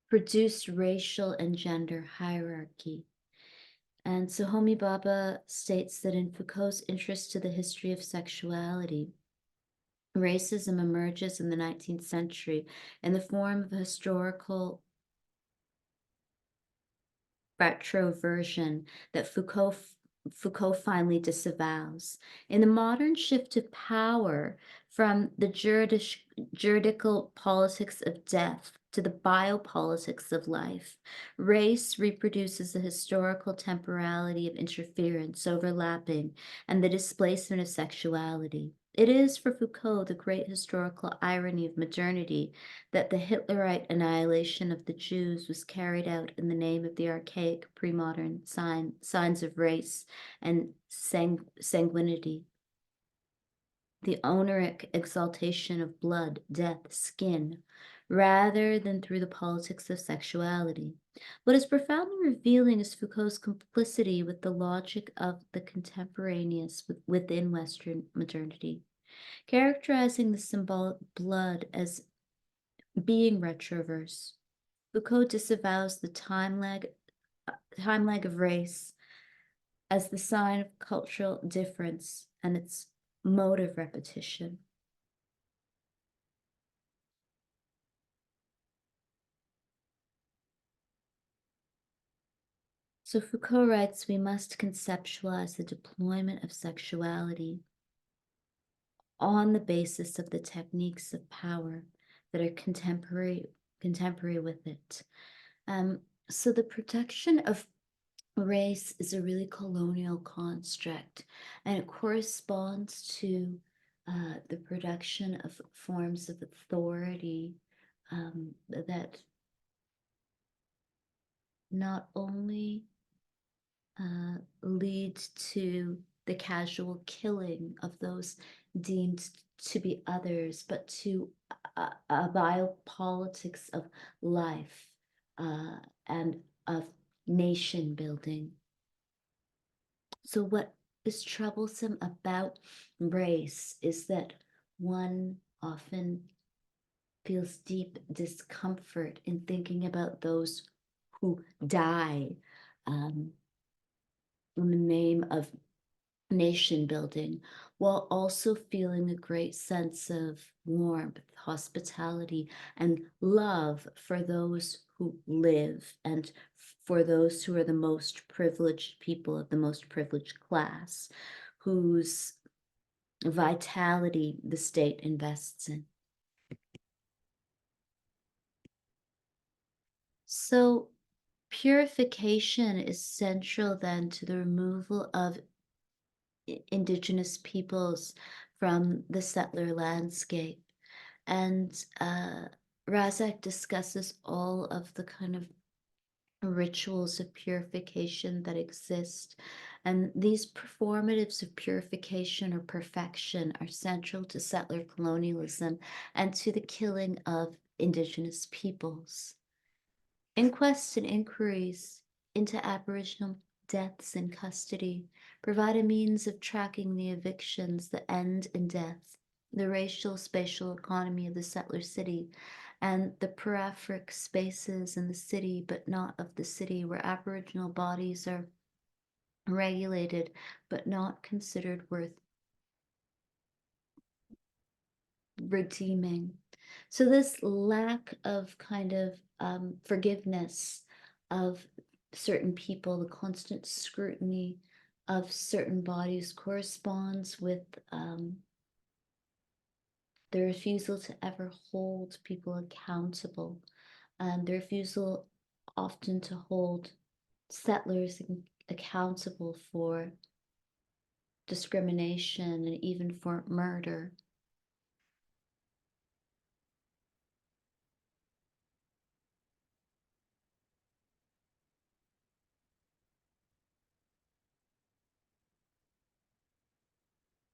produce racial and gender hierarchy. And so Homi Bhabha states that in Foucault's interest to the history of sexuality, racism emerges in the 19th century in the form of a historical retroversion that Foucault finally disavows. In the modern shift of power from the juridical politics of death to the biopolitics of life, race reproduces the historical temporality of interference, overlapping, and the displacement of sexuality. It is for Foucault the great historical irony of modernity that the Hitlerite annihilation of the Jews was carried out in the name of the archaic pre-modern signs of race and sanguinity. The oniric exaltation of blood, death, skin, rather than through the politics of sexuality. What is profoundly revealing is Foucault's complicity with the logic of the contemporaneous within Western modernity, characterizing the symbolic blood as being retroverse. Foucault disavows the time lag of race as the sign of cultural difference and its mode of repetition. So Foucault writes, we must conceptualize the deployment of sexuality on the basis of the techniques of power that are contemporary with it. So the production of race is a really colonial construct, and it corresponds to the production of forms of authority that not only lead to the casual killing of those deemed to be others, but to a biopolitics of life and of nation building. So what is troublesome about race is that one often feels deep discomfort in thinking about those who die in the name of nation building, while also feeling a great sense of warmth, hospitality, and love for those who live and for those who are the most privileged people of the most privileged class, whose vitality the state invests in. So purification is central then to the removal of Indigenous peoples from the settler landscape. And Razack discusses all of the kind of rituals of purification that exist. And these performatives of purification or perfection are central to settler colonialism and to the killing of Indigenous peoples. Inquests and inquiries into Aboriginal deaths in custody provide a means of tracking the evictions that end in death, the racial spatial economy of the settler city, and the peripheric spaces in the city but not of the city where Aboriginal bodies are regulated but not considered worth redeeming. So this lack of kind of forgiveness of certain people, the constant scrutiny of certain bodies corresponds with the refusal to ever hold people accountable, and the refusal often to hold settlers accountable for discrimination and even for murder.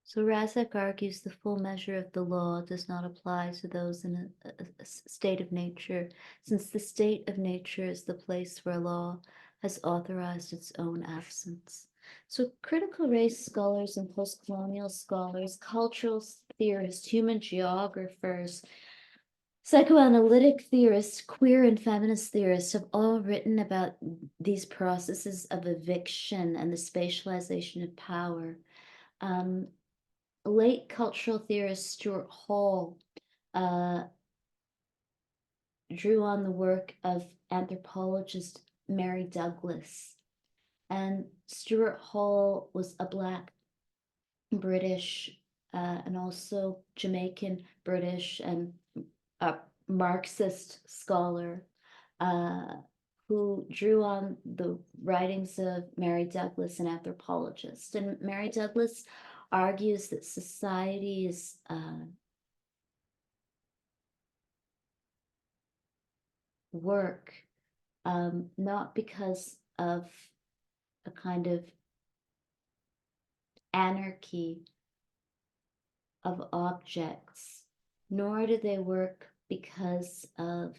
So Razack argues the full measure of the law does not apply to those in a state of nature, since the state of nature is the place where law has authorized its own absence. So critical race scholars and post-colonial scholars, cultural theorists, human geographers, psychoanalytic theorists, queer and feminist theorists have all written about these processes of eviction and the spatialization of power. Late cultural theorist Stuart Hall drew on the work of anthropologist Mary Douglas. And Stuart Hall was a Black British and also Jamaican British and a Marxist scholar who drew on the writings of Mary Douglas, an anthropologist. And Mary Douglas argues that societies work not because of a kind of anarchy of objects, nor do they work because of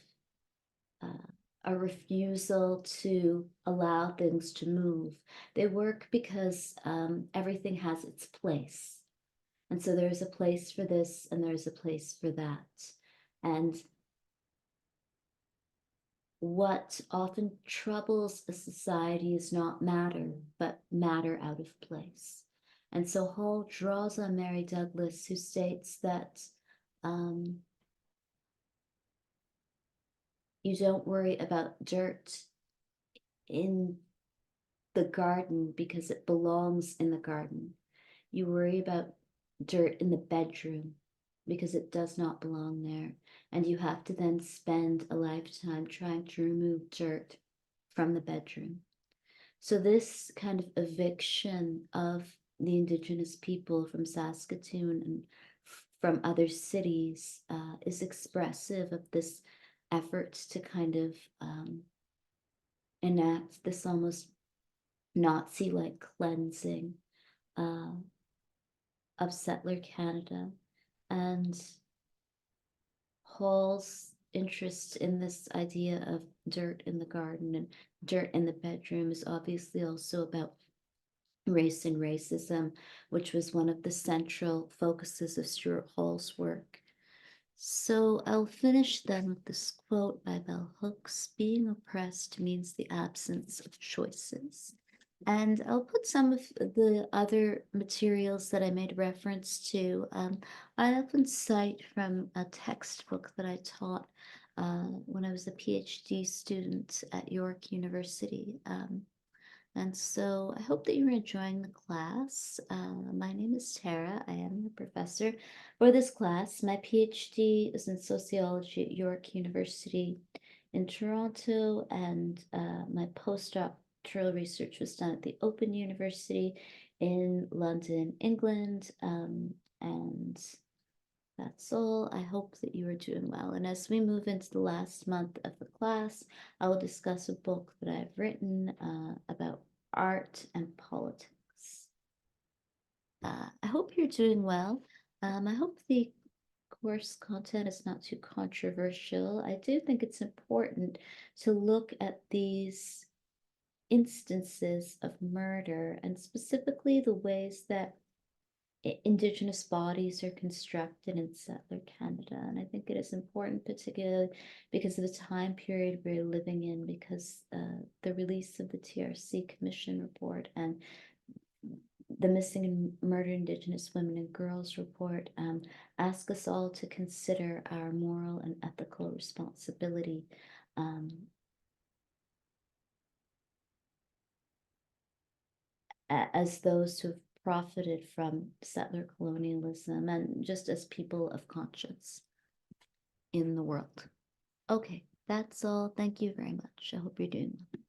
a refusal to allow things to move. They work because everything has its place. And so there's a place for this and there's a place for that. And what often troubles a society is not matter, but matter out of place. And so Hall draws on Mary Douglas, who states that you don't worry about dirt in the garden because it belongs in the garden. You worry about dirt in the bedroom because it does not belong there. And you have to then spend a lifetime trying to remove dirt from the bedroom. So this kind of eviction of the Indigenous people from Saskatoon and from other cities is expressive of this effort to kind of enact this almost Nazi-like cleansing of settler Canada. And Hall's interest in this idea of dirt in the garden and dirt in the bedroom is obviously also about race and racism, which was one of the central focuses of Stuart Hall's work. So I'll finish then with this quote by Bell Hooks: "Being oppressed means the absence of choices." And I'll put some of the other materials that I made reference to. I often cite from a textbook that I taught when I was a PhD student at York University. And so I hope that you're enjoying the class. My name is Tara. I am the professor for this class. My PhD is in sociology at York University in Toronto, and my postdoctoral research was done at the Open University in London, England. And that's all. I hope that you are doing well. And as we move into the last month of the class, I will discuss a book that I've written about art and politics. I hope you're doing well. I hope the course content is not too controversial. I do think it's important to look at these instances of murder and specifically the ways that Indigenous bodies are constructed in settler Canada. And I think it is important, particularly because of the time period we're living in, because the release of the TRC Commission report and the Missing and Murdered Indigenous Women and Girls report ask us all to consider our moral and ethical responsibility as those who have profited from settler colonialism and just as people of conscience in the world. Okay, that's all. Thank you very much. I hope you're doing well.